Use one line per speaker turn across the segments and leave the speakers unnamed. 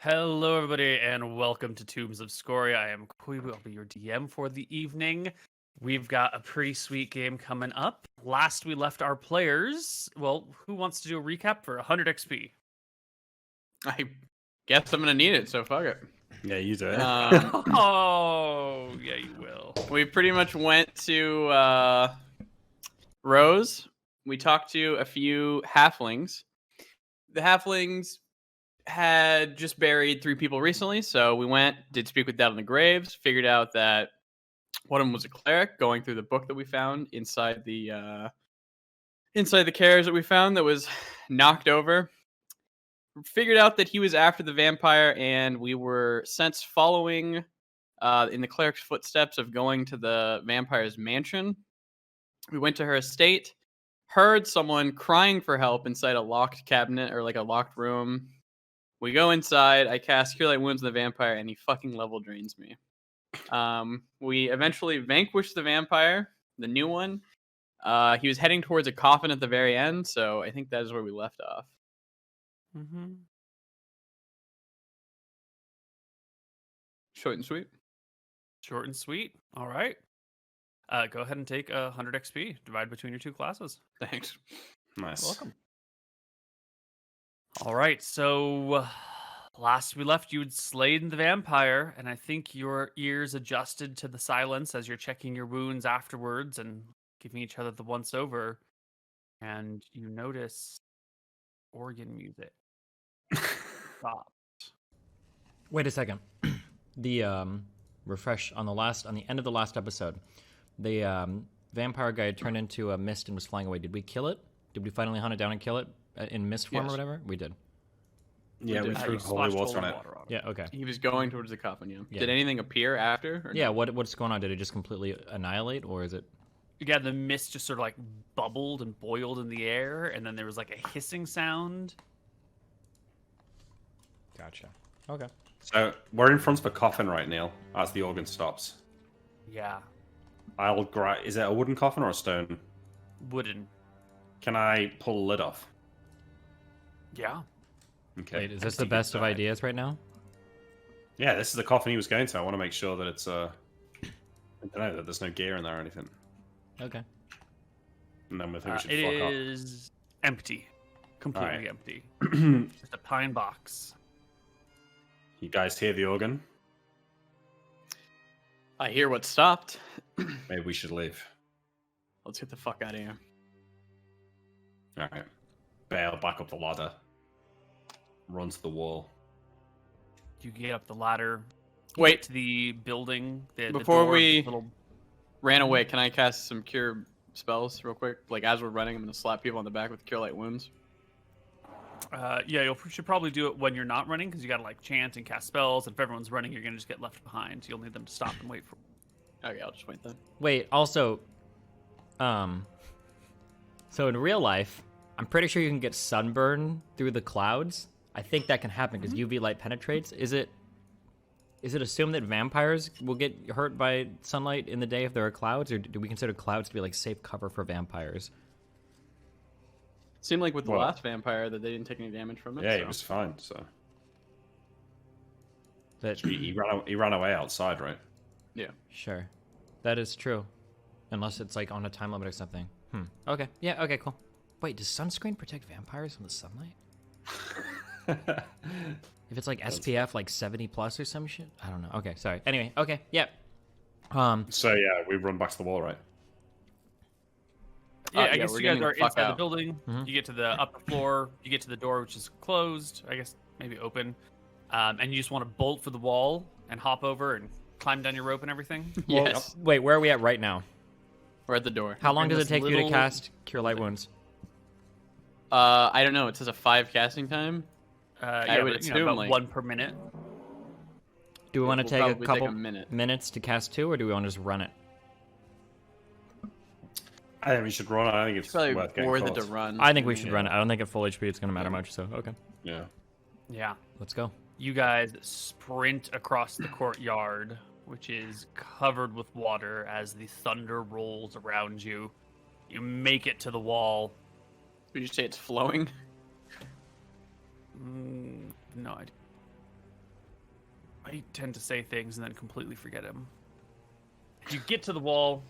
Hello, everybody, and welcome to Tombs of Scoria. I am Koibu. I'll be your DM for the evening. We've got a pretty sweet game coming up. Last we left our players. Well, who wants to do a recap for 100 XP?
I guess I'm gonna need it, so fuck it.
Yeah, you do it.
Oh, yeah, you will.
We pretty much went to Rose. We talked to a few halflings. The halflings had just buried 3 people recently, so we went, did speak with Dead on the Graves, figured out that one of them was a cleric, going through the book that we found inside the carriage that we found that was knocked over. Figured out that he was after the vampire, and we were since following in the cleric's footsteps of going to the vampire's mansion. We went to her estate, heard someone crying for help inside a locked cabinet or like a locked room. We go inside, I cast Cure Light Wounds on the vampire, and he fucking level drains me. We eventually vanquished the vampire, the new one. He was heading towards a coffin at the very end, so I think that is where we left off.
Mm-hmm.
Short and sweet.
Short and sweet. All right. Go ahead and take 100 XP. Divide between your two classes.
Thanks.
Nice.
Welcome. All right, so last we left, you had slayed the vampire, and I think your ears adjusted to the silence as you're checking your wounds afterwards and giving each other the once over, and you notice organ music. Stop.
Wait a second. The refresh on the end of the last episode, the vampire guy turned into a mist and was flying away. Did we kill it? Did we finally hunt it down and kill it in mist form or whatever? We did.
Yeah, we
did.
threw
You
holy
splashed
water on it.
Yeah. Okay.
He was going towards the coffin, yeah.
Yeah.
Did anything appear after? Or
Yeah.
no?
What's going on? Did it just completely annihilate, or is it?
Yeah, the mist just sort of like bubbled and boiled in the air, and then there was like a hissing sound.
Gotcha. Okay.
So we're in front of a coffin right now as the organ stops.
Yeah,
Is it a wooden coffin or a stone?
wooden.
Can I pull the lid off?
Yeah.
Okay.
Wait, is this the
Empty
best of
inside.
ideas right now?
Yeah, this is the coffin he was going to. I want to make sure that it's I don't know, that there's no gear in there or anything.
Okay.
And then we think we should
It
fuck
is empty, completely
Alright.
empty.
up.
Just a pine box.
You guys hear the organ?
I hear what stopped.
Maybe we should leave.
Let's get the fuck out of here.
Alright. Bail back up the ladder. Run to the wall.
You get up the ladder. You
Wait.
get to the building. The
Before
door,
we-
little.
Ran away. Can I cast some cure spells real quick? Like as we're running, I'm gonna slap people on the back with Cure Light Wounds.
Yeah, you should probably do it when you're not running because you gotta like chant and cast spells. And if everyone's running, you're gonna just get left behind. So you'll need them to stop and wait for.
Okay, I'll just wait then.
Wait. Also, so in real life, I'm pretty sure you can get sunburn through the clouds. I think that can happen because UV light penetrates. Is it assumed that vampires will get hurt by sunlight in the day if there are clouds, or do we consider clouds to be like safe cover for vampires?
Seemed like with the
Well-
last vampire that they didn't take any damage from it.
Yeah,
so.
it was fine, so.
That
He ran away outside, right?
Yeah.
Sure, that is true, unless it's like on a time limit or something. Okay. Yeah. Okay. Cool. Wait, does sunscreen protect vampires from the sunlight? If it's like SPF like 70 plus or some shit? I don't know. Okay, sorry. Anyway, okay, yeah.
So yeah, we run back to the wall, right?
Yeah, I
yeah,
guess
we're
you guys
getting
are
the fuck
inside the
out.
building.
Mhm.
You get to the upper floor. You get to the door, which is closed. I guess maybe open. And you just want to bolt for the wall and hop over and climb down your rope and everything.
Yes.
Wait, where are we at right now?
We're at the door.
How long
In
does it
this
take you to
little-
cast Cure Light Wounds?
I don't know. It says a 5 casting time.
Yeah,
would
but,
assume,
about
like-
1 per minute.
Do we want to
Will
take a
probably take a
couple
minute.
minutes to cast 2, or do we want to just run it?
I think we should run. I think it's
It's probably
worth getting
worth it
caught.
to run.
I think we should
Yeah.
run it. I don't think at full HP it's going to matter much, so okay.
Yeah.
Yeah.
Let's go.
You guys sprint across the courtyard, which is covered with water as the thunder rolls around you. You make it to the wall.
Would you say it's flowing?
No idea. I tend to say things and then completely forget them. You get to the wall.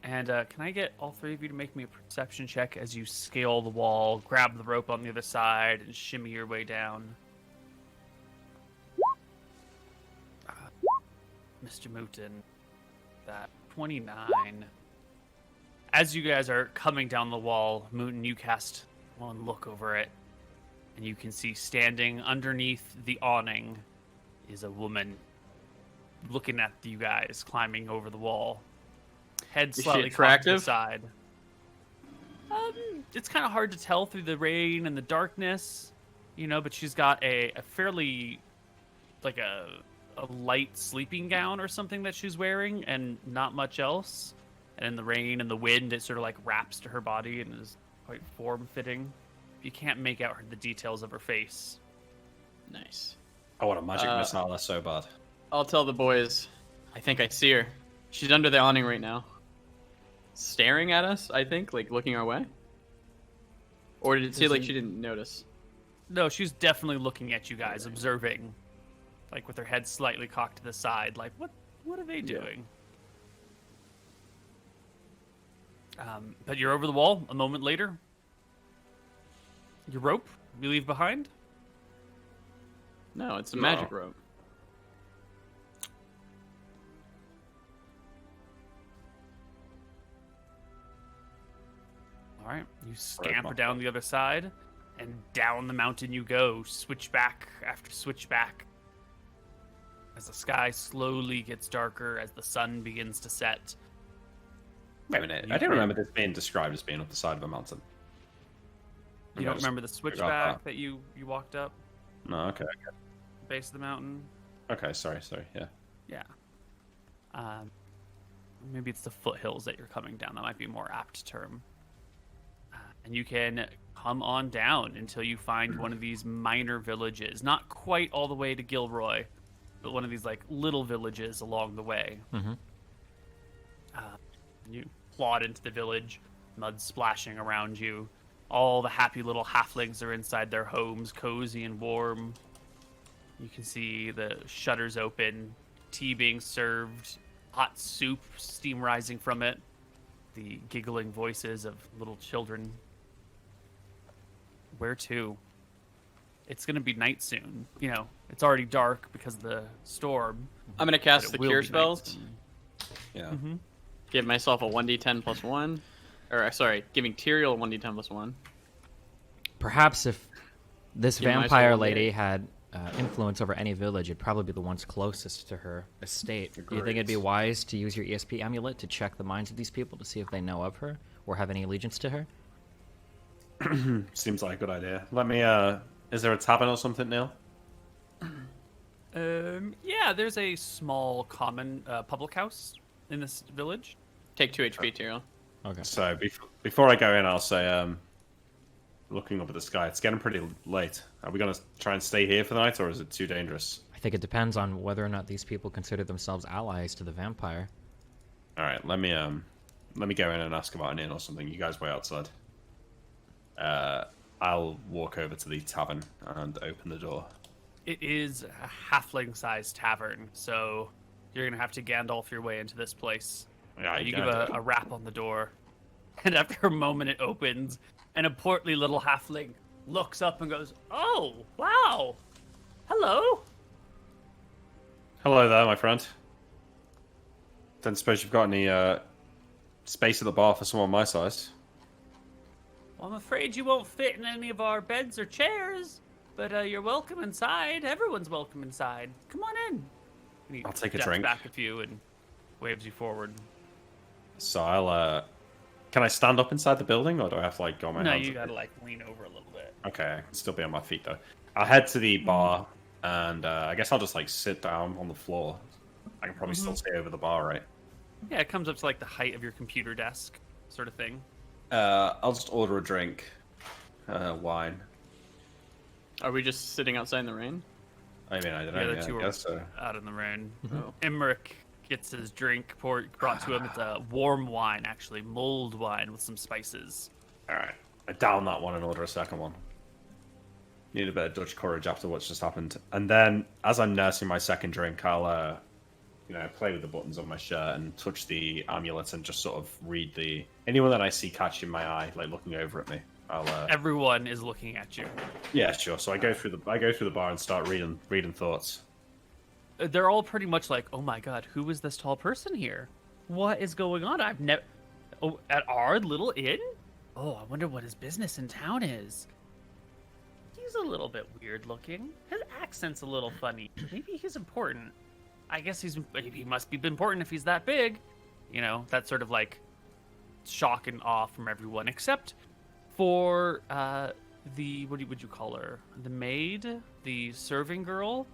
And can I get all three of you to make me a perception check as you scale the wall, grab the rope on the other side, and shimmy your way down? Mr. Mooton, that 29. As you guys are coming down the wall, Mooton, you cast one look over it, and you can see standing underneath the awning is a woman looking at you guys climbing over the wall. Head
Is she
slightly cocked to the
attractive?
side. It's kind of hard to tell through the rain and the darkness, but she's got a fairly, like a light sleeping gown or something that she's wearing and not much else. And in the rain and the wind, it sort of like wraps to her body and is quite form-fitting. You can't make out the details of her face.
Nice.
I want a magic missile. That's so bad.
I'll tell the boys. I think I see her. She's under the awning right now. Staring at us, I think, like looking our way. Or did it seem like she didn't notice?
No, she's definitely looking at you guys, observing, like with her head slightly cocked to the side, like what are they doing? But you're over the wall a moment later. Your rope you leave behind.
No, it's a magic rope.
All right, you scamper down the other side, and down the mountain you go, switchback after switchback. As the sky slowly gets darker, as the sun begins to set.
Wait a minute. I don't remember this being described as being up the side of a mountain.
You don't remember the switchback that you walked up?
No, okay.
Base of the mountain?
Okay, sorry, yeah.
Yeah. Maybe it's the foothills that you're coming down. That might be a more apt term. And you can come on down until you find one of these minor villages. Not quite all the way to Gilroy, but one of these like little villages along the way.
Mm-hmm.
You plod into the village, mud splashing around you. All the happy little halflings are inside their homes, cozy and warm. You can see the shutters open, tea being served, hot soup, steam rising from it, the giggling voices of little children. Where to? It's going to be night soon. It's already dark because of the storm.
I'm gonna cast the
It will
cure
be night
spells.
soon.
Yeah.
Mm-hmm.
Give myself a 1d10 plus 1. Or, sorry, giving Tyrael a 1d10 plus 1.
Perhaps if this
Give myself
vampire
one
lady
day.
had influence over any village, it'd probably be the ones closest to her estate. Do you think it'd be
Agreed.
wise to use your ESP amulet to check the minds of these people to see if they know of her or have any allegiance to her?
Seems like a good idea. Let me, is there a tavern or something, Neil?
Yeah, there's a small common public house in this village.
Take 2 HP, Tyrael.
Okay.
So, before I go in, I'll say, looking up at the sky, it's getting pretty late. Are we going to try and stay here for the night, or is it too dangerous?
I think it depends on whether or not these people consider themselves allies to the vampire.
Alright, let me go in and ask about an inn or something. You guys wait outside. I'll walk over to the tavern and open the door.
It is a halfling-sized tavern, so you're gonna have to Gandalf your way into this place.
Yeah,
You
gotta
give
do
a
it.
rap on the door, and after a moment it opens, and a portly little halfling looks up and goes, "Oh, wow! Hello!"
Hello there, my friend. Don't suppose you've got any space at the bar for someone my size?
Well, I'm afraid you won't fit in any of our beds or chairs, but you're welcome inside. Everyone's welcome inside. Come on in. And he
I'll take a
steps
drink.
back a few and waves you forward.
So I'll can I stand up inside the building, or do I have to like go on my
No,
hands?
you gotta like lean over a little bit.
Okay, I can still be on my feet though. I'll head to the bar, and I guess I'll just like sit down on the floor. I can probably still see over the bar, right?
Yeah, it comes up to like the height of your computer desk, sort of thing.
I'll just order a drink, wine.
Are we just sitting outside in the rain?
I mean, I don't
The
know.
other
Yeah,
two
I
are
guess so.
out in the rain.
Oh.
Emmerich gets his drink brought to him. It's a warm wine, actually, mulled wine with some spices.
All right. I down that one and order a second one. Need a bit of Dutch courage after what's just happened. And then, as I'm nursing my second drink, I'll, play with the buttons on my shirt and touch the amulet and just sort of read anyone that I see catching my eye, like looking over at me.
Everyone is looking at you.
Yeah, sure. So I go through the bar and start reading thoughts.
They're all pretty much like, "Oh my god, who is this tall person here? What is going on? I've never at our little inn. Oh, I wonder what his business in town is. He's a little bit weird looking. His accent's a little funny. Maybe he's important. I guess he must be important if he's that big. You know, that sort of like shock and awe from everyone, except for what would you call her? The maid, the serving girl.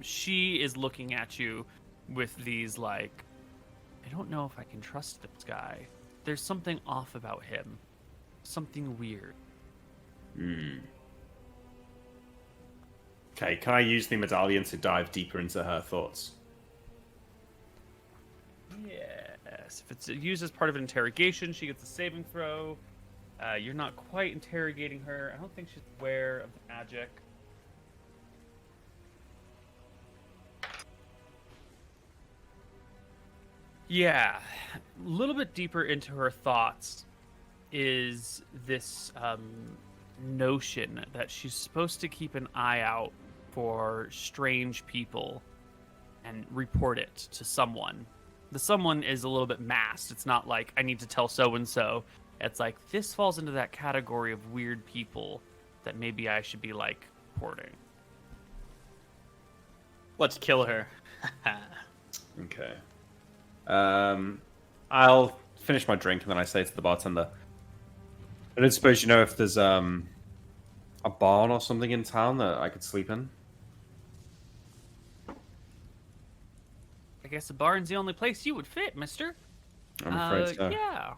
She is looking at you with these like, I don't know if I can trust this guy. There's something off about him. Something weird.
Okay, can I use the medallion to dive deeper into her thoughts?
Yes. If it's used as part of an interrogation, she gets a saving throw. You're not quite interrogating her. I don't think she's aware of the magic. Yeah, a little bit deeper into her thoughts is this notion that she's supposed to keep an eye out for strange people and report it to someone. The someone is a little bit masked. It's not like, I need to tell so-and-so. It's like, this falls into that category of weird people that maybe I should be, like, reporting.
Let's kill her.
Okay. I'll finish my drink and then I say to the bartender, I don't suppose you know if there's a barn or something in town that I could sleep in?
I guess the barn's the only place you would fit, mister.
I'm afraid so.
Yeah.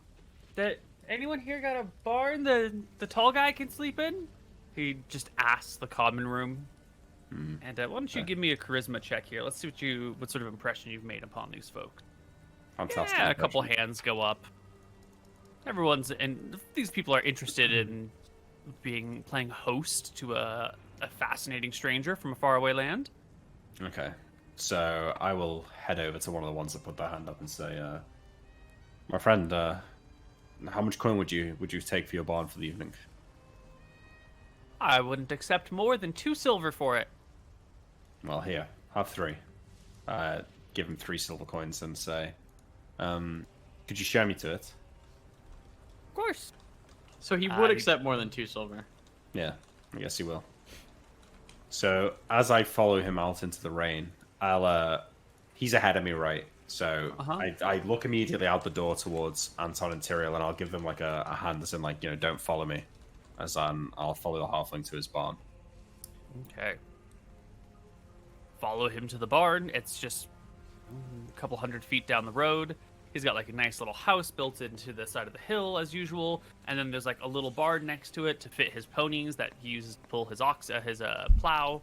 Anyone here got a barn the tall guy can sleep in? He just asks the common room. And why don't you give me a charisma check here? Let's see what sort of impression you've made upon these folks.
Fantastic.
Yeah, a couple hands go up. And these people are interested in playing host to a fascinating stranger from a faraway land.
Okay. So I will head over to one of the ones that put their hand up and say, my friend, how much coin would you take for your barn for the evening?
I wouldn't accept more than 2 silver for it.
Well, here, have 3. Give him 3 silver coins and say, could you show me to it?
Of course.
So he would accept more than 2 silver.
Yeah, I guess he will. So as I follow him out into the rain, he's ahead of me, right? So I look immediately out the door towards Anton and Tyrael, and I'll give them like a hand as in like, don't follow me, as I'll follow the halfling to his barn.
Okay. Follow him to the barn. It's just a couple 100 feet down the road. He's got like a nice little house built into the side of the hill as usual, and then there's like a little barn next to it to fit his ponies that he uses to pull his plow.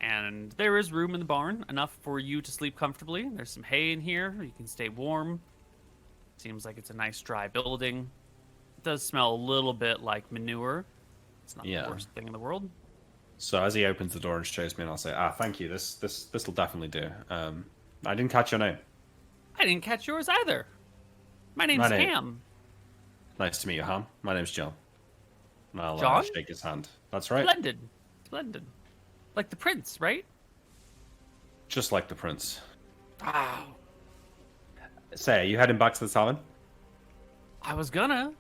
And there is room in the barn, enough for you to sleep comfortably. There's some hay in here. You can stay warm. Seems like it's a nice dry building. It does smell a little bit like manure. It's not the worst thing in the world.
So as he opens the door and shows me, and I'll say, thank you. This will definitely do. I didn't catch your name.
I didn't catch yours either. My name's Ham.
Nice to meet you, Ham. My name's John. And I'll
John?
Shake his hand. That's right.
Splendid. Like the prince, right?
Just like the prince.
Wow.
Say, are you heading back to the tavern?
I was gonna.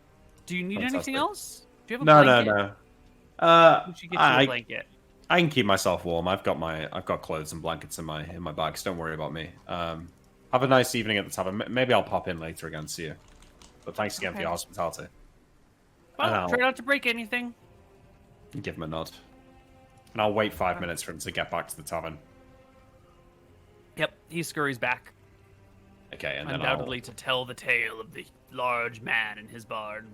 Do you need anything else? Do you have a
No.
blanket? We should get you a blanket.
I can keep myself warm. I've got clothes and blankets in my bags. Don't worry about me. Have a nice evening at the tavern. Maybe I'll pop in later again, see you. But thanks again for your hospitality.
Well, try not to break anything.
Give him a nod. And I'll wait 5 minutes for him to get back to the tavern.
Yep, he scurries back.
Okay, and then
undoubtedly to tell the tale of the large man in his barn.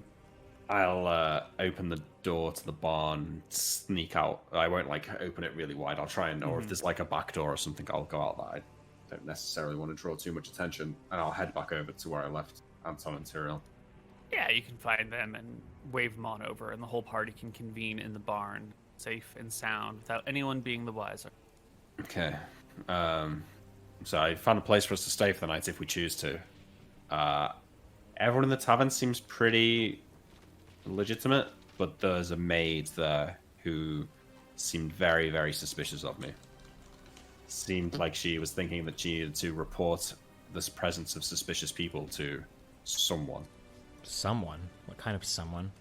I'll open the door to the barn, sneak out. I won't open it really wide. I'll try and, or if there's a back door or something, I'll go out that I don't necessarily want to draw too much attention, and I'll head back over to where I left Anton and Tyrael.
Yeah, you can find them and wave them on over, and the whole party can convene in the barn, safe and sound, without anyone being the wiser.
Okay. So I found a place for us to stay for the night if we choose to. Everyone in the tavern seems pretty legitimate, but there's a maid there who seemed very, very suspicious of me. Seemed like she was thinking that she needed to report this presence of suspicious people to someone.
Someone? What kind of someone?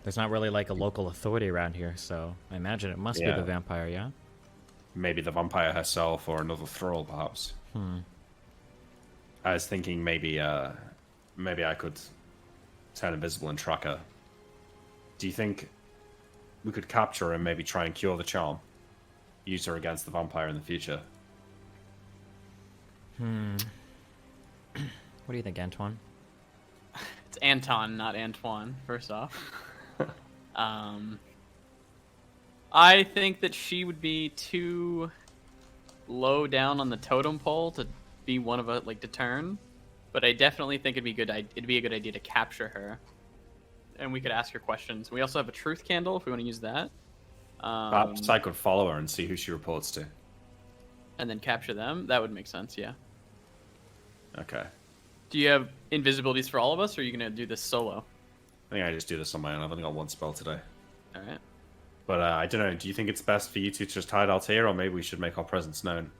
There's not really like a local authority around here, so I imagine it must be the vampire, yeah?
Maybe the vampire herself or another thrall, perhaps. I was thinking maybe I could turn invisible and track her. Do you think we could capture her and maybe try and cure the charm? Use her against the vampire in the future?
What do you think, Antoine?
It's Anton, not Antoine, first off. I think that she would be too low down on the totem pole to be one of a to turn, but I definitely think it'd be a good idea to capture her, and we could ask her questions. We also have a truth candle if we want to use that.
Perhaps I could follow her and see who she reports to.
And then capture them. That would make sense, yeah.
Okay.
Do you have invisibilities for all of us, or are you gonna do this solo?
I think I just do this on my own. I've only got one spell today.
All right.
But I don't know. Do you think it's best for you two to just hide out here, or maybe we should make our presence known?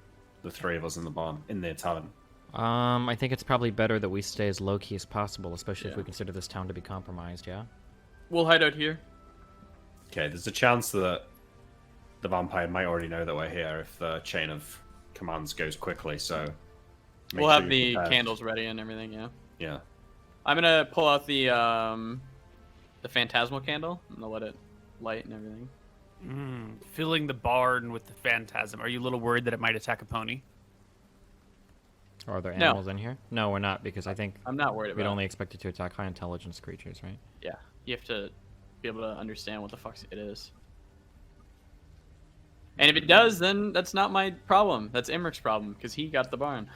The three of us in the barn, in the tavern.
I think it's probably better that we stay as low-key as possible, especially if we consider this town to be compromised, yeah?
We'll hide out here.
Okay, there's a chance that the vampire might already know that we're here if the chain of commands goes quickly, so...
We'll have the candles ready and everything, yeah.
Yeah.
I'm gonna pull out the phantasmal candle and I'll let it light and everything.
Filling the barn with the phantasm. Are you a little worried that it might attack a pony?
Or are there animals in here? No, we're not, because I think
I'm not worried about
we'd only expect it to attack high intelligence creatures, right?
Yeah, you have to be able to understand what the fuck it is. And if it does, then that's not my problem. That's Emmerich problem, because he got the barn.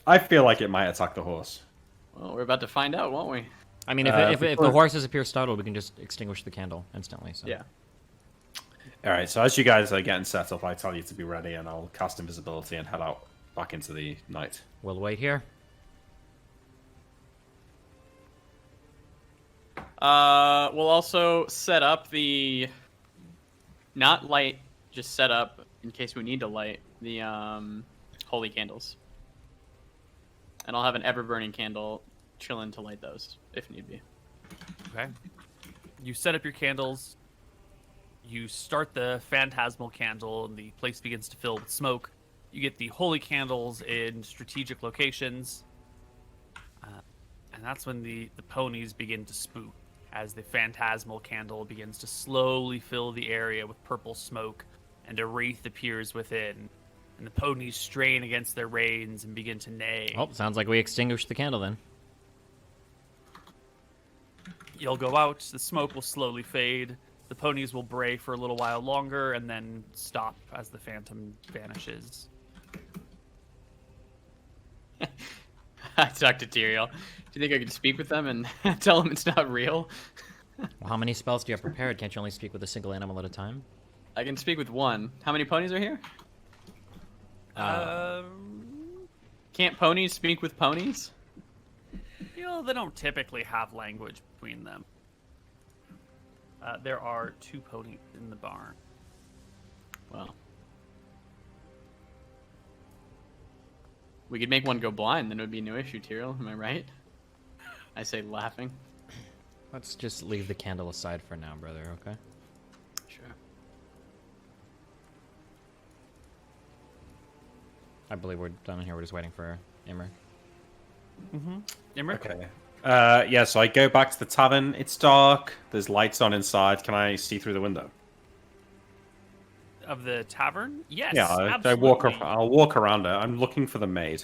I feel like it might attack the horse.
Well, we're about to find out, won't we?
I mean, if the horses appear startled, we can just extinguish the candle instantly. So.
Yeah.
Alright, so as you guys are getting set up, I tell you to be ready, and I'll cast invisibility and head out back into the night.
We'll wait here.
We'll also set up the... Not light, just set up, in case we need to light, the holy candles. And I'll have an ever-burning candle chilling to light those, if need be.
Okay. You set up your candles. You start the phantasmal candle, and the place begins to fill with smoke. You get the holy candles in strategic locations. And that's when the ponies begin to spook, as the phantasmal candle begins to slowly fill the area with purple smoke, and a wraith appears within. And the ponies strain against their reins and begin to neigh.
Oh, sounds like we extinguished the candle then.
You'll go out, the smoke will slowly fade, the ponies will bray for a little while longer, and then stop as the phantom vanishes.
I talked to Tyrael. Do you think I could speak with them and tell them it's not real?
Well, how many spells do you have prepared? Can't you only speak with a single animal at a time?
I can speak with one. How many ponies are here? Can't ponies speak with ponies?
You know, they don't typically have language between them. There are 2 ponies in the barn.
Well. We could make one go blind, then it would be no issue, Tyrael. Am I right? I say laughing.
Let's just leave the candle aside for now, brother, okay?
Sure.
I believe we're done here. We're just waiting for Emmer.
Emmerich?
Okay. Yeah, so I go back to the tavern. It's dark. There's lights on inside. Can I see through the window?
Of the tavern? Yes,
Yeah,
absolutely.
I'll walk around it. I'm looking for the maid.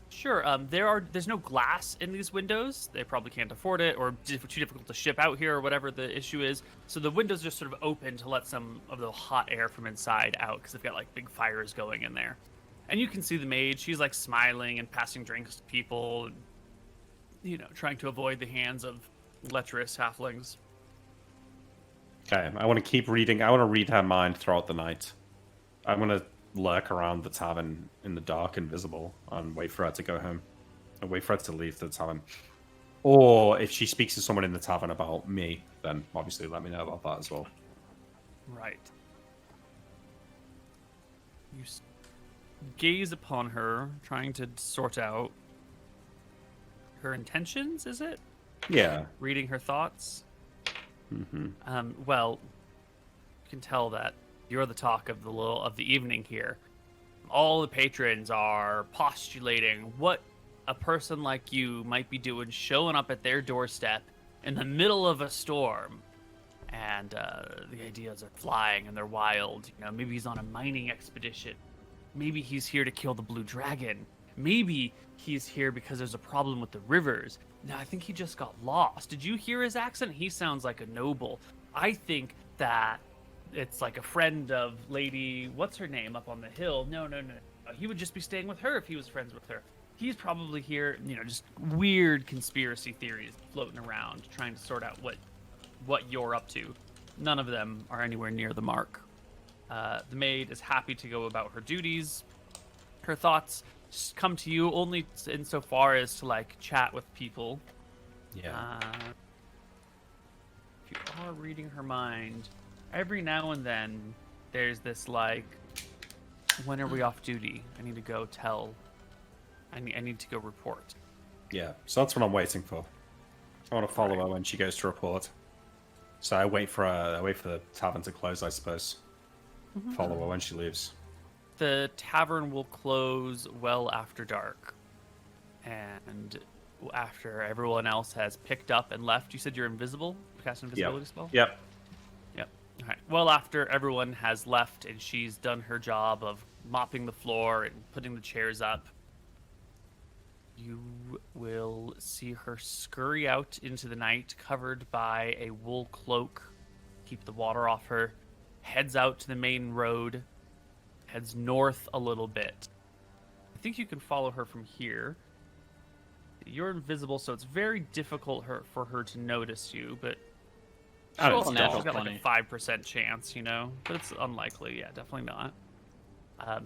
Sure. There's no glass in these windows. They probably can't afford it, or too difficult to ship out here, or whatever the issue is. So the windows just sort of open to let some of the hot air from inside out, because they've got like big fires going in there. And you can see the maid. She's like smiling and passing drinks to people, trying to avoid the hands of lecherous halflings.
Okay, I want to keep reading. I want to read her mind throughout the night. I'm going to lurk around the tavern in the dark, invisible, and wait for her to go home. And wait for her to leave the tavern. Or if she speaks to someone in the tavern about me, then obviously let me know about that as well.
Right. You gaze upon her, trying to sort out her intentions, is it?
Yeah.
Reading her thoughts?
Mm-hmm.
Well, you can tell that you're the talk of the evening here. All the patrons are postulating what a person like you might be doing, showing up at their doorstep in the middle of a storm. And the ideas are flying and they're wild. Maybe he's on a mining expedition. Maybe he's here to kill the blue dragon. Maybe he's here because there's a problem with the rivers. Now, I think he just got lost. Did you hear his accent? He sounds like a noble. I think that it's like a friend of Lady... What's her name up on the hill? No. He would just be staying with her if he was friends with her. He's probably here, just weird conspiracy theories floating around, trying to sort out what you're up to. None of them are anywhere near the mark. The maid is happy to go about her duties. Her thoughts just come to you only insofar as to chat with people.
Yeah.
If you are reading her mind, every now and then there's this when are we off duty? I need to go tell. I need to go report.
Yeah. So that's what I'm waiting for. I want to follow her when she goes to report. So I wait for the tavern to close, I suppose. Follow her when she leaves.
The tavern will close well after dark. And after everyone else has picked up and left, you said you're invisible? You cast an invisibility spell?
Yep.
All right. Well, after everyone has left and she's done her job of mopping the floor and putting the chairs up, you will see her scurry out into the night, covered by a wool cloak, keep the water off her, heads out to the main road, heads north a little bit. I think you can follow her from here. You're invisible, so it's very difficult for her to notice you, but she's got like a 5% chance, but it's unlikely. Yeah, definitely not.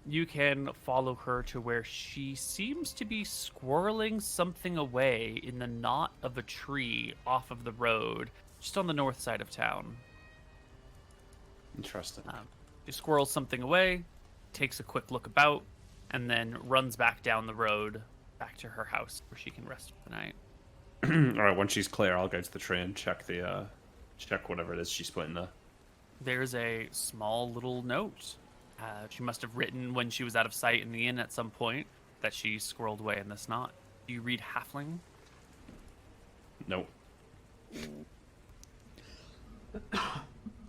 You can follow her to where she seems to be squirreling something away in the knot of a tree off of the road, just on the north side of town.
Interesting.
She squirrels something away, takes a quick look about, and then runs back down the road, back to her house where she can rest for the night.
All right, when she's clear, I'll go to the tree and check check whatever it is she's put in there.
There's a small little note. She must have written when she was out of sight in the inn at some point that she squirreled away in this knot. Do you read Halfling?
Nope.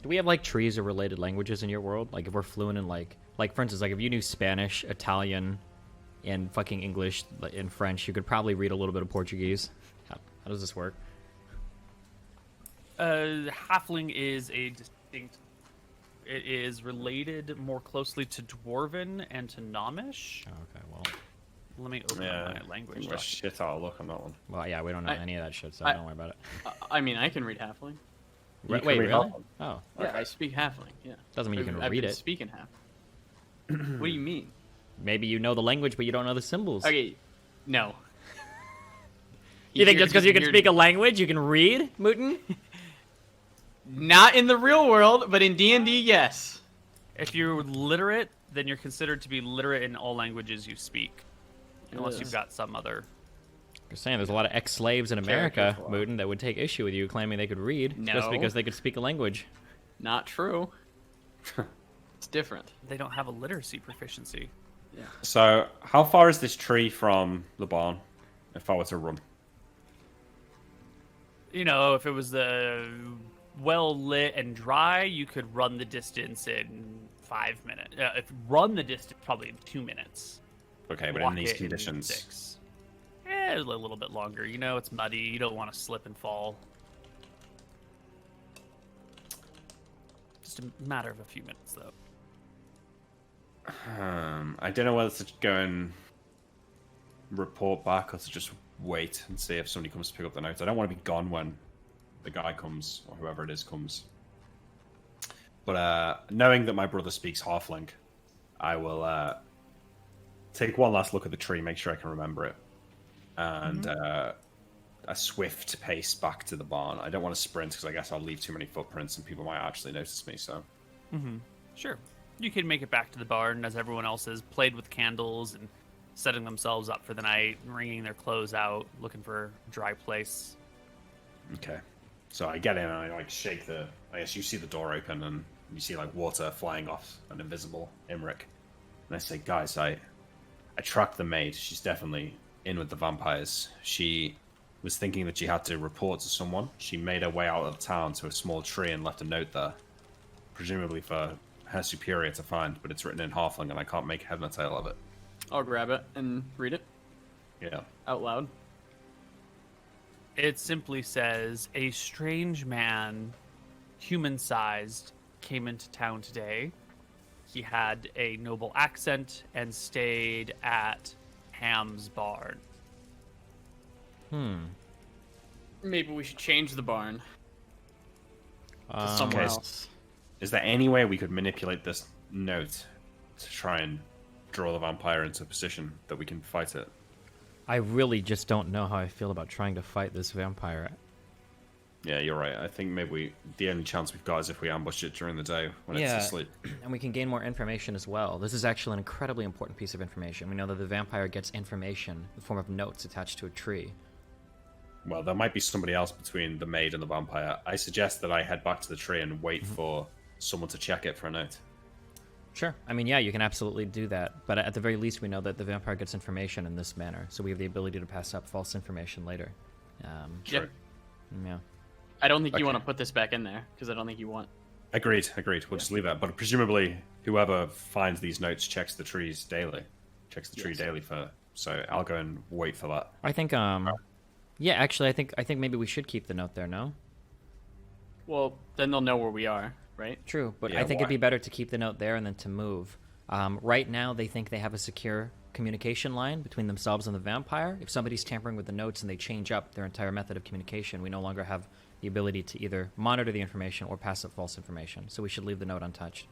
Do we have trees or related languages in your world? If we're fluent in for instance, if you knew Spanish, Italian, and fucking English and French, you could probably read a little bit of Portuguese. How does this work?
Halfling is a distinct. It is related more closely to Dwarven and to Gnomish.
Oh, okay, well.
Let me open up my language.
English shit out of luck on that one.
Well, yeah, we don't know any of that shit, so don't worry about it.
I mean, I can read Halfling.
Wait, really?
Halfling?
Oh.
Yeah, I speak Halfling, yeah.
Doesn't mean you can
I've
read
been
it.
speaking Halfling. What do you mean?
Maybe you know the language, but you don't know the symbols.
Okay, no.
You think just because you can speak a language, you can read, Mooten?
Not in the real world, but in D&D, yes.
If you're literate, then you're considered to be literate in all languages you speak. Unless you've got some other...
You're saying there's a lot of ex-slaves in America, Mooten, that would take issue with you claiming they could read just because they could speak a language.
Not true. It's different.
They don't have a literacy proficiency.
Yeah.
So, how far is this tree from the barn, if I were to run?
If it was well lit and dry, you could run the distance in 5 minutes. If run the distance, probably in 2 minutes.
Okay, but
Walk
in these
it
conditions...
6. A little bit longer. It's muddy. You don't want to slip and fall. Just a matter of a few minutes, though.
I don't know whether to go and report back or to just wait and see if somebody comes to pick up the note. I don't want to be gone when the guy comes, or whoever it is comes. But knowing that my brother speaks Halfling, I will take one last look at the tree, make sure I can remember it, and a swift pace back to the barn. I don't want to sprint because I guess I'll leave too many footprints and people might actually notice me. So,
Sure. You can make it back to the barn as everyone else has played with candles and setting themselves up for the night, wringing their clothes out, looking for a dry place.
okay. So I get in and I like shake the. I guess you see the door open and you see like water flying off an invisible Imric. And I say, guys, I tracked the maid. She's definitely in with the vampires. She was thinking that she had to report to someone. She made her way out of town to a small tree and left a note there, presumably for her superior to find, but it's written in Halfling and I can't make head nor tail of it.
I'll grab it and read it
Yeah.
out loud.
It simply says, a strange man, human-sized, came into town today. He had a noble accent and stayed at Ham's barn.
Maybe we should change the barn to
okay.
somewhere else.
Is there any way we could manipulate this note to try and draw the vampire into a position that we can fight it?
I really just don't know how I feel about trying to fight this vampire.
Yeah, you're right. I think maybe the only chance we've got is if we ambush it during the day when it's
Yeah.
asleep.
And we can gain more information as well. This is actually an incredibly important piece of information. We know that the vampire gets information in the form of notes attached to a tree.
Well, there might be somebody else between the maid and the vampire. I suggest that I head back to the tree and wait for someone to check it for a note.
Sure. I mean, yeah, you can absolutely do that. But at the very least, we know that the vampire gets information in this manner. So we have the ability to pass up false information later.
True.
Yeah.
I don't think you
Okay.
want to put this back in there because I don't think you want.
Agreed. We'll just leave it. But presumably, whoever finds these notes checks the trees daily. Checks the tree daily for. So I'll go and wait for that.
I think, yeah, actually, I think maybe we should keep the note there, no?
Well, then they'll know where we are, right?
True, but
Yeah,
I think
why?
it'd be better to keep the note there and then to move. Right now, they think they have a secure communication line between themselves and the vampire. If somebody's tampering with the notes and they change up their entire method of communication, we no longer have the ability to either monitor the information or pass up false information. So we should leave the note untouched.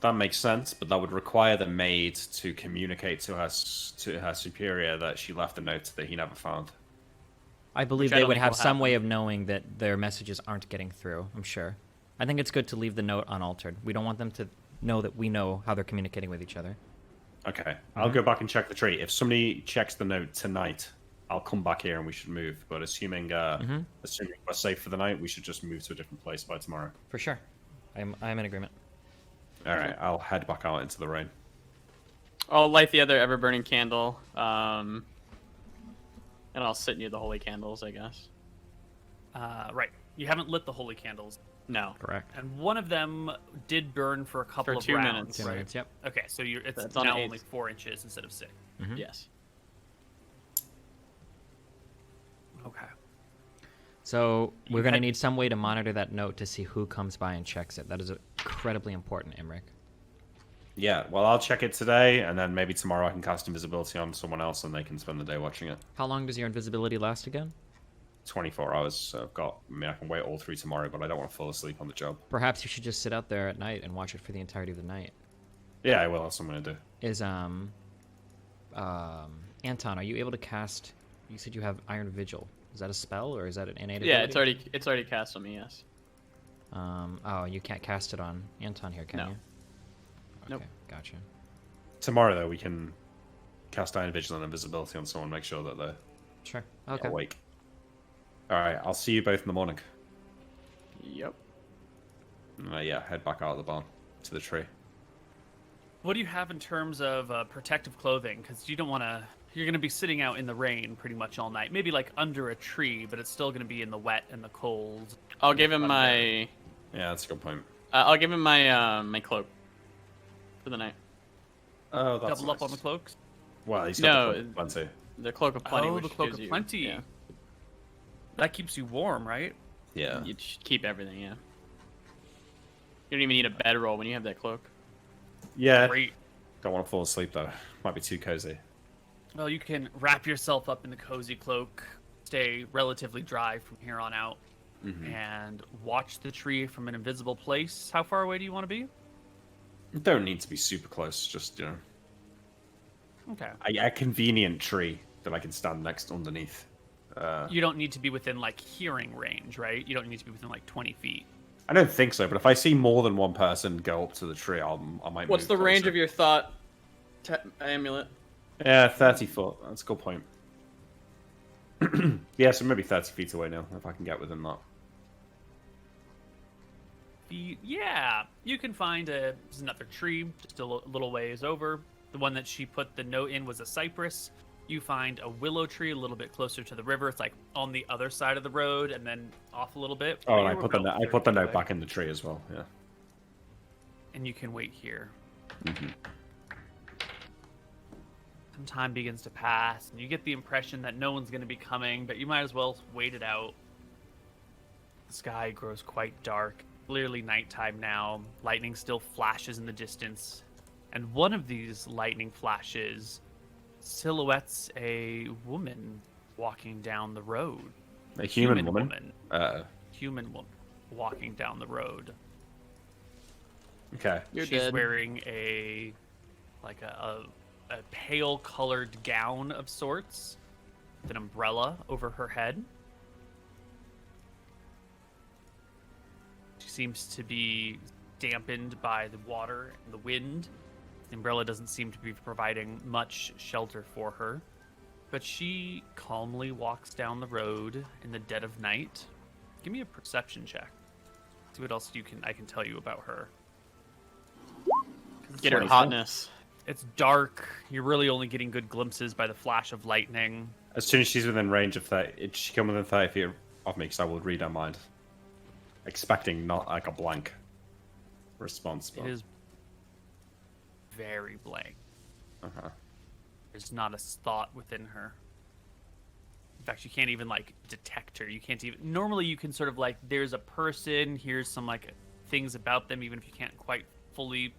That makes sense, but that would require the maid to communicate to her superior that she left a note that he never found.
I believe
I
they
don't
would
think
have
will
some way
happen.
of knowing that their messages aren't getting through, I'm sure. I think it's good to leave the note unaltered. We don't want them to know that we know how they're communicating with each other.
Okay, I'll go back and check the tree. If somebody checks the note tonight, I'll come back here and we should move. But assuming we're safe for the night, we should just move to a different place by tomorrow.
For sure. I'm in agreement.
All right, I'll head back out into the rain.
I'll light the other ever-burning candle, and I'll sit near the holy candles, I guess.
Right. You haven't lit the holy candles.
No.
Correct.
And one of them did burn for a couple
For
of
2
rounds.
minutes.
2
right?
minutes, yep.
Okay, so it's
That's on
now
eight.
only 4 inches instead of 6.
Yes.
Okay.
So we're going to
had-
need some way to monitor that note to see who comes by and checks it. That is incredibly important, Imric.
Yeah, well, I'll check it today, and then maybe tomorrow I can cast invisibility on someone else, and they can spend the day watching it.
How long does your invisibility last again?
24 hours, so I can wait all through tomorrow, but I don't want to fall asleep on the job.
Perhaps you should just sit out there at night and watch it for the entirety of the night.
Yeah, I will. That's what I'm going to do.
Is Anton, are you able to cast? You said you have Iron Vigil. Is that a spell or is that an innate
Yeah,
ability?
it's already cast on me. Yes.
Oh, you can't cast it on Anton here, can
No.
you?
Nope.
Okay, gotcha.
Tomorrow, though, we can cast Iron Vigil and invisibility on someone, make sure that they're
Sure. Okay.
awake. All right, I'll see you both in the morning.
Yep.
Yeah, head back out of the barn to the tree.
What do you have in terms of protective clothing? Because you don't want to. You're going to be sitting out in the rain pretty much all night. Maybe like under a tree, but it's still going to be in the wet and the cold.
I'll give him
Thunder.
my.
Yeah, that's a good point.
I'll give him my my cloak for the night.
Oh, that's
Double up
nice.
on the cloaks.
Well, he's
No,
got the plenty.
The cloak of plenty.
Oh,
which
the cloak
gives
of
you-
plenty.
Yeah.
That keeps you warm, right?
Yeah.
You should keep everything. Yeah. You don't even need a bedroll when you have that cloak.
Yeah.
Great.
Don't want to fall asleep, though. Might be too cozy.
Well, you can wrap yourself up in the cozy cloak, stay relatively dry from here on out, and watch the tree from an invisible place. How far away do you want to be?
It don't need to be super close, just,
Okay.
a convenient tree that I can stand next underneath.
You don't need to be within, like, hearing range, right? You don't need to be within, like, 20 feet.
I don't think so, but if I see more than one person go up to the tree, I might
What's
move
the range
closer.
of your thought amulet?
Yeah, 30 foot. That's a good point. Yeah, so maybe 30 feet away now, if I can get within that.
Yeah, you can find there's another tree just a little ways over. The one that she put the note in was a cypress. You find a willow tree a little bit closer to the river. It's like on the other side of the road and then off a little bit.
Oh,
But
and I
you were
put the note
away.
back in the tree as well, yeah.
And you can wait here. Some time begins to pass, and you get the impression that no one's going to be coming, but you might as well wait it out. The sky grows quite dark, clearly nighttime now. Lightning still flashes in the distance, and one of these lightning flashes silhouettes a woman walking down the road.
A human woman?
Human woman walking down the road.
Okay.
You're
She's
dead.
wearing a pale colored gown of sorts with an umbrella over her head. She seems to be dampened by the water and the wind. The umbrella doesn't seem to be providing much shelter for her, but she calmly walks down the road in the dead of night. Give me a perception check. See what else I can tell you about her.
Get her
24.
hotness.
It's dark. You're really only getting good glimpses by the flash of lightning.
As soon as she's within range of 30, she come within 30 feet of me, because I will read her mind. Expecting not like a blank response. But...
It is very blank.
Uh-huh.
There's not a thought within her. In fact, you can't even like detect her. You can't even. Normally, you can sort of like, there's a person. Here's some like things about them, even if you can't quite fully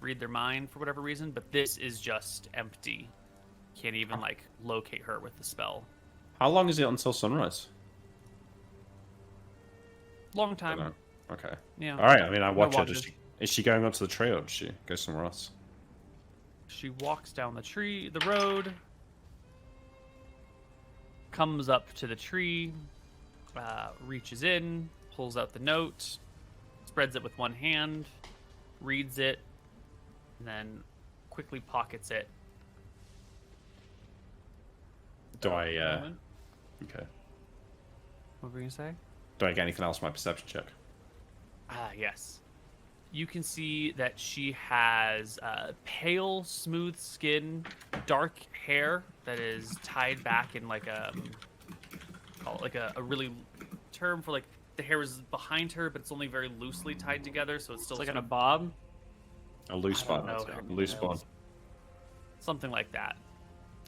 read their mind for whatever reason. But this is just empty. Can't even like locate her with the spell.
How long is it until sunrise?
Long
I
time.
don't know. Okay.
Yeah.
All right. I mean, I watch her.
watches.
Is she going up to the tree, or does she go somewhere else?
She walks down the road, comes up to the tree, reaches in, pulls out the note, spreads it with one hand, reads it, and then quickly pockets it.
Do I?
Moment.
Okay.
What were you gonna say?
Do I get anything else from my perception check?
Yes. You can see that she has pale, smooth skin, dark hair that is tied back in like a really term for like the hair is behind her, but it's only very loosely tied together, so it's still
It's like
sort
in a
of
bob.
A loose
I don't
bun.
know.
A loose bun.
something like that.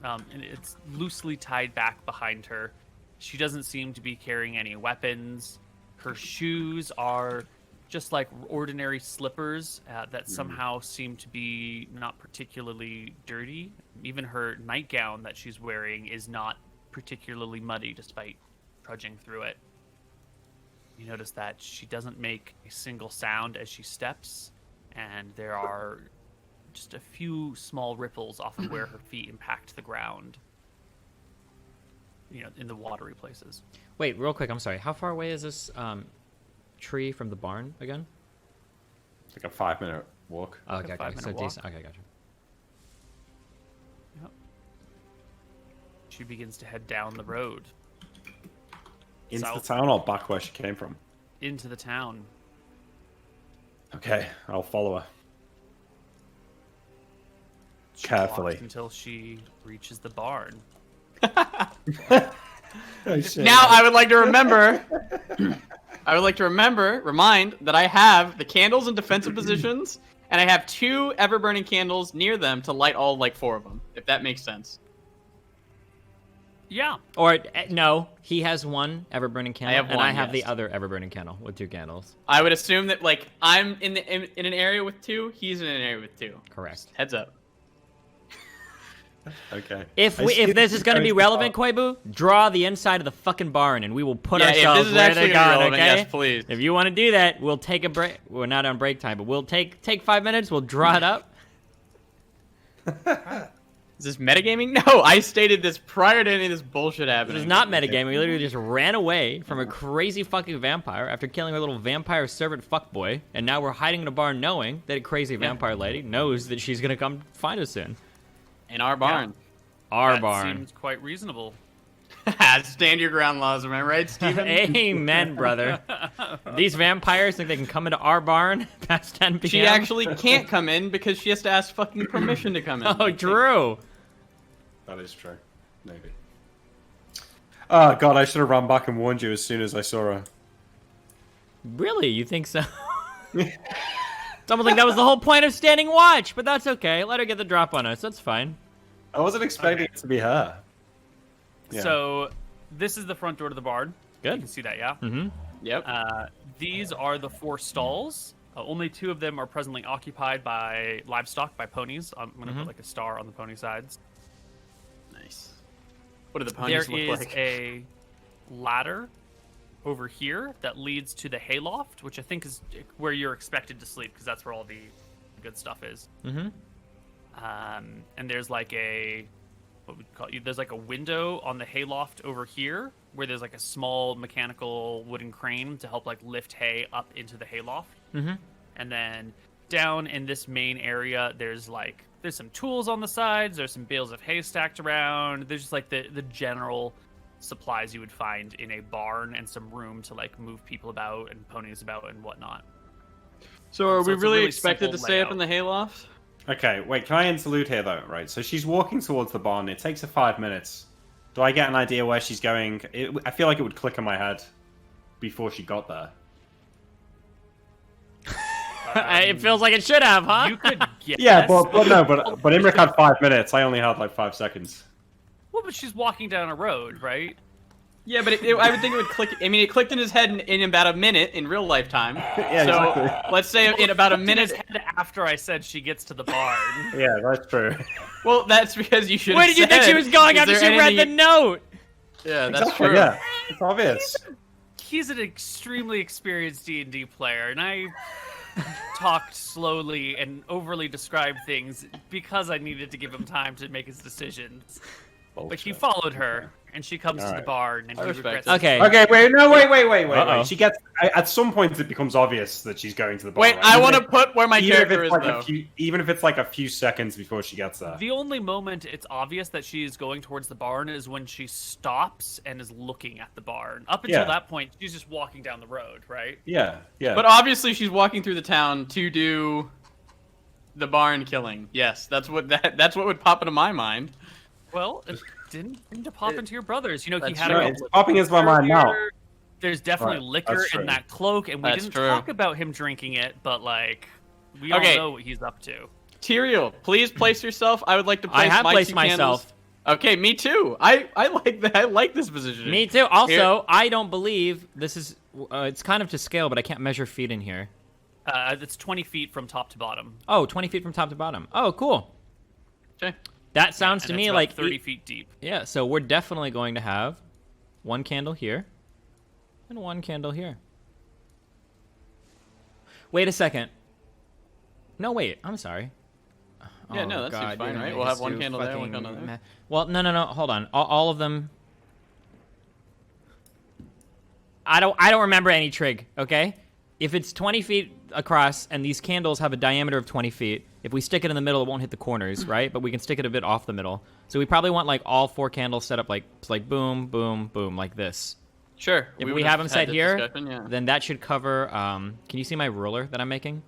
And it's loosely tied back behind her. She doesn't seem to be carrying any weapons. Her shoes are just like ordinary slippers that somehow seem to be not particularly dirty. Even her nightgown that she's wearing is not particularly muddy despite trudging through it. You notice that she doesn't make a single sound as she steps, and there are just a few small ripples off of where her feet impact the ground. You know, in the watery places.
Wait, real quick, I'm sorry. How far away is this tree from the barn again?
It's like a 5-minute walk.
Oh, okay,
a
okay.
5-minute
So
walk.
decent. Okay, gotcha.
Yep. She begins to head down the road
Into
south.
the town or back where she came from?
Into the town.
Okay, I'll follow her.
She
Carefully.
walks until she reaches the barn.
Now I would like to remember. Remind that I have the candles in defensive positions, and I have 2 ever-burning candles near them to light all like 4 of them. If that makes sense.
Yeah.
Or no, he has one ever-burning candle,
have
and
one,
I have the
yes.
other ever-burning candle with 2 candles.
I would assume that like I'm in an area with 2, he's in an area with 2.
Correct.
Heads up.
Okay.
If this is going to be relevant, Koibu, draw the inside of the fucking barn, and we will put ourselves
if this is
where
actually
they're
gonna be
going.
relevant,
Okay.
yes, please.
If you want to do that, we'll take a break. We're not on break time, but we'll take 5 minutes. We'll draw it up.
Is this metagaming? No, I stated this prior to any of this bullshit happening.
It is not metagaming. We literally just ran away from a crazy fucking vampire after killing our little vampire servant fuckboy, and now we're hiding in a barn knowing that a crazy vampire lady knows that she's gonna come find us soon.
In our barn.
Our
That
barn.
seems quite reasonable.
Stand your ground laws, am I right, Steven?
Amen, brother. These vampires think they can come into our barn past 10 p.m.
She actually can't come in because she has to ask fucking permission to come in.
Oh, Drew.
That is true. Maybe. Oh god, I should have run back and warned you as soon as I saw her.
Really? You think so? It's almost like that was the whole point of standing watch, but that's okay. Let her get the drop on us. That's fine.
I wasn't expecting it to be her. Yeah.
So this is the front door to the barn. You
Good.
can see that, yeah?
Mm-hmm.
Yep.
These are the 4 stalls. Only 2 of them are presently occupied by livestock, by ponies. I'm going to put like a star on the pony sides.
Nice. What do the
There
ponies look
is
like?
a ladder over here that leads to the hayloft, which I think is where you're expected to sleep because that's where all the good stuff is.
Mm-hmm.
And there's like a there's like a window on the hayloft over here where there's like a small mechanical wooden crane to help like lift hay up into the hayloft.
Mm-hmm.
And then down in this main area, there's some tools on the sides. There's some bales of hay stacked around. There's just like the general supplies you would find in a barn and some room to like move people about and ponies about and whatnot.
So are
So
we
it's a
really
really
expected to
simple
stay up
layout.
in the hayloft?
Okay, wait, can I interlude here though? Right, so she's walking towards the barn. It takes her 5 minutes. Do I get an idea where she's going? I feel like it would click in my head before she got there.
It feels like it should have, huh?
You could guess.
Yeah, but Imric had 5 minutes. I only had like 5 seconds.
Well, but she's walking down a road, right?
Yeah, but I would think it would click. I mean, it clicked in his head in about a minute in real life time.
Yeah,
so
exactly.
let's say in about a
Clicked in his
minute.
head after I said she gets to the barn.
Yeah, that's true.
Well, that's because you should.
Where did you think she was going
Is
after
there
she read the
anything-
note?
Yeah, that's
Exactly,
true.
Yeah, it's obvious.
He's an extremely experienced D&D player, and I talked slowly and overly described things because I needed to give him time to make his decisions. But he followed her, and she comes to the
Alright.
barn, and
I
he
respect
regrets
it.
Okay.
Okay, wait.
Uh-oh.
She gets at some point it becomes obvious that she's going to the barn.
Wait,
right?
I
Even
want to
if-
put where my
even if
character
it's
is
like
though.
even if it's like a few seconds before she gets there.
The only moment it's obvious that she is going towards the barn is when she stops and is looking at the barn. Up until
Yeah.
that point, she's just walking down the road, right?
Yeah.
But obviously, she's walking through the town to do the barn killing. Yes, that's what would pop into my mind.
Well, it didn't seem to pop into your brother's. You know, he
That's
had
true.
a
No,
couple
it's
of
popping into my mind now.
earlier. There's definitely
Right,
liquor
that's
in
true.
that cloak, and we
That's
didn't
true.
talk about him drinking it, but like, we all
Okay.
know what he's up to.
Tyrael, please place yourself. I would like to place
I have
my
placed
2
myself.
candles. Okay, me too. I like that. I like this position.
Me too. Also, I don't believe this is. It's kind of to scale, but I can't measure feet in here.
It's 20 feet from top to bottom.
Oh, 20 feet from top to bottom. Oh, cool.
Okay.
That sounds
And
to
it's
me
about
like
30 feet deep.
Yeah, so we're definitely going to have 1 candle here and 1 candle here. Wait a second. No, wait. I'm sorry.
Yeah, no, that seems
God,
fine,
you're gonna
right?
make
We'll
us
have 1
do
candle there, 1
fucking
candle there.
Well, no. Hold on. All of them. I don't remember any trig. Okay, if it's 20 feet across and these candles have a diameter of 20 feet, if we stick it in the middle, it won't hit the corners, right? But we can stick it a bit off the middle. So we probably want like all 4 candles set up like boom, boom, boom, like this.
Sure.
If
would
we
have
have them
had
set
this
here,
discussion, yeah.
then that should cover. Can you see my ruler that I'm making?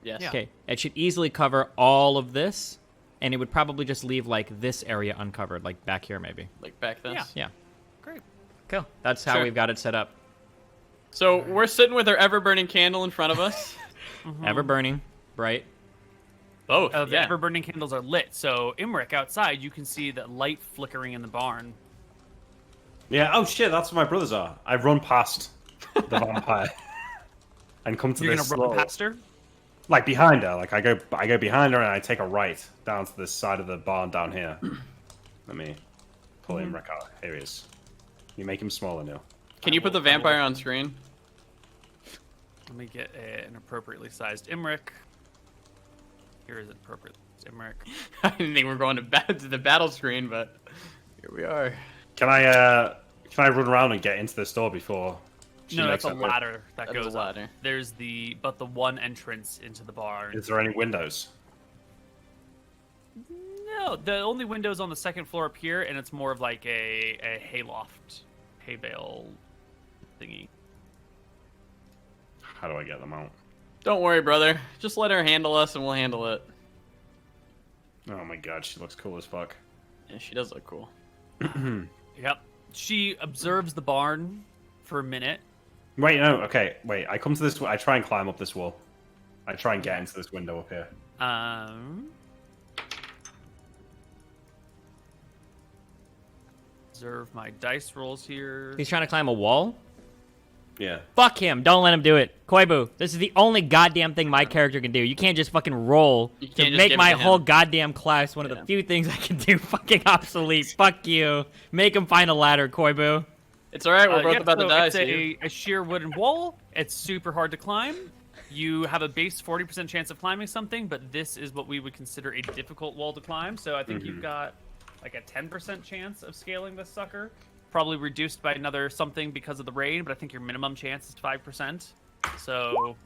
Yes.
Okay, it should easily cover all of this, and it would probably just leave like this area uncovered, like back here maybe.
Like back this.
Yeah.
Yeah,
Great.
cool. That's how
Sure.
we've got it set up.
So we're sitting with our ever-burning candle in front of us.
Ever burning, bright.
Both.
The
yeah.
ever-burning candles are lit, so Imric, outside, you can see that light flickering in the barn.
Yeah. Oh shit, that's where my brothers are. I run past the vampire and come to
You're
this
gonna run
little-
past her?
like behind her. Like I go behind her and I take a right down to this side of the barn down here. Let me pull Imric out. Here he is. You make him smaller now.
Can you put the vampire on screen?
Let me get an appropriately sized Imric. Here is an appropriate Imric.
I didn't think we were going to the battle screen, but here we are.
Can I run around and get into the store before?
No, that's a ladder that goes
a ladder.
up. There's the one entrance into the barn.
Is there any windows?
No, the only window's on the second floor up here, and it's more of like a hayloft, hay bale thingy.
How do I get them out?
Don't worry, brother. Just let her handle us, and we'll handle it.
Oh my god, she looks cool as fuck.
Yeah, she does look cool.
Yep. She observes the barn for a minute.
Wait, no, okay, wait. I come to this. I try and climb up this wall. I try and get into this window up here.
Observe my dice rolls here.
He's trying to climb a wall?
Yeah.
Fuck him. Don't let him do it. Koibu, this is the only goddamn thing my character can do. You can't just fucking roll
can't
to
just
make
give it
my
to him.
whole goddamn class one of the few things I can do fucking obsolete. Fuck you. Make him find a ladder, Koibu.
It's alright, we're both
yeah,
about to
so
die,
it's
Steve.
a sheer wooden wall. It's super hard to climb. You have a base 40% chance of climbing something, but this is what we would consider a difficult wall to climb. So I think you've got like a 10% chance of scaling this sucker. Probably reduced by another something because of the rain, but I think your minimum chance is 5%. So,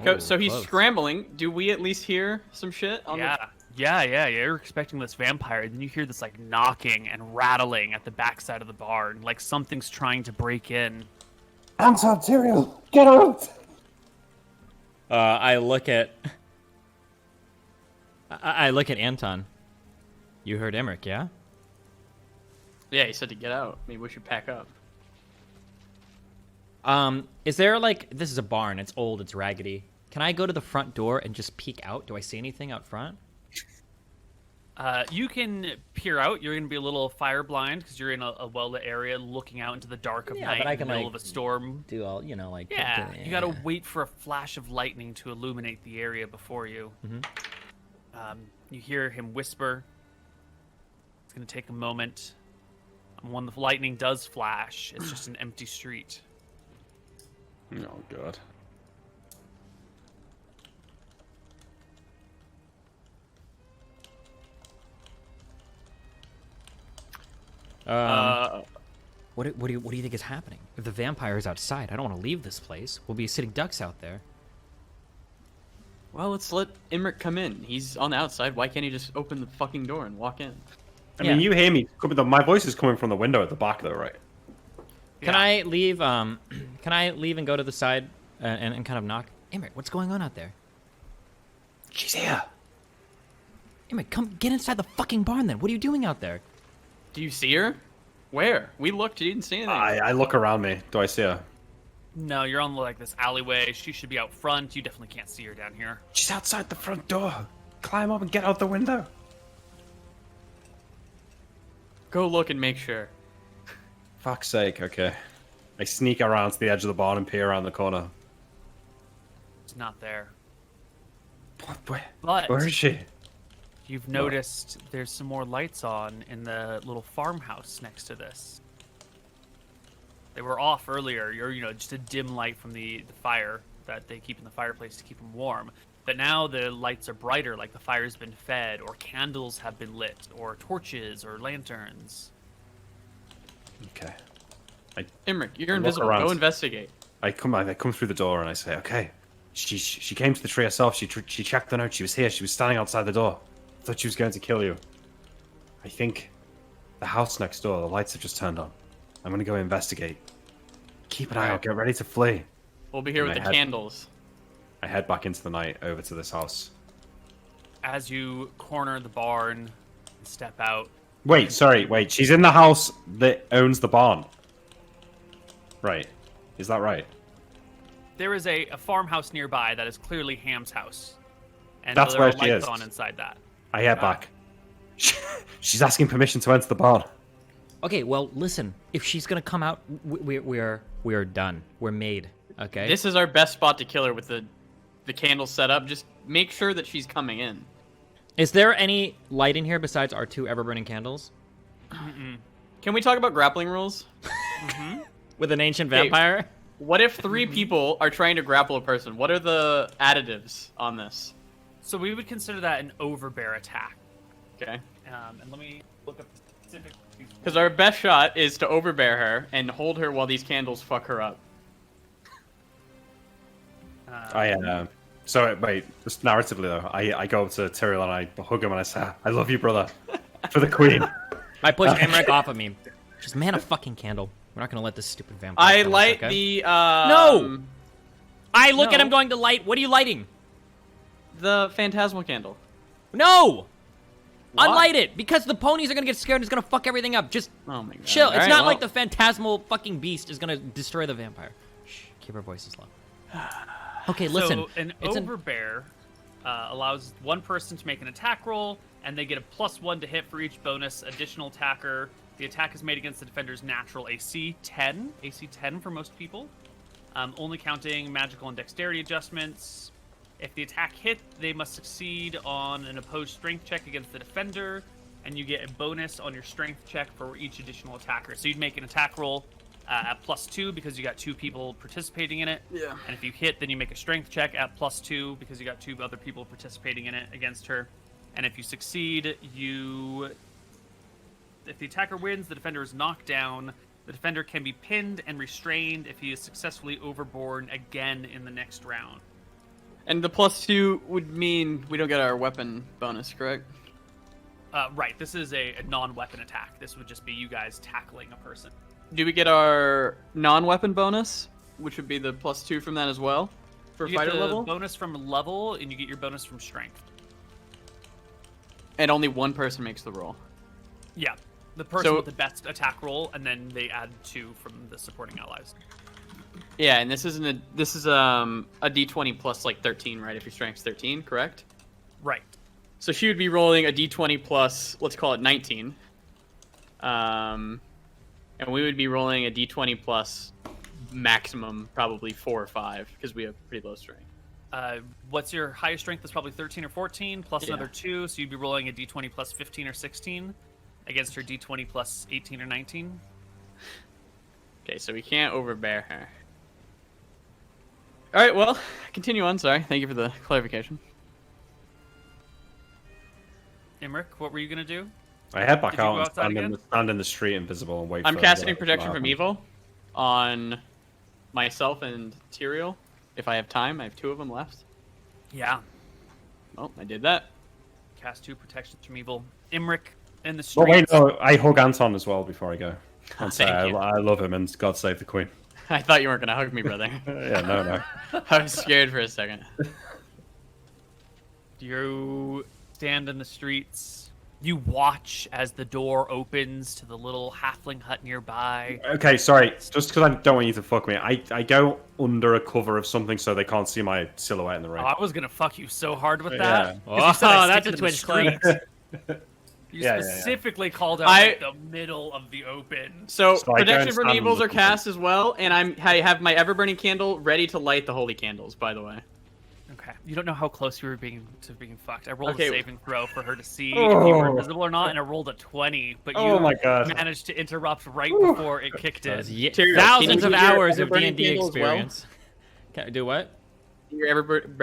no.
So he's
close.
scrambling. Do we at least hear some shit? On
Yeah. You're expecting this vampire, then you hear this like knocking and rattling at the backside of the barn, like something's trying to break in.
Anton, Tyrael, get out!
I look at Anton. You heard Emmerich, yeah?
Yeah, he said to get out. Maybe we should pack up.
Is there like, this is a barn, it's old, it's raggedy. Can I go to the front door and just peek out? Do I see anything out front?
You can peer out. You're going to be a little fire blind because you're in a well-lit area looking out into the dark of night
but I
in the
can,
middle
like,
of a storm.
Do all, you know, like...
Yeah, you got to wait for a flash of lightning to illuminate the area before you. You hear him whisper. It's going to take a moment. And when the lightning does flash, it's just an empty street.
Oh god.
What do you think is happening? If the vampire is outside, I don't want to leave this place. We'll be sitting ducks out there.
Well, let's let Imric come in. He's on the outside. Why can't he just open the fucking door and walk in?
I mean, you hear me. My voice is coming from the window at the back, though, right?
Can I leave? Can I leave and go to the side and kind of knock? Emmerich, what's going on out there?
She's here.
Emmerich, come get inside the fucking barn. Then what are you doing out there?
Do you see her? Where? We looked. You didn't see anything.
I look around me. Do I see her?
No, you're on like this alleyway. She should be out front. You definitely can't see her down here.
She's outside the front door. Climb up and get out the window.
Go look and make sure.
Fuck's sake, okay. I sneak around to the edge of the barn and peer around the corner.
It's not there.
But where is she?
You've noticed there's some more lights on in the little farmhouse next to this. They were off earlier. You're, just a dim light from the fire that they keep in the fireplace to keep them warm. But now the lights are brighter, like the fire's been fed, or candles have been lit, or torches, or lanterns.
Okay.
Imric, you're invisible. Go investigate.
I come through the door and I say, okay. She came to the tree herself. She checked the note. She was here. She was standing outside the door. I thought she was going to kill you. I think the house next door, the lights have just turned on. I'm going to go investigate. Keep an eye out. Get ready to flee.
We'll be here with the candles.
I head back into the night over to this house.
As you corner the barn and step out.
Wait. She's in the house that owns the barn. Right. Is that right?
There is a farmhouse nearby that is clearly Ham's house. And
That's
there
where
are
she
lights
is.
on inside that.
I head back. She's asking permission to enter the barn.
Okay, well, listen. If she's gonna come out, we are done. We're made. Okay.
This is our best spot to kill her with the the candle set up. Just make sure that she's coming in.
Is there any light in here besides our 2 ever-burning candles?
Can we talk about grappling rules?
With an ancient
Okay.
vampire?
What if 3 people are trying to grapple a person? What are the additives on this?
So we would consider that an overbear attack.
Okay.
And let me look up the specific.
Because our best shot is to overbear her and hold her while these candles fuck her up.
So wait, just narratively though, I go up to Tyrael and I hug him and I say, "I love you, brother, for the queen."
I push Emmerich off of me. Just man a fucking candle. We're not gonna let this stupid vampire.
I
kill us,
light
okay?
the
No! I look at
No.
him going to light. What are you lighting?
the phantasmal candle.
No!
Why?
Unlight it because the ponies are gonna get scared and it's gonna fuck everything up. Just
Oh my god.
chill. It's
Alright,
not
well,
like the phantasmal fucking beast is gonna destroy the vampire. Shh, keep our voices low. Okay, listen.
So an
it's
overbear allows one person to make an attack roll, and they get a +1 to hit for each bonus additional attacker. The attack is made against the defender's natural AC 10. AC 10 for most people. Only counting magical and dexterity adjustments. If the attack hit, they must succeed on an opposed strength check against the defender, and you get a bonus on your strength check for each additional attacker. So you'd make an attack roll at +2 because you got 2 people participating in it.
Yeah.
And if you hit, then you make a strength check at +2 because you got 2 other people participating in it against her. And if you succeed, if the attacker wins, the defender is knocked down. The defender can be pinned and restrained if he is successfully overborne again in the next round.
And the +2 would mean we don't get our weapon bonus, correct?
Right, this is a non-weapon attack. This would just be you guys tackling a person.
Do we get our non-weapon bonus, which would be the +2 from that as well for
You
fighter
get the
level?
bonus from level, and you get your bonus from strength.
And only one person makes the roll.
Yeah, the person
So-
with the best attack roll, and then they add 2 from the supporting allies.
Yeah, and this is a D20 plus like 13, right? If your strength's 13, correct?
Right.
So she would be rolling a D20 plus, let's call it 19. And we would be rolling a D20 plus maximum probably 4 or 5 because we have pretty low strength.
What's your highest strength? That's probably 13 or 14, plus
Yeah.
another 2, so you'd be rolling a D20 plus 15 or 16 against her D20 plus 18 or 19.
Okay, so we can't overbear her. All right, well, continue on. Sorry, thank you for the clarification.
Imric, what were you gonna do?
I head back
Did you
out
go
and
outside
stand in the street invisible and wait.
I'm
for
casting
whatever to
protection from
happen.
evil on myself and Tyrael. If I have time, I have 2 of them left.
Yeah.
Oh, I did that.
Cast 2 protections from evil. Imric in the
Oh
streets.
wait, no, I hug Anton as well before I go. And say
Thank you.
I love him and God save the queen.
I thought you weren't gonna hug me, brother.
Yeah, no.
I was scared for a second.
You stand in the streets. You watch as the door opens to the little halfling hut nearby.
Okay, sorry. Just because I don't want you to fuck me, I go under a cover of something so they can't see my silhouette in the
Oh,
rain.
I was gonna fuck you so hard with
Yeah.
that.
Oh,
'Cause you said I
that's
stand
a
in the
Twitch claim.
streets. You
Yeah.
specifically called out
I-
like, the middle of the open.
So,
So I go
protection
and
from
stand
evils
on
are
the
cast as well, and I have my ever-burning candle ready to light the holy candles, by the way.
Okay. You don't know how close you were being fucked. I rolled
Okay.
a saving throw for her to see if you were
Oh.
invisible or not, and I rolled a 20. But you
Oh my God.
managed to interrupt right before it kicked in.
Tyrael, can
Thousands
you
of
use your
hours of
ever-burning
D&D
candle as well?
experience. Can I do what?
Your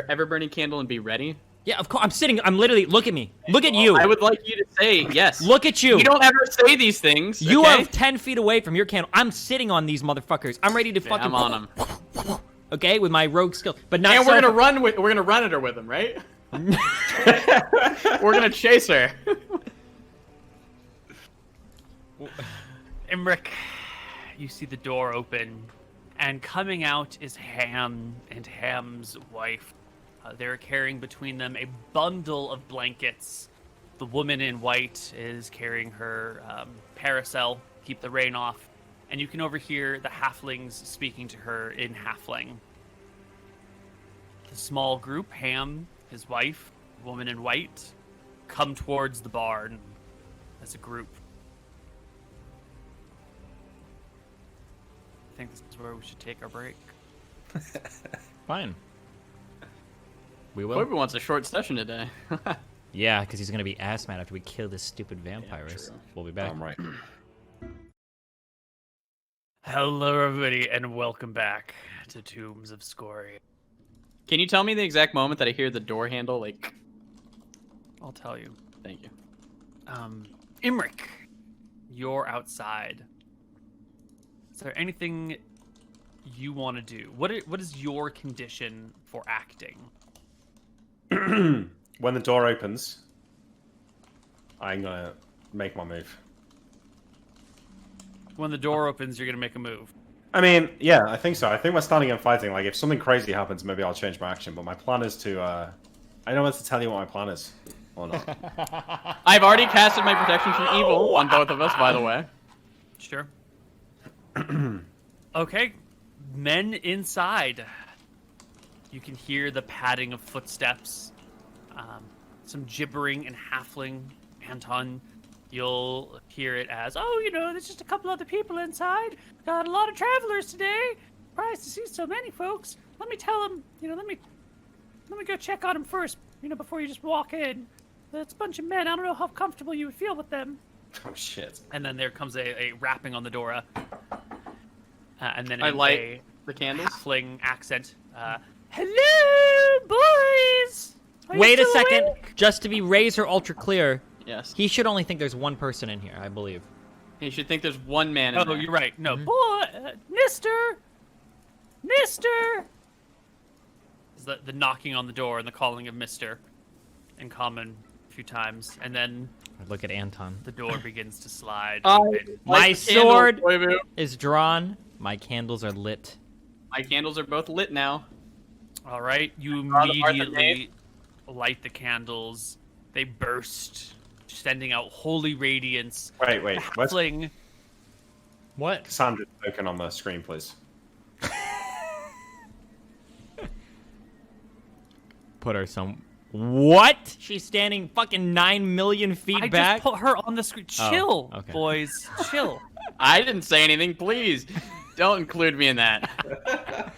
ever-burning candle and be ready.
Yeah, of course. I'm literally. Look at me. Look at you.
I would like you to say yes.
Look at you.
You don't ever say these things.
You
okay?
are 10 feet away from your candle. I'm sitting on these motherfuckers. I'm ready to
Yeah,
fucking.
I'm on them.
Okay, with my rogue skill, but not.
And we're
so-
gonna run at her with him, right? We're gonna chase her.
Imric, you see the door open, and coming out is Ham and Ham's wife. They're carrying between them a bundle of blankets. The woman in white is carrying her parasol, keep the rain off, and you can overhear the halflings speaking to her in halfling. The small group, Ham, his wife, woman in white, come towards the barn as a group. I think this is where we should take our break.
Fine. We will.
Koibu wants a short session today.
Yeah, because he's gonna be ass mad after we kill this stupid vampires.
true.
We'll be back.
Right.
Hello, everybody, and welcome back to Tombs of Scoria.
Can you tell me the exact moment that I hear the door handle? Like,
I'll tell you.
thank you.
Imric, you're outside. Is there anything you want to do? What is your condition for acting?
When the door opens, I'm gonna make my move.
When the door opens, you're gonna make a move.
I mean, yeah, I think so. I think we're standing and fighting. Like, if something crazy happens, maybe I'll change my action. But my plan is to, I don't know what to tell you what my plan is. Or not.
I've already casted my protection from evil on both of us, by the way.
Sure. Okay, men inside. You can hear the padding of footsteps, some gibbering in halfling. Anton, you'll hear it as, "Oh, there's just a couple other people inside. Got a lot of travelers today. Surprised to see so many folks. Let me tell them, let me go check on them first, before you just walk in. That's a bunch of men. I don't know how comfortable you would feel with them."
Oh, shit.
And then there comes a rapping on the door. And then
I
in
light
a
the candles.
halfling accent. Hello, boys! Are you
Wait a
still
second.
awake?"
Just to be razor ultra clear,
Yes.
he should only think there's one person in here, I believe.
You should think there's one man in
Oh,
there.
you're right. No, boy, Mister. Is the knocking on the door and the calling of Mister in common a few times, and then
I look at Anton.
the door begins to slide
Oh,
open.
My
Light the candles,
sword
Koibu.
is drawn. My candles are lit.
My candles are both lit now.
All right, you
Draw the Martha
immediately light the candles. They burst, sending out holy radiance.
Wait.
The
Where's
halfling
What?
Cassandra's token on the screen, please?
Put her some. What? She's standing fucking 9 million feet
I
back.
just put her on the screen.
Oh,
Chill,
okay.
boys. Chill.
I didn't say anything. Please, don't include me in that.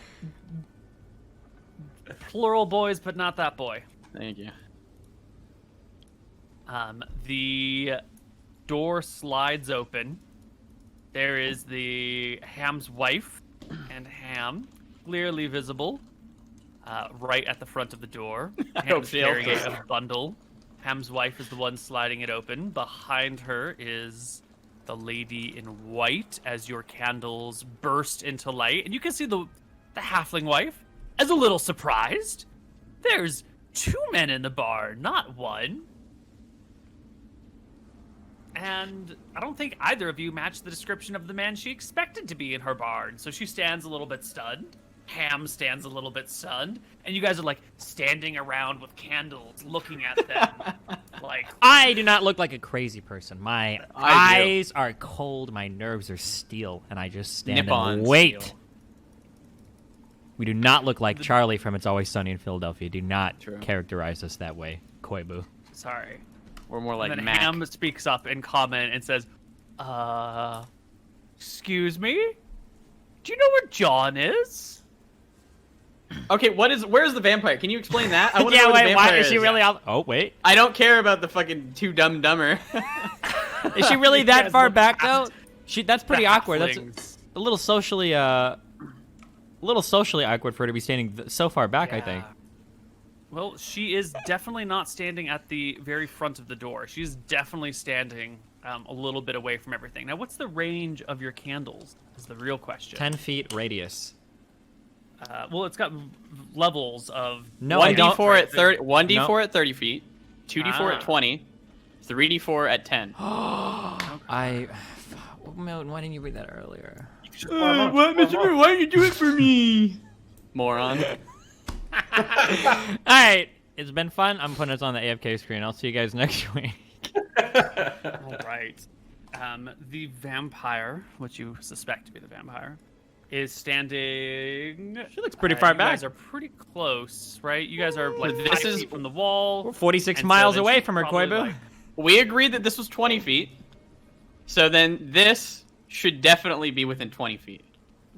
Plural boys, but not that boy.
Thank you.
The door slides open. There is the Ham's wife and Ham, clearly visible, right at the front of the door.
hope
Ham's
she
carrying
helps.
a bundle. Ham's wife is the one sliding it open. Behind her is the lady in white as your candles burst into light. And you can see the halfling wife as a little surprised. There's 2 men in the bar, not one. And I don't think either of you matched the description of the man she expected to be in her barn. So she stands a little bit stunned. Ham stands a little bit stunned. And you guys are like standing around with candles looking at them. Like,
I do not look like a crazy person. My
I do.
eyes are cold, my nerves are steel, and I just stand
Nippon
and wait.
steel.
We do not look like Charlie from It's Always Sunny in Philadelphia. Do not
True.
characterize us that way, Koibu.
sorry.
We're more like
And then
Mac.
Ham speaks up in comment and says, excuse me? Do you know where John is?
Okay, where's the vampire? Can you explain that? I want to
Yeah,
know where
wait,
the
why
vampire
is she really out? Oh, wait.
I don't care about the fucking 2 dumb dumber.
Is she really
You
that
guys
far
look
back,
past
though? That's pretty
the
awkward. That's
halflings.
a little socially, awkward for her to be standing so far back, I think.
Yeah. Well, she is definitely not standing at the very front of the door. She's definitely standing a little bit away from everything. Now, what's the range of your candles is the real question.
10 feet radius.
Well, it's got levels of...
No, I don't.
1d4 at 30. 1d4
No.
at 30 feet. 2d4 at 20. 3d4 at 10.
Why didn't you read that earlier?
What, Mr. Why did you do it for me? Moron.
Alright, it's been fun. I'm putting this on the AFK screen. I'll see you guys next week.
All right. The vampire, which you suspect to be the vampire, is standing...
She looks pretty far
You
back.
guys are pretty close, right? You guys are like
This
5
is-
feet from the wall.
We're 46
and so
miles
then
away
she's
from her,
probably,
Koibu.
like,
We agreed that this was 20 feet. So then this should definitely be within 20 feet.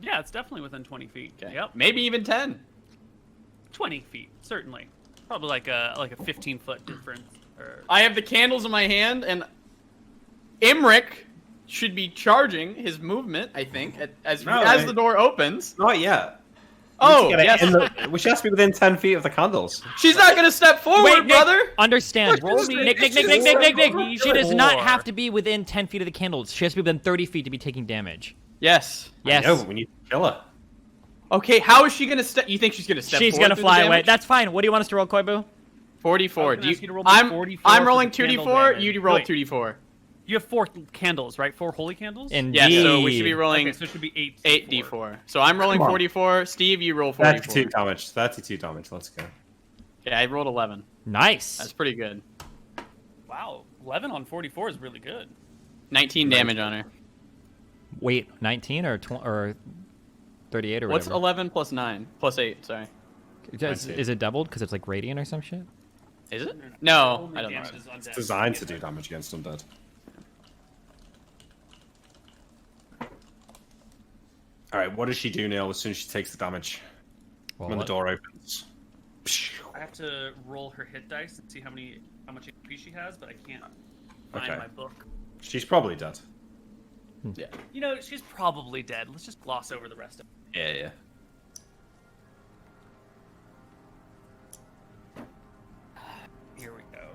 yeah, it's definitely within 20 feet.
Okay.
Yep.
Maybe even 10.
20 feet, certainly. Probably like a 15-foot difference.
I have the candles in my hand, and Imric should be charging his movement, I think, as the door opens.
Not yet.
Oh,
yes.
yes.
She has to be within 10 feet of the candles.
She's not going to step forward,
Wait, Nick,
brother.
Understand. Nick. She does not have to be within 10 feet of the candles. She has to be within 30 feet to be taking damage.
Yes.
Yes.
No, we need to kill her.
Okay, how is she going to step? You think she's going to step
She's
forward?
going to fly away. That's fine. What do you want us to roll, Koibu?
44.
I'm
I'm rolling 2d4. You roll 2d4.
You have 4 candles, right? 4 holy candles?
Indeed.
Yeah, so we should be rolling
Okay, so it should be
8 d4. So I'm rolling 44. Steve, you roll 44.
32 damage. 32 damage. Let's go.
Yeah, I rolled 11.
Nice.
That's pretty good.
Wow, 11 on 44 is really good.
19 damage on her.
Wait, 19 or 38 or
What's
whatever?
11 plus 9? Plus 8, sorry.
Is it doubled because it's like radiant or some shit?
Is it? No,
Only
I don't know.
damage is undead.
It's designed to do damage against undead. Alright, what does she do, Neil, as soon as she takes the damage?
Well,
When the door opens.
I have to roll her hit dice and see how much HP she has, but I can't find
Okay.
my book.
She's probably dead.
Yeah.
You know, she's probably dead. Let's just gloss over the rest of it.
Yeah.
Here we go.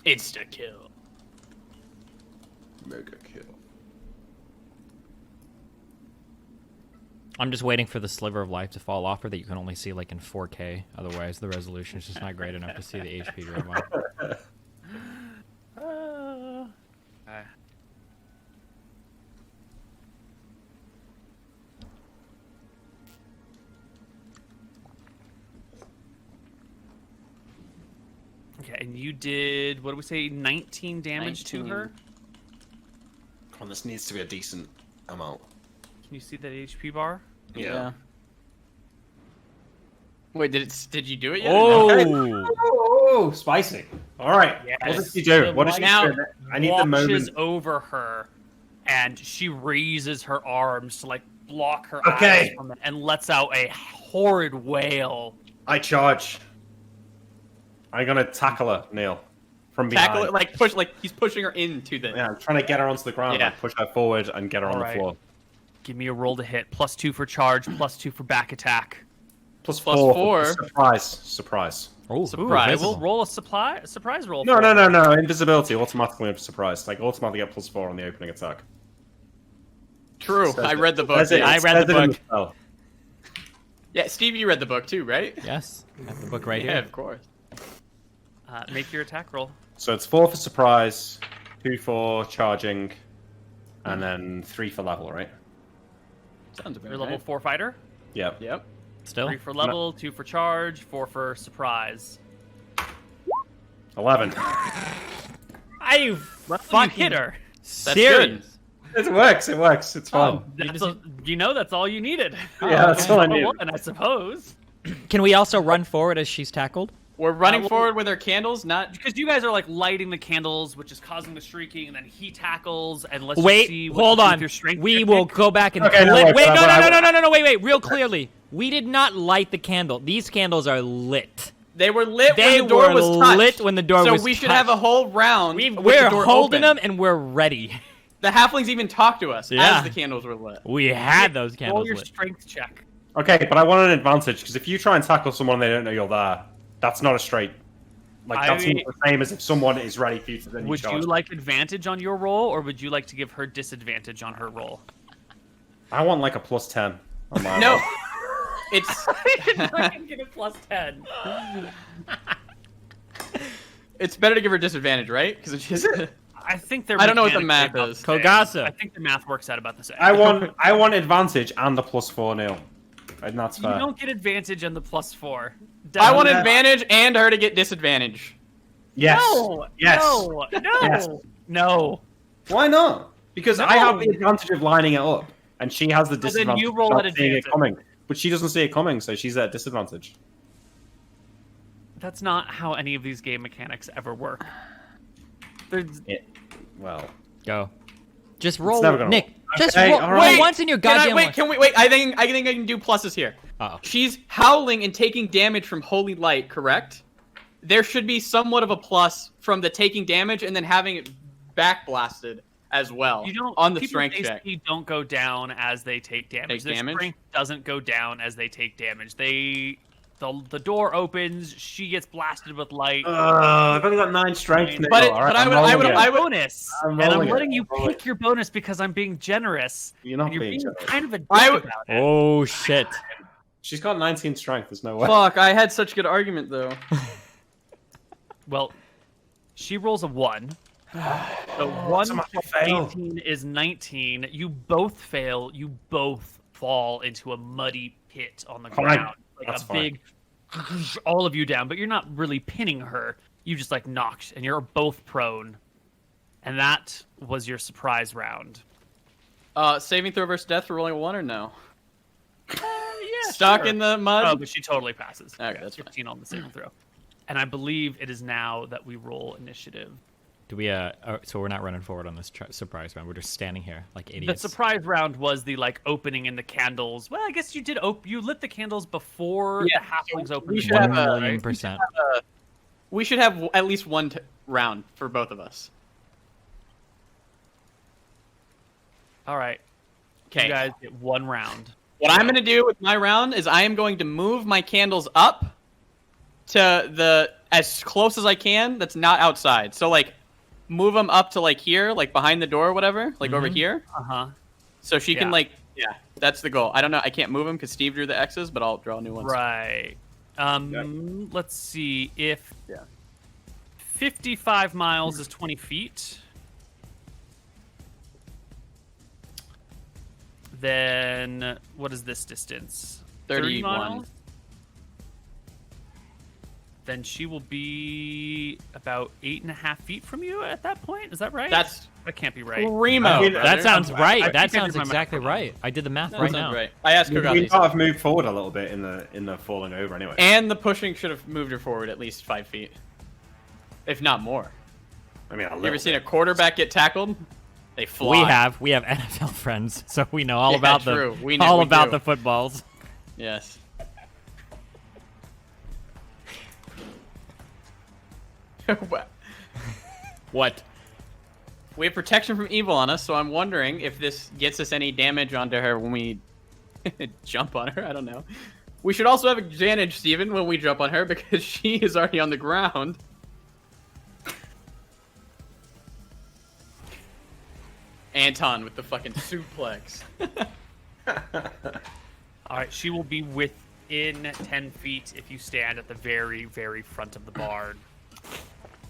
Insta kill.
Mega kill.
I'm just waiting for the sliver of life to fall off her that you can only see like in 4K. Otherwise, the resolution is just not great enough to see the HP drop off.
Okay, and you did, what did we say, 19 damage to
19.
her?
Come on, this needs to be a decent amount.
Can you see that HP bar?
Yeah. Wait, did you do it yet?
Oh!
Oh, spicy. Alright, what does she do?
The
What does she
light
do? I need the
washes
moment.
over her, and she raises her arms to, like, block her
Okay.
eyes from it, and lets out a horrid wail.
I charge. I'm gonna tackle her, Neil. From behind.
Tackle it, like push, like he's pushing her into the.
Yeah, I'm trying to get her onto the ground,
Yeah.
like push her forward and get her on the
Alright.
floor.
Give me a roll to hit. +2 for charge, +2 for back attack.
Plus
Plus
4.
four.
Surprise.
Oh,
Surprise.
We'll roll a surprise roll.
No,
for
no,
her.
no, no. Invisibility automatically surprise. Like automatically get +4 on the opening attack.
True.
Says
I
it.
read the book.
Says it.
Yeah.
I
It
read the
says it in
book.
spell.
Yeah, Steve, you read the book too, right?
Yes. I have the book right
Yeah,
here.
of course.
Make your attack roll.
So it's 4 for surprise, 2 for charging, and then 3 for level, right?
Sounds about
You're level
right.
4 fighter.
Yep.
Yep.
Still?
3 for level, 2 for charge, 4 for surprise.
11.
I
You
fucking
hit her.
serious.
It works. It works. It's fun.
That's all you needed.
Yeah, that's all I
Level
need.
1, I suppose.
Can we also run forward as she's tackled?
We're running
well-
forward with our candles, not.
Because you guys are like lighting the candles, which is causing the shrieking, and then he tackles, and let's just
Wait,
see
hold
with
on.
your strength
We
check.
will go back and
Okay, no,
wait,
wait,
no,
but
no, wait, real clearly. We did not light the candle. These candles are lit.
They were lit
They
when the door
were
was touched.
lit when the door
so
was
we should
touched.
have a whole round. with
We're
the door
holding
open.
them and we're ready.
The halflings even talked to us
Yeah.
as the candles were lit.
We had those
Roll
candles
your
lit.
strength check.
Okay, but I want an advantage because if you try and tackle someone they don't know you're there, that's not a straight. Like that's not the same as if someone is ready for you to then
Would you
charge.
like advantage on your roll, or would you like to give her disadvantage on her roll?
I want like a +10 on my
No,
roll.
it's
I can get a +10.
it's better to give her disadvantage, right? Because she's.
I think they're.
I don't know what the
mechanically
math
about
is.
the same.
Kogasa.
I think the math works out about the same.
I want advantage and the +4 Neil. And that's
You
fair.
don't get advantage on the +4.
I want
Yeah.
advantage and her to get disadvantage.
Yes.
No.
Yes.
No. No.
Yes.
No.
Why not? Because I
No.
have the advantage of lining it up, and she has the
then
disadvantage
you roll
of
at
seeing it
advantage.
coming. But she doesn't see it coming, so she's at disadvantage.
That's not how any of these game mechanics ever work. There's,
Well,
Go. Just roll.
never gonna
Nick, Just
Okay,
roll,
all
roll
right.
once in your goddamn life.
Can we wait? I think I can do pluses here.
Uh-oh.
She's howling and taking damage from holy light, correct? There should be somewhat of a plus from the taking damage and then having it back blasted as well.
You don't
on the
people
strength check.
basically don't go down as they take damage. Their strength doesn't go down as they take damage. The door opens, she gets blasted with light.
I've only got 9 strength.
But I would
bonus, and I'm letting you pick your bonus because I'm being generous.
You're not
and you're
being
being
generous.
kind of a dick
would-
about it.
Oh shit.
She's got 19 strength. There's no way.
Fuck, I had such good argument though.
Well, she rolls a 1. So 1
somehow
plus
fail.
18 is 19. You both fail. You both fall into a muddy pit on the
Fine.
ground. Like
That's
a
fine.
big, all of you down. But you're not really pinning her. You just like knocked, and you're both prone. And that was your surprise round.
Saving throw versus death for rolling a 1 or no?
Yeah,
Stuck
sure.
in the mud.
Oh, but she totally passes.
Okay,
Yeah,
that's fine.
15 on the saving throw. And I believe it is now that we roll initiative.
Do we so we're not running forward on this surprise round. We're just standing here like
The
idiots.
surprise round was the like opening in the candles. Well, I guess you did. You lit the candles before
Yeah,
the halflings opened.
we
the
should
door,
have
1,000,000%.
We should have at least one round for both of us.
All right.
Okay.
You guys get 1 round.
What I'm going to do with my round is I am going to move my candles up to the as close as I can. That's not outside. So like, move them up to like here, like behind the door or whatever, like over here.
Uh-huh.
So she can
Yeah.
like, yeah, that's the goal. I don't know. I can't move them because Steve drew the X's, but I'll draw new ones.
Right. Let's see if
Yeah.
55 miles is 20 feet. Then what is this distance? 30
31.
miles? Then she will be about 8.5 feet from you at that point. Is that right?
That
can't be right.
primo.
That sounds
I
right.
think I
That
did
sounds
my math
exactly
wrong.
right. I did the math
That
right
sounds
now.
right. I asked
We
Kogazi.
might have moved forward a little bit in the falling over anyway.
And the pushing should have moved her forward at least 5 feet, if not more.
I mean,
You ever seen a quarterback get tackled? They fly.
We have NFL friends, so we know all
Yeah,
about
true.
the
We know-
all
we
about
do.
the footballs.
Yes. What?
What?
We have protection from evil on us, so I'm wondering if this gets us any damage onto her when we jump on her. I don't know. We should also have advantage, Steven, when we jump on her because she is already on the ground. Anton with the fucking suplex.
All right, she will be within 10 feet if you stand at the very, very front of the barn.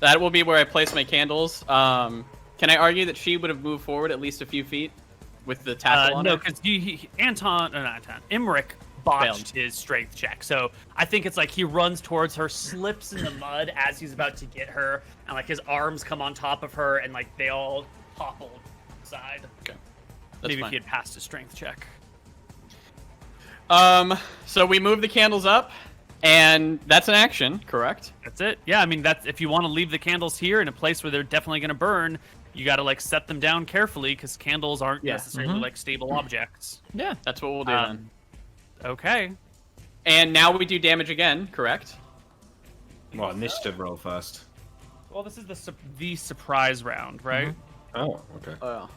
That will be where I place my candles. Can I argue that she would have moved forward at least a few feet with the tackle on
No,
her?
because Emmerich botched his strength check. So I think it's like he runs towards her, slips in the mud as he's about to get her, and like his arms come on top of her, and like they all topple aside.
Okay. That's
Maybe
fine.
if he had passed a strength check.
So we move the candles up, and that's an action, correct?
That's it. Yeah, I mean, that's if you want to leave the candles here in a place where they're definitely going to burn, you got to like set them down carefully because candles aren't
Yeah.
necessarily like stable objects.
Yeah.
That's what we'll do then.
Okay.
And now we do damage again, correct?
Well, initiative roll first.
Well, this is the surprise round, right?
Oh, okay.
Oh.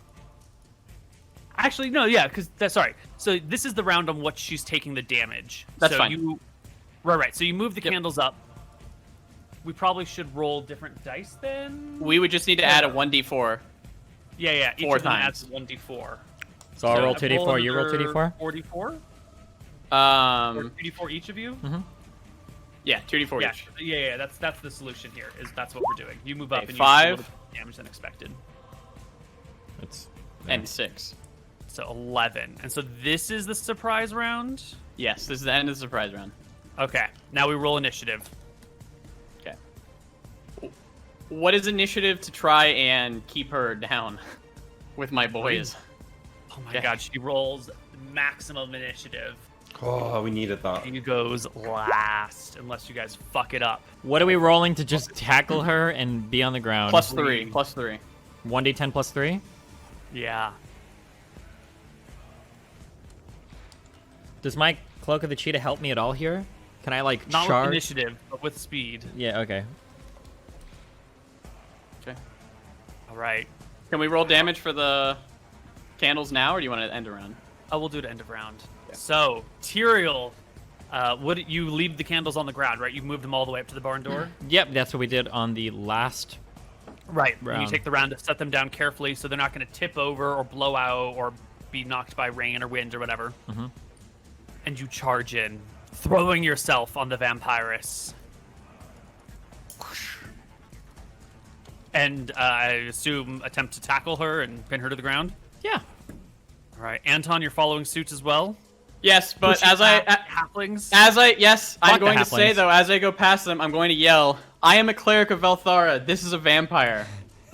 Actually, no, yeah, because sorry. So this is the round on what she's taking the damage.
That's
so
fine.
Right. So you move the
Yep.
candles up. We should roll different dice then.
We would just need to add a 1d4.
Yeah. Each
4
of them
times.
adds 1d4.
So I'll roll 2d4. You roll 2d4.
4d4. Or 2d4 each of you.
Yeah, 2d4
Yeah,
each.
yeah. That's the solution here. That's what we're doing. You move up
Okay,
and
5.
you do a little bit more damage than expected.
It's
And 6.
So 11. And so this is the surprise round.
Yes, this is the end of the surprise round.
Okay. Now we roll initiative.
Okay. What is initiative to try and keep her down with my boys?
Oh my
Okay.
god, she rolls maximum initiative.
Oh, we needed that.
He goes last, unless you guys fuck it up.
What are we rolling to just tackle her and be on the ground?
+3. +3.
1d10 plus 3.
Yeah.
Does my Cloak of the Cheetah help me at all here? Can I like
Not
charge?
with initiative, but with speed.
Yeah. Okay.
Okay.
All right.
Can we roll damage for the candles now, or do you want to end around?
Oh, we'll do it end of round. Yeah. So, Tyrael, would you leave the candles on the ground, right? You moved them all the way up to the barn door?
Yep, that's what we did on the last
Right.
round.
You take the round to set them down carefully so they're not going to tip over or blow out or be knocked by rain or wind or whatever.
Mhm.
And you charge in, throwing yourself on the vampiress. And I assume attempt to tackle her and pin her to the ground?
Yeah.
All right. Anton, you're following suit as well?
Yes, but
Pushing halflings?
Yes,
Fuck
I'm going
the
to say
halflings.
though, as I go past them, I'm going to yell, I am a cleric of Velthara. This is a vampire.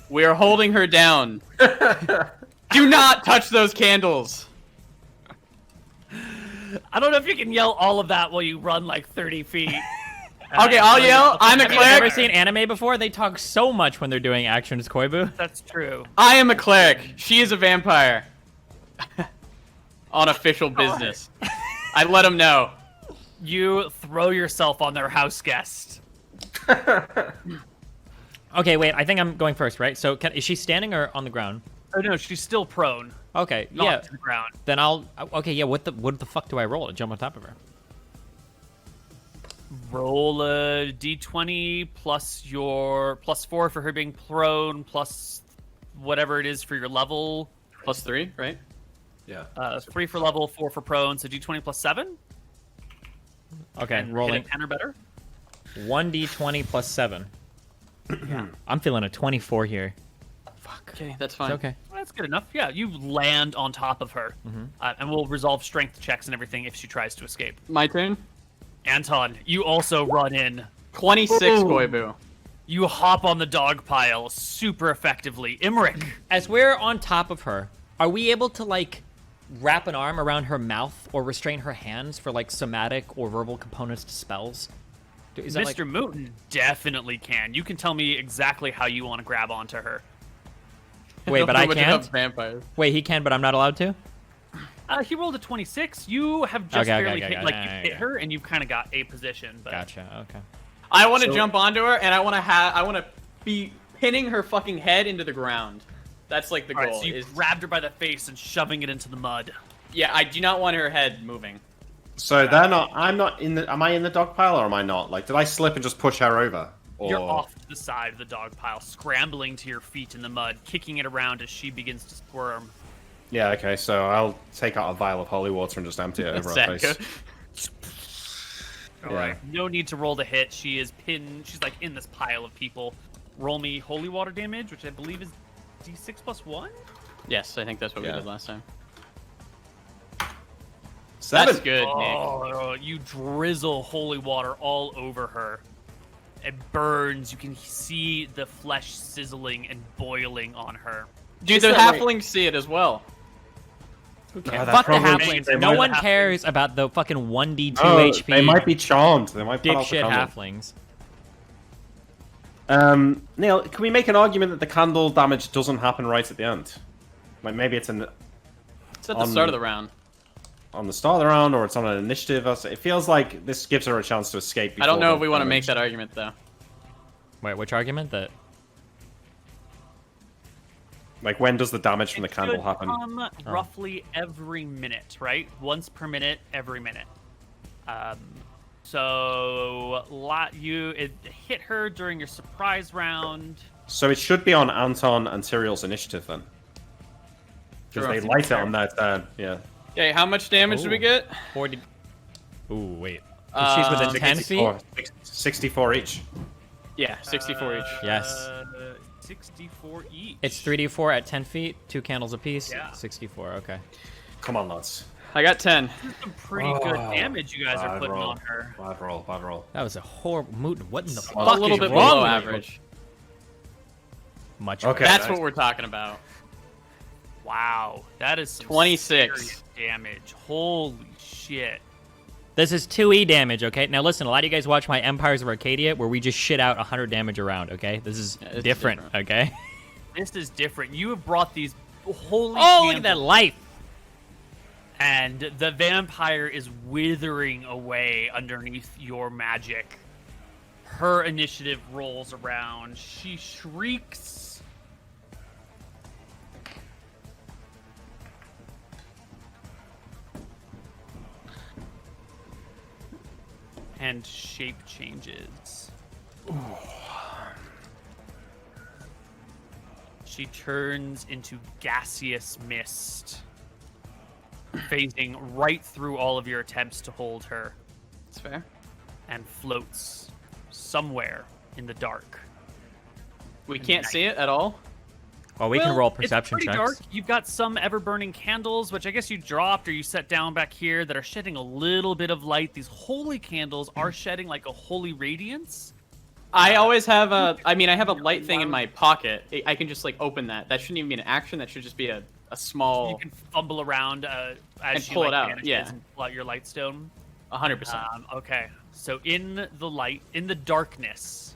We are holding her down. Do not touch those candles.
I don't know if you can yell all of that while you run like 30 feet.
Okay, I'll yell, I'm a
Have you ever
cleric.
seen anime before? They talk so much when they're doing actions, Koibu.
That's true.
I am a cleric. She is a vampire. On official business. I let them know.
You throw yourself on their house guest.
Okay, wait. I think I'm going first, right? So, is she standing or on the ground?
Oh no, she's still prone.
Okay,
Knocked
yeah.
to the ground.
Then I'll. Okay, yeah. What the fuck do I roll to jump on top of her?
Roll a d20 plus your +4 for her being prone, plus whatever it is for your level.
+3, right?
Yeah.
3 for level, 4 for prone, so d20 plus 7.
Okay,
And
rolling.
hit a 10 or better.
1d20 plus 7. I'm feeling a 24 here. Fuck.
Okay, that's
It's
fine.
okay.
Well, that's good enough. Yeah, you land on top of her, and we'll resolve strength checks and everything if she tries to escape.
My turn.
Anton, you also run in.
26,
Boom.
Koibu.
You hop on the dog pile super effectively. Imric.
As we're on top of her, are we able to like wrap an arm around her mouth or restrain her hands for like somatic or verbal components to spells? Is that, like-
MrMouton definitely can. You can tell me exactly how you want to grab onto her.
Wait, but I
Don't know much
can't.
about vampires.
Wait, he can, but I'm not allowed to.
He rolled a 26. You have just
Okay,
barely
okay,
hit,
okay,
like
yeah,
you
yeah,
hit
yeah.
her, and you've kind of got a position. But
Gotcha. Okay.
I want to
So-
jump onto her, and I want to be pinning her fucking head into the ground. That's like the
all right,
goal.
so you
is-
grabbed her by the face and shoving it into the mud.
yeah, I do not want her head moving.
So they're not. I'm not in the. Am I in the dog pile or am I not? Like, did I slip and just push her over? Or...
You're off to the side of the dog pile, scrambling to your feet in the mud, kicking it around as she begins to squirm.
Yeah. Okay. So I'll take out a vial of holy water and just empty it over her
Zach.
face.
All right. No need to roll to hit. She is pinned. She's like in this pile of people. Roll me holy water damage, which I believe is d6 plus 1.
Yes, I think that's what we
Yeah.
did last time.
7.
That's good, Nick.
Oh, you drizzle holy water all over her. It burns. You can see the flesh sizzling and boiling on her.
Dude, the
that, like-
halflings see it as well.
they're
Fuck the
probably-
halflings.
they
No
might-
one cares about the fucking 1d2
Oh,
HP.
they might be charmed. They might put out the
dipshit
candle.
halflings.
Neil, can we make an argument that the candle damage doesn't happen right at the end? Like maybe it's
It's at the start of the round.
on the start of the round, or it's on an initiative. It feels like this gives her a chance to escape.
I don't know
before
if we
the
want to make
damage.
that argument, though.
Wait, which argument? That
Like, when does the damage from the
It
candle
should
happen?
come roughly every minute, right? Once per minute, every minute. So it hit her during your surprise round.
So it should be on Anton and Tyrael's initiative then, because
Sure.
they light it on their turn. Yeah.
Okay, how much damage did we
Ooh.
get?
40. Ooh, wait. If she's within 10 feet.
64 each.
Yeah, 64 each.
Yes.
64 each.
It's 3d4 at 10 feet, 2 candles apiece.
Yeah.
64. Okay.
Come on, lads.
I got 10.
Some pretty good damage you guys are
Bad
putting
roll.
on her.
Bad roll. Bad roll.
That was a horrible mood. What in the
A
fuck
little
is
bit
wrong
below
with you?
average.
Much.
Okay.
That's
nice.
what we're talking about.
Wow, that is some
26.
serious damage. Holy shit.
This is 2e damage, okay? Now listen, a lot of you guys watch my Empires of Arcadia where we just shit out 100 damage around, okay? This is
Yeah, it's
different, okay?
This is different. You have brought these holy
Oh, look at that
candles
life!
And the vampire is withering away underneath your magic. Her initiative rolls around. She shrieks. And shape changes. Ooh. She turns into gaseous mist, phasing right through all of your attempts to hold her.
That's fair.
And floats somewhere in the dark.
We can't see it at all?
Well, we can roll perception
it's pretty
checks.
dark. You've got some ever-burning candles, which I guess you dropped or you set down back here, that are shedding a little bit of light. These holy candles are shedding like a holy radiance.
I always have I have a light thing in my pocket. I can just, like, open that. That shouldn't even be an action. That should just be a small...
You can fumble around as
and
you
pull it out,
vanishes
yeah.
and pull out your light stone.
100%.
Okay, so in the darkness,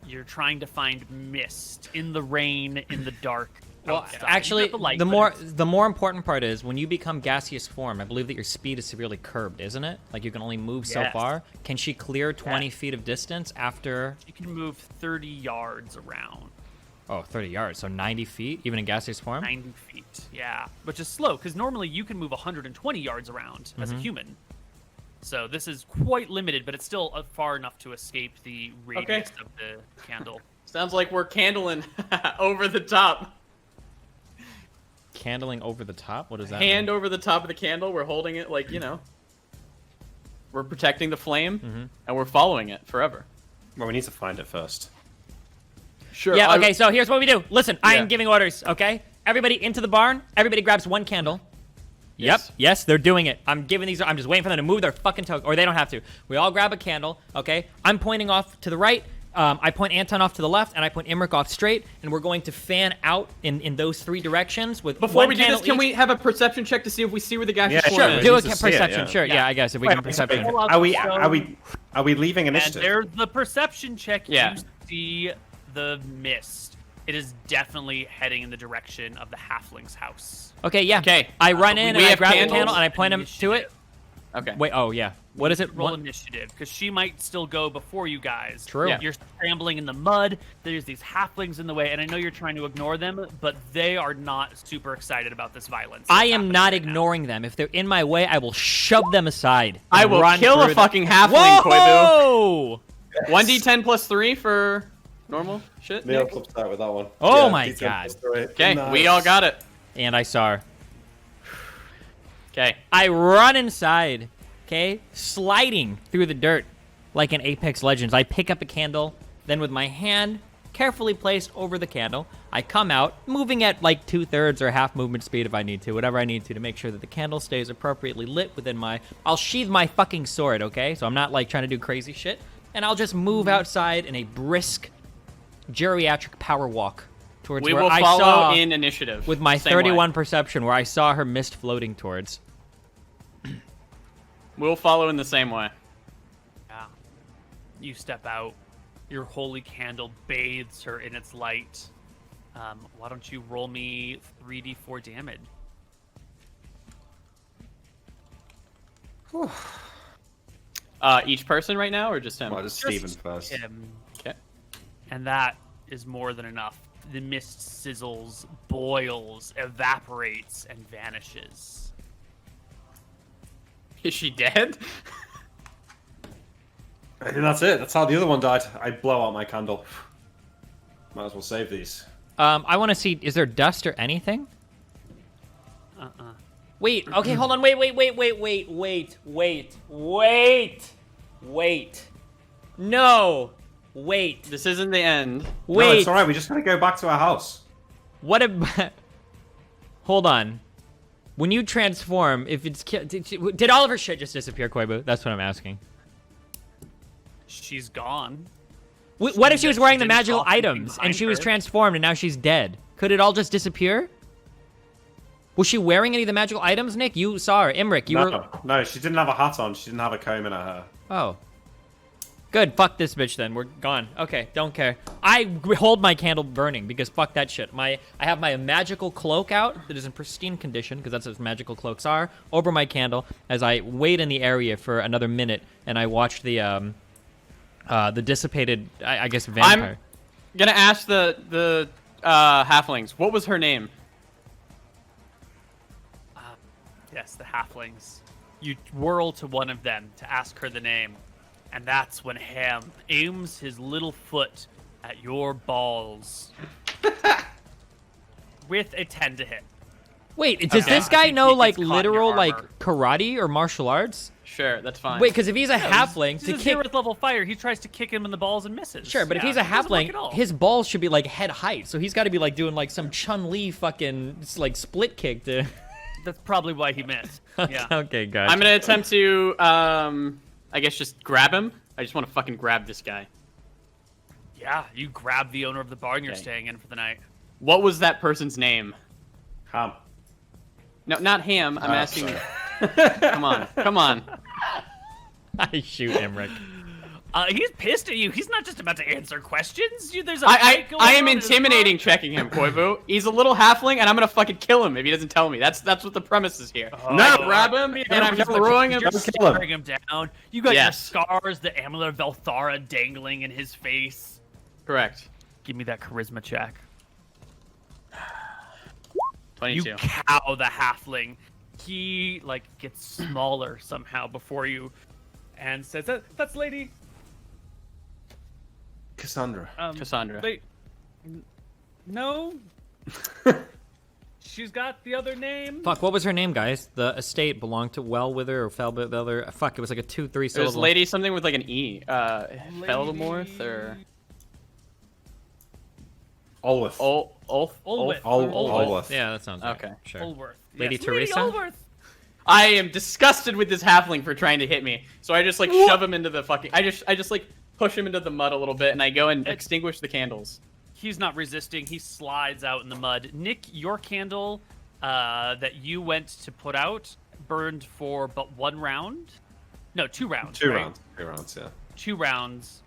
you're trying to find mist in the rain, in the dark.
Well,
outside.
actually,
You've got light,
the
but
more important part is when you become gaseous form. I believe that your speed is severely curbed, isn't it? Like you can only move so
Yes.
far. Can she clear 20 feet of distance after?
you can move 30 yards around.
Oh, 30 yards, so 90 feet, even in gaseous form.
90 feet, yeah, which is slow because normally you can move 120 yards around as a human. So this is quite limited, but it's still far enough to escape the radius of the candle.
Sounds like we're candling over the top.
Candling over the top? What does that
Hand
mean?
over the top of the candle. We're holding it like, we're protecting the flame, and we're following it forever.
Well, we need to find it first.
Sure.
Yeah, okay, so here's what we do. Listen, I
Yeah.
am giving orders, okay? Everybody into the barn. Everybody grabs one candle.
Yes.
Yes, they're doing it. I'm just waiting for them to move their fucking token, or they don't have to. We all grab a candle, okay? I'm pointing off to the right. I point Anton off to the left, and I point Imric off straight, and we're going to fan out in those three directions with
Before
one
we do this,
candle
can
each.
we have a perception check to see if we see where the gaseous
Yeah,
form
sure.
is?
do a
Need to see it,
perception?
yeah.
Sure, yeah, I guess if we
Wait,
can perception.
Pull out
Are
the
we
stone,
leaving
And
initiative?
there's the perception check.
Yeah.
You see the mist. It is definitely heading in the direction of the halfling's house.
Okay, yeah.
Okay.
I run in
we
and I
have
grab the
candles
candle and I point him to it.
Okay.
Wait, oh yeah. What is it?
Roll
What?
initiative, because she might still go before you guys.
True.
Yeah.
You're scrambling in the mud. There's these halflings in the way, and I know you're trying to ignore them, but they are not super excited about this violence.
I
that's
am
happening
not
right now.
ignoring them. If they're in my way, I will shove them aside.
I
and
will
run
kill a
through
fucking halfling, Koibu.
Whoa!
1d10 plus 3 for normal shit?
Neil
Nick?
flips out with that one.
Oh
Yeah,
my
D10
God.
plus 3.
Okay,
Nice.
we all got it.
And I saw her.
Okay.
I run inside, okay, sliding through the dirt like in Apex Legends. I pick up a candle, then with my hand carefully placed over the candle, I come out, moving at like 2/3 or half movement speed if I need to, whatever I need to make sure that the candle stays appropriately lit within my... I'll sheathe my fucking sword, okay? So I'm not like trying to do crazy shit. And I'll just move outside in a brisk geriatric power walk towards
We
where
will
I
follow
saw
in initiative.
with my
Same way.
31 perception where I saw her mist floating towards.
We'll follow in the same way.
Yeah. You step out. Your holy candle bathes her in its light. Why don't you roll me 3d4 damage?
Each person right now, or just him?
Well, just Steven first.
Him.
Okay.
And that is more than enough. The mist sizzles, boils, evaporates, and vanishes.
Is she dead?
I think that's it. That's how the other one died. I blow out my candle. Might as well save these.
I want to see, is there dust or anything?
Uh-uh.
Wait, okay, hold on, wait. No, wait,
This isn't the end.
No,
wait.
it's alright. We just gotta go back to our house.
What about, hold on. When you transform, if it's, did all of her shit just disappear, Koibu? That's what I'm asking.
She's gone.
What if she was wearing the
didn't
magical
drop anything
items and
behind
she was
her.
transformed and now she's dead? Could it all just disappear? Was she wearing any of the magical items, Nick? You saw her. Imric, you were...
No, she didn't have a hat on. She didn't have a comb in her hair.
Oh. Good. Fuck this bitch. Then we're gone. Okay. Don't care. I hold my candle burning because fuck that shit. I have my magical cloak out that is in pristine condition because that's what magical cloaks are over my candle as I wait in the area for another minute and I watch the dissipated I guess vampire.
I'm gonna ask the halflings. What was her name?
Yes, the halflings. You whirl to one of them to ask her the name, and that's when Ham aims his little foot at your balls with a 10 to hit.
Wait, does this guy know like literal like karate or martial arts?
Sure, that's fine.
Wait, because if he's a halfling,
He's
to
a
kick.
0th level fighter. He tries to kick him in the balls and misses.
Sure, but if he's a
it doesn't work at
halfling,
all.
his balls should be like head height, so he's got to be like doing like some Chun-Li fucking like split kick to.
That's probably why he missed. Yeah.
Okay, gotcha.
I'm gonna attempt to, I guess just grab him. I just want to fucking grab this guy.
Yeah, you grab the owner of the barn you're
Okay.
staying in for the night.
What was that person's name?
Ham.
No, not Ham. I'm asking.
sorry.
Come on.
I shoot Emmerich.
He's pissed at you. He's not just about to answer questions. There's a
I
fight going
am
on in his
intimidating
barn.
checking him, Koibu. He's a little halfling, and I'm gonna fucking kill him if he doesn't tell me. That's what the premise is here.
No,
Grab him, and I'm throwing him.
You're
kill him.
staring him down. You got
Yes.
your scars, the amulet of Velthara dangling in his face.
Correct.
Give me that charisma check.
22.
You cow the halfling. He like gets smaller somehow before you, and says, "That's Lady
Cassandra.
Cassandra.
No, she's got the other name.
Fuck, what was her name, guys? The estate belonged to Wellwither or Felwither. Fuck, it was like a 2-3
It was
syllable.
lady something with like an E. Feldemorth or
Olwith. Olwith.
Yeah, that sounds right.
Okay.
Sure.
Ulworth.
Lady
Yes,
Teresa?
Ulworth.
I am disgusted with this halfling for trying to hit me. So I just like shove him into the fucking. I just like push him into the mud a little bit, and I go and extinguish the candles.
He's not resisting. He slides out in the mud. Nick, your candle that you went to put out burned for but 1 round. No, 2 rounds.
Two
right?
rounds. 2 rounds, yeah.
2 rounds.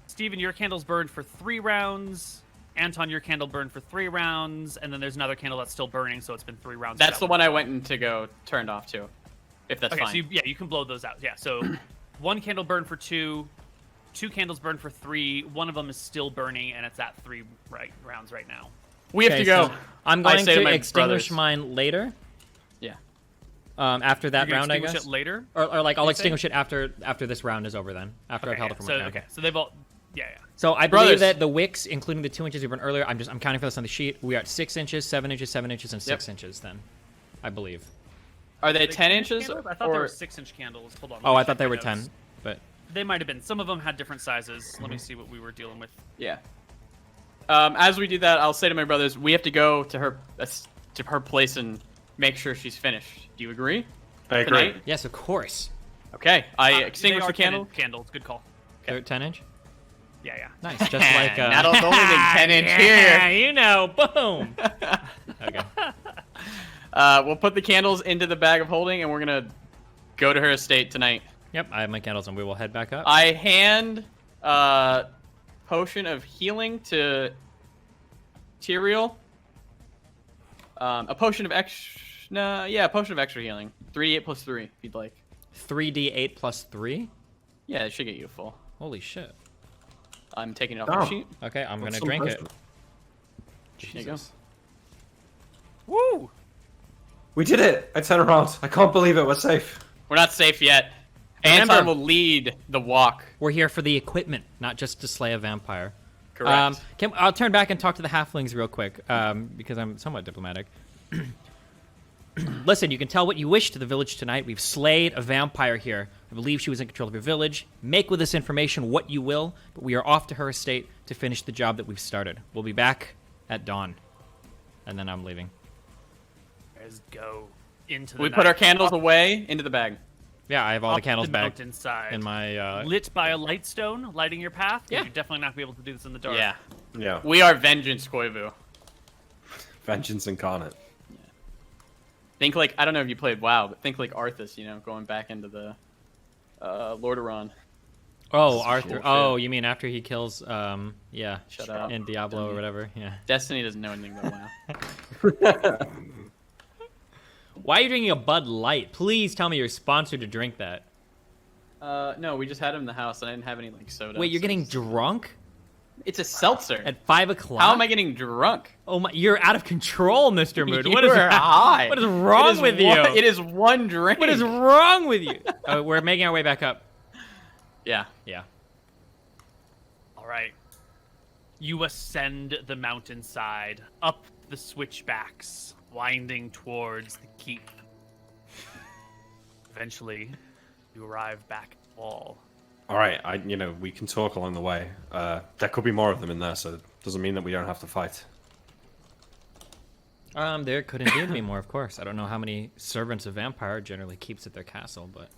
Steven, your candle's burned for 3 rounds. Anton, your candle burned for 3 rounds, and then there's another candle that's still burning, so it's been 3 rounds.
That's the one I went in to go turned off too. If that's
Okay,
fine.
so you can blow those out. Yeah, so 1 candle burned for 2, 2 candles burned for 3. One of them is still burning, and it's at 3 rounds right now.
We have to go.
So I'm
I
going
say to
to
my
extinguish
brothers.
mine later.
Yeah.
After that
You're gonna
round, I
extinguish
guess.
it later.
Or like I'll
you say?
extinguish it after this round is over. Then after I've held it for my
Okay, so they've all. Yeah.
So I
Brothers.
believe that the wicks, including the 2 inches we burned earlier, I'm counting for this on the sheet. We are at 6 inches, 7 inches, 7 inches, and 6 inches. Then, I believe.
Are they
They
10
candles?
inches?
I thought they
or
were 6-inch candles. Hold on. let
Oh,
me
I
check
thought they
my
were
notes.
10, but
They might have been. Some of them had different sizes. Let me see what we were dealing with.
yeah. As we do that, I'll say to my brothers, we have to go to her place and make sure she's finished. Do you agree?
I agree.
Tonight?
yes, of course.
Okay. I
They
extinguish
are
the candle.
Candles. Good call.
They're 10 inch.
Yeah.
Nice, just like
Not only than 10 inch
yeah,
here.
you know, boom. Okay.
We'll put the candles into the bag of holding, and we're gonna go to her estate tonight.
Yep, I have my candles, and we will head back up.
I hand potion of healing to Tyrael. A potion of a potion of extra healing. 3d8 plus 3, if you'd like.
3d8 plus 3.
Yeah, it should get you a full.
Holy shit.
I'm taking it off my
Oh.
sheet.
Okay, I'm
What's
gonna drink it.
some
There you go.
Woo!
We did it! I turned around. I can't believe it. We're safe.
We're not safe yet.
Remember-
Anton will lead the walk.
We're here for the equipment, not just to slay a vampire.
Correct.
I'll turn back and talk to the halflings real quick, because I'm somewhat diplomatic. Listen, you can tell what you wish to the village tonight. We've slayed a vampire here. I believe she was in control of your village. Make with this information what you will, but we are off to her estate to finish the job that we've started. We'll be back at dawn. And then I'm leaving.
Let's go into the
We
night.
put our candles away into the bag.
Yeah, I have all the
Up
candles back
mountainside.
in my...
Lit by a light stone, lighting your path.
Yeah.
You're definitely not gonna be able to do this in the dark.
Yeah.
Yeah.
We are vengeance, Koivu.
Vengeance incarnate.
Think like, I don't know if you played WoW, but think like Arthas, you know, going back into the Lord Iran.
Oh, Arthur.
bullshit.
Oh, you mean after he kills, yeah.
Shut up.
And Diablo or whatever, yeah.
Destiny doesn't know anything about WoW.
Why are you drinking a Bud Light? Please tell me you're sponsored to drink that.
No, we just had him in the house, and I didn't have any like soda.
Wait, you're
so
getting
it's-
drunk?
It's a seltzer.
At 5 o'clock?
How am I getting drunk?
Oh my, you're out of control, Mr. Mood. What
You
is
are high.
What is wrong with you?
It is one drink.
What is wrong with you? Oh, we're making our way back up.
Yeah.
Yeah.
All right. You ascend the mountainside, up the switchbacks, winding towards the keep. Eventually, you arrive back at the wall.
All right, we can talk along the way. There could be more of them in there, so it doesn't mean that we don't have to fight.
There could indeed be more, of course. I don't know how many servants a vampire generally keeps at their castle, but...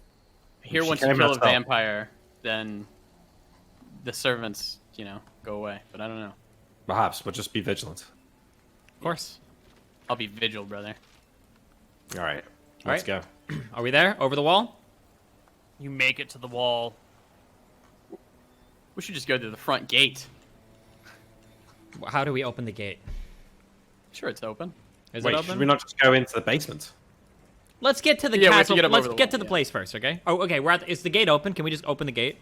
Here,
She
once you
came
kill a
herself.
vampire, then the servants, go away. But I don't know.
Perhaps, but just be vigilant.
Of course. I'll be vigil, brother.
All right, let's go.
Are we there? Over the wall?
You make it to the wall.
We should just go through the front gate.
How do we open the gate?
Sure, it's open.
Is
Wait,
it
should
open?
we not just go into the basement?
Let's get to the
Yeah, we have to
castle.
get up
Let's
over the
get
wall,
to the
yeah.
place first, okay? Oh, okay. Is the gate open? Can we just open the gate?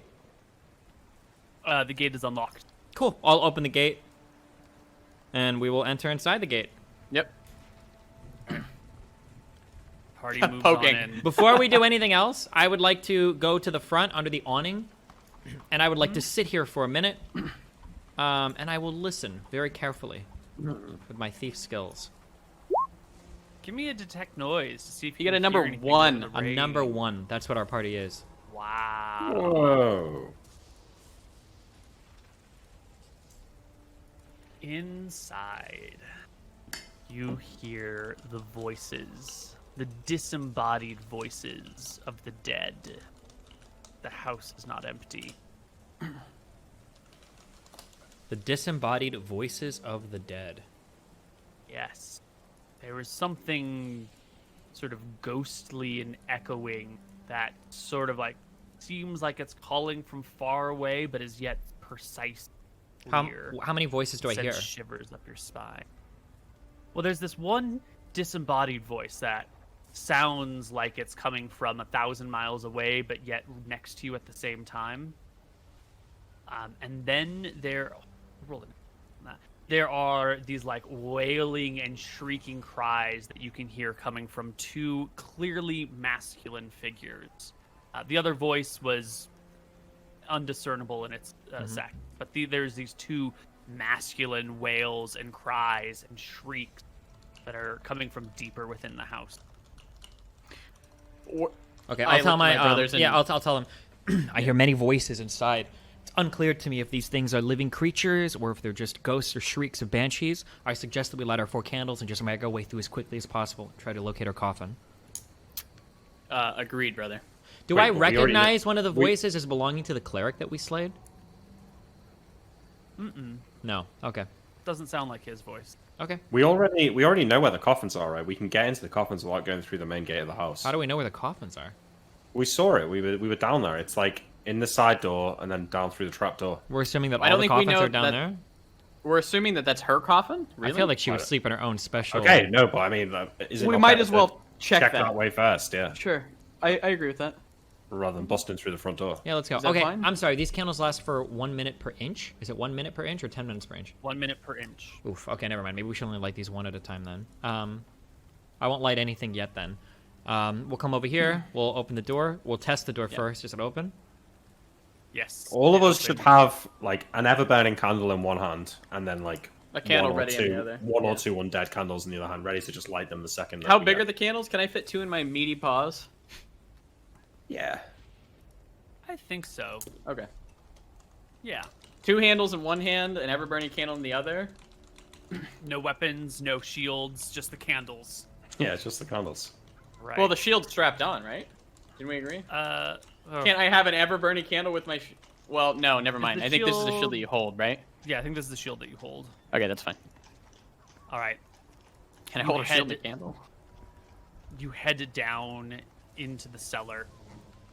The gate is unlocked.
Cool. I'll open the gate, and we will enter inside the gate.
Yep.
Party moves
Poking.
on in.
Before we do anything else, I would like to go to the front under the awning, and I would like to sit here for a minute, and I will listen very carefully with my thief skills.
Give me a detect noise to see if
You get a
can
number
hear anything
one.
over the
A
rain.
number 1. That's what our party is.
Wow.
Whoa.
Inside, you hear the voices, the disembodied voices of the dead. The house is not empty.
The disembodied voices of the dead.
Yes. There is something sort of ghostly and echoing that sort of like seems like it's calling from far away, but is yet precise.
How
Clear.
many voices do I
Sends
hear?
shivers up your spine. Well, there's this one disembodied voice that sounds like it's coming from 1,000 miles away, but yet next to you at the same time. And then there are these like wailing and shrieking cries that you can hear coming from two clearly masculine figures. The other voice was undiscernible in its sect, but there's these two masculine wails and cries and shrieks that are coming from deeper within the house.
Okay,
I
I'll tell
look to
my
my brothers
yeah,
and-
I'll tell them. I hear many voices inside. It's unclear to me if these things are living creatures or if they're just ghosts or shrieks of banshees. I suggest that we light our 4 candles and just make our way through as quickly as possible and try to locate our coffin.
Agreed, brother.
Do
Wait,
I
but we already
recognize
know-
one of the voices as belonging to the cleric that we slayed? No. Okay.
Doesn't sound like his voice.
Okay.
We already know where the coffins are, right? We can get into the coffins without going through the main gate of the house.
How do we know where the coffins are?
We saw it. We were down there. It's like in the side door and then down through the trap door.
We're assuming that
I
all
don't
the
think we
coffins
know
are down
that-
there?
We're assuming that that's her coffin? Really?
I feel like she would sleep in her own special...
Okay, no, but I mean, is it
We
not
might
better
as
to
well check that.
that way first, yeah,
Sure. I agree with that.
rather than busting through the front door.
Yeah, let's go.
Is that
Okay,
fine?
I'm sorry. These candles last for 1 minute per inch? Is it 1 minute per inch or 10 minutes per inch?
1 minute per inch.
Oof. Okay, never mind. Maybe we should only light these one at a time then. I won't light anything yet then. We'll come over here. We'll open the door. We'll test the door first. Is it open?
Yes.
All of
Yeah,
us should have like an ever-burning candle in one hand, and then like
A candle
one or
ready
two,
in the other.
one
Yeah.
or two undead candles in the other hand, ready to just light them the second. that
How
we
big
get-
are the candles? Can I fit 2 in my meaty paws?
Yeah.
I think so.
Okay.
Yeah.
2 handles in one hand, an ever-burning candle in the other.
No weapons, no shields, just the candles.
Yeah, it's just the candles.
Right.
Well, the shield's strapped on, right? Didn't we agree?
oh,
Can't I have an ever-burning candle with my... Well, no, never mind.
the
I think this is the
shield-
shield that you hold, right?
yeah, I think this is the shield that you hold.
Okay, that's fine.
All right.
Can I
You
hold a shield and
head-
a candle?
You head down into the cellar.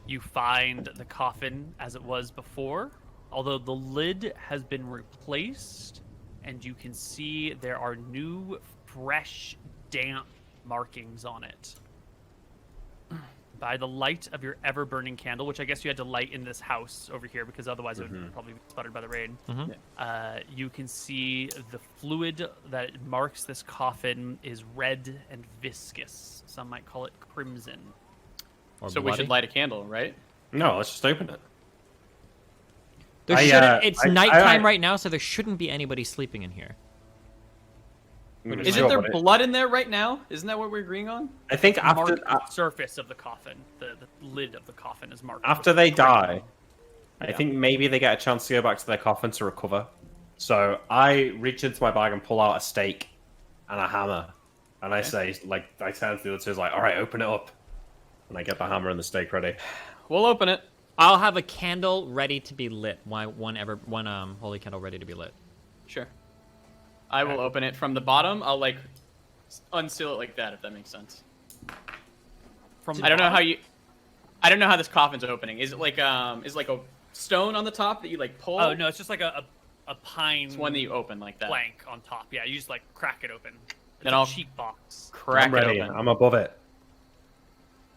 You find the coffin as it was before, although the lid has been replaced, and you can see there are new, fresh, damp markings on it. By the light of your ever-burning candle, which I guess you had to light in this house over here because otherwise it would probably be sputtered by the rain. You can see the fluid that marks this coffin is red and viscous. Some might call it crimson.
Or
So we
bloody?
should light a candle, right?
No, let's just open it.
There
I,
shouldn't, it's
I-
nighttime
I-
right now, so there shouldn't be anybody sleeping in here.
Isn't there blood in there right now? Isn't that what we're agreeing on?
I think after
Marked the surface of the coffin, the lid of the coffin is marked.
after
with
they
crimson.
die, I think maybe they get a chance to go back to their coffin to recover. So I reach into my bag and pull out a stake and a hammer, and I say, like, I turn to the other two, like, all right, open it up, and I get the hammer and the stake ready.
We'll open it.
I'll have a candle ready to be lit. One holy candle ready to be lit.
Sure. I will open it from the bottom. I'll like unseal it like that, if that makes sense.
From
I don't know
bottom?
how you. I don't know how this coffin's opening. Is it like a stone on the top that you like pull?
Oh no, it's just like a pine
It's one that you open like that.
plank on top. Yeah, you just like crack it open. It's
Then
a
I'll
cheek box.
Crack
I'm ready.
it open.
I'm above it.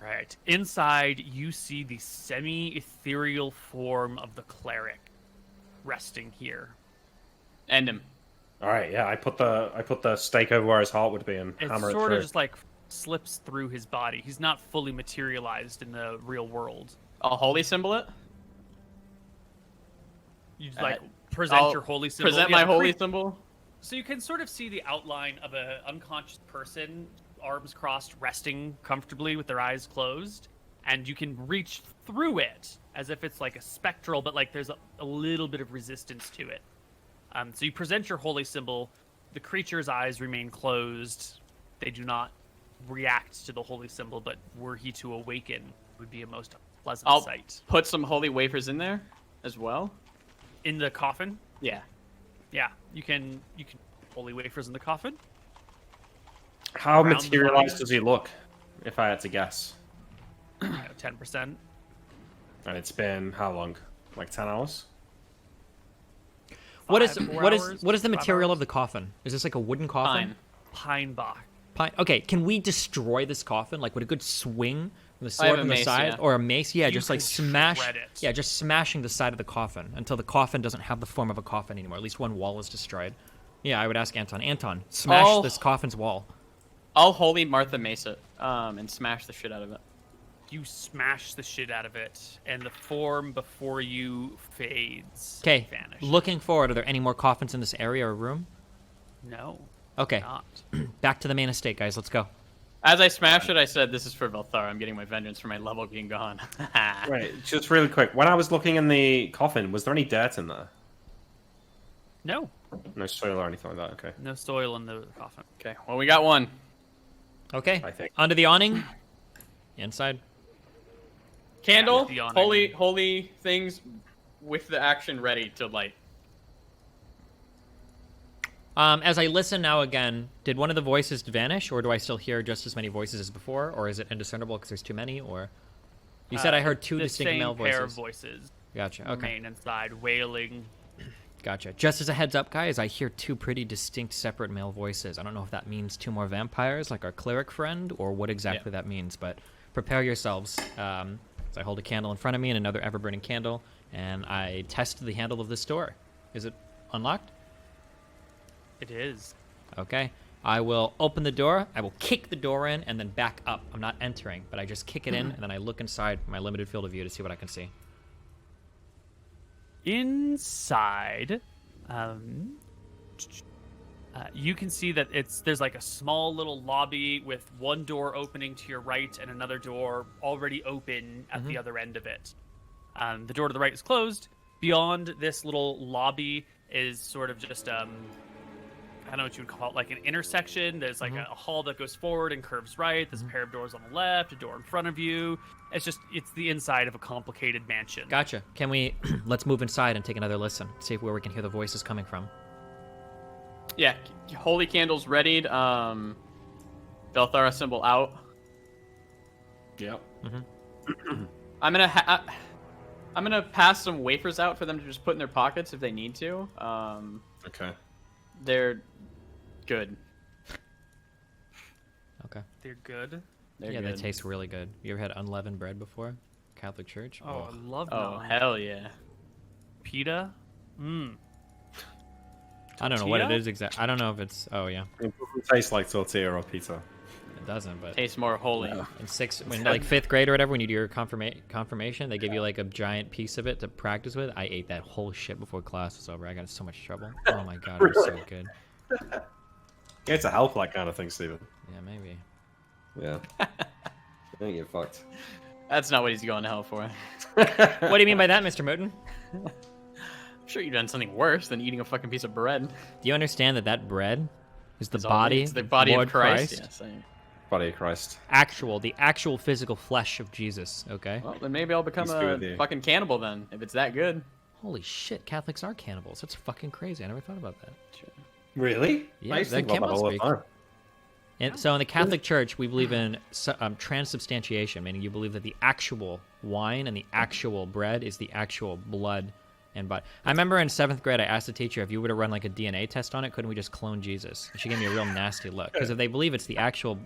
Right. Inside, you see the semi-ethereal form of the cleric resting here.
End him.
All right, yeah. I put the stake over where his heart would be and
It
hammer it
sort
through.
of just like slips through his body. He's not fully materialized in the real world.
I'll holy symbol it.
You just like present
I'll
your holy symbol.
Present
Yeah,
my
the
holy
cre-
symbol.
So you can sort of see the outline of an unconscious person, arms crossed, resting comfortably with their eyes closed, and you can reach through it as if it's like a spectral, but like there's a little bit of resistance to it. So you present your holy symbol. The creature's eyes remain closed. They do not react to the holy symbol, but were he to awaken, it would be a most pleasant
I'll
sight.
put some holy wafers in there as well.
In the coffin,
Yeah.
yeah, you can holy wafers in the coffin.
How
Round the
materialized
body.
does he look? If I had to guess.
10%.
And it's been how long? Like 10 hours?
What is
4
what is
hours,
what is the
5
material
hours?
of the coffin? Is this like a wooden coffin?
Fine.
Pine bark.
Pine. Okay, can we destroy this coffin? Like, would a good swing from the
I have
sword
a
from the
mace,
side
yeah.
or a mace? Yeah,
You
just like
can
smash.
shred it.
Yeah, just smashing the side of the coffin until the coffin doesn't have the form of a coffin anymore. At least one wall is destroyed. Yeah, I would ask Anton. Anton, smash
Oh.
this coffin's wall.
I'll holy Martha Mace it, and smash the shit out of it.
You smash the shit out of it, and the form before you fades.
Okay.
Vanish.
Looking forward, are there any more coffins in this area or room?
No.
Okay.
Not.
Back to the main estate, guys. Let's go.
As I smashed it, I said, "This is for Velthar. I'm getting my vengeance for my level being gone."
Right, just really quick. When I was looking in the coffin, was there any dirt in there?
No.
No soil or anything like that, okay.
No soil in the coffin.
Okay. Well, we got one.
Okay.
I think.
Under the awning. Inside.
Candle,
the awning.
holy things, with the action ready to light.
As I listen now again, did one of the voices vanish, or do I still hear just as many voices as before, or is it indiscernible because there's too many? Or you said I heard two
the
distinct
same
male
pair of
voices.
voices
Gotcha. Okay.
remain inside, wailing.
Gotcha. Just as a heads up, guys, I hear two pretty distinct separate male voices. I don't know if that means two more vampires, like our cleric friend, or what exactly that means. But prepare yourselves. So I hold a candle in front of me and another ever-burning candle, and I test the handle of this door. Is it unlocked?
It is.
Okay. I will open the door. I will kick the door in and then back up. I'm not entering, but I just kick it in and then I look inside my limited field of view to see what I can see.
Inside, you can see that there's like a small little lobby with one door opening to your right and another door already open at the other end of it. The door to the right is closed. Beyond this little lobby is sort of just I don't know what you would call it, like an intersection. There's like a hall that goes forward and curves right. There's a pair of doors on the left, a door in front of you. It's the inside of a complicated mansion.
Gotcha. Can we let's move inside and take another listen, see where we can hear the voices coming from.
Yeah, holy candles readied. Velthara symbol out.
Yep.
I'm gonna pass some wafers out for them to just put in their pockets if they need to.
Okay.
They're good.
Okay.
They're good.
They're
Yeah,
good.
they taste really good. You ever had unleavened bread before? Catholic Church?
Oh, I love
Oh,
naan.
hell yeah.
Pita.
I don't know what it
Tortilla?
is exactly. I don't know if it's. Oh yeah,
It doesn't taste like tortilla or pizza.
it doesn't. But
Tastes more holy.
when like fifth grade or whatever, when you do your confirmation, they give you like a giant piece of it to practice with. I ate that whole shit before class was over. I got in so much trouble. Oh my god, it was so good.
Yeah, it's a help that kind of thing, Steven.
Yeah, maybe.
Yeah. I think you're fucked.
That's not what he's going to hell for.
What do you mean by that, Mr. Mouton?
I'm sure you've done something worse than eating a fucking piece of bread.
Do you understand that that bread is the
It's all-
body,
it's the body
Lord
of Christ. Yes.
Body of Christ.
the actual physical flesh of Jesus? Okay.
Well, then maybe I'll become
He's good with
a
you.
fucking cannibal then, if it's that good.
Holy shit, Catholics are cannibals. That's fucking crazy. I never thought about that.
Really?
Yeah,
I used to
that
think about that all the
cannibal
time.
And so in the Catholic Church, we believe in transubstantiation, meaning you believe that the actual wine and the actual bread is the actual blood and body. I remember in 7th grade, I asked the teacher if you were to run like a DNA test on it, couldn't we just clone Jesus? And she gave me a real nasty look. Because if they believe it's the actual...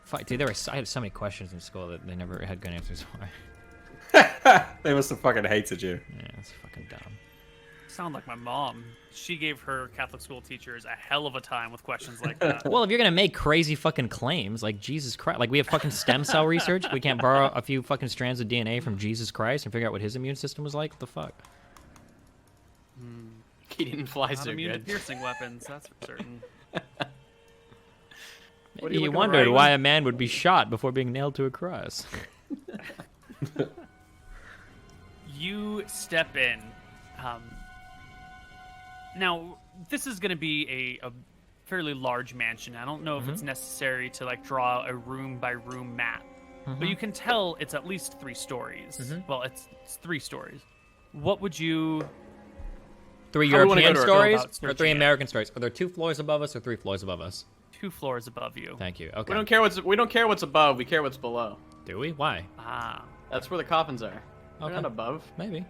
Fuck, dude, I had so many questions in school that they never had good answers for.
They must have fucking hated you.
Yeah, it's fucking dumb.
Sound like my mom. She gave her Catholic school teachers a hell of a time with questions like that.
Well, if you're gonna make crazy fucking claims, like Jesus Christ, like we have fucking stem cell research, we can't borrow a few fucking strands of DNA from Jesus Christ and figure out what his immune system was like? What the fuck?
He didn't fly
Not
so
immune to
good.
piercing weapons, that's for certain.
What are
Maybe you
looking
wondered
right?
why a man would be shot before being nailed to a cross.
You step in. Now, this is going to be a fairly large mansion. I don't know if it's necessary to like draw a room by room map, but you can tell it's at least 3 stories. Well, it's 3 stories. What would you?
3
How do we wanna
European
go to
stories
about
or
searching
3
it?
American stories? Are there 2 floors above us or 3 floors above us?
2 floors above you.
Thank you.
We
Okay.
don't care what's above. We care what's below.
Do we? Why?
Ah.
That's where the coffins are. They're
Okay.
not above.
Maybe.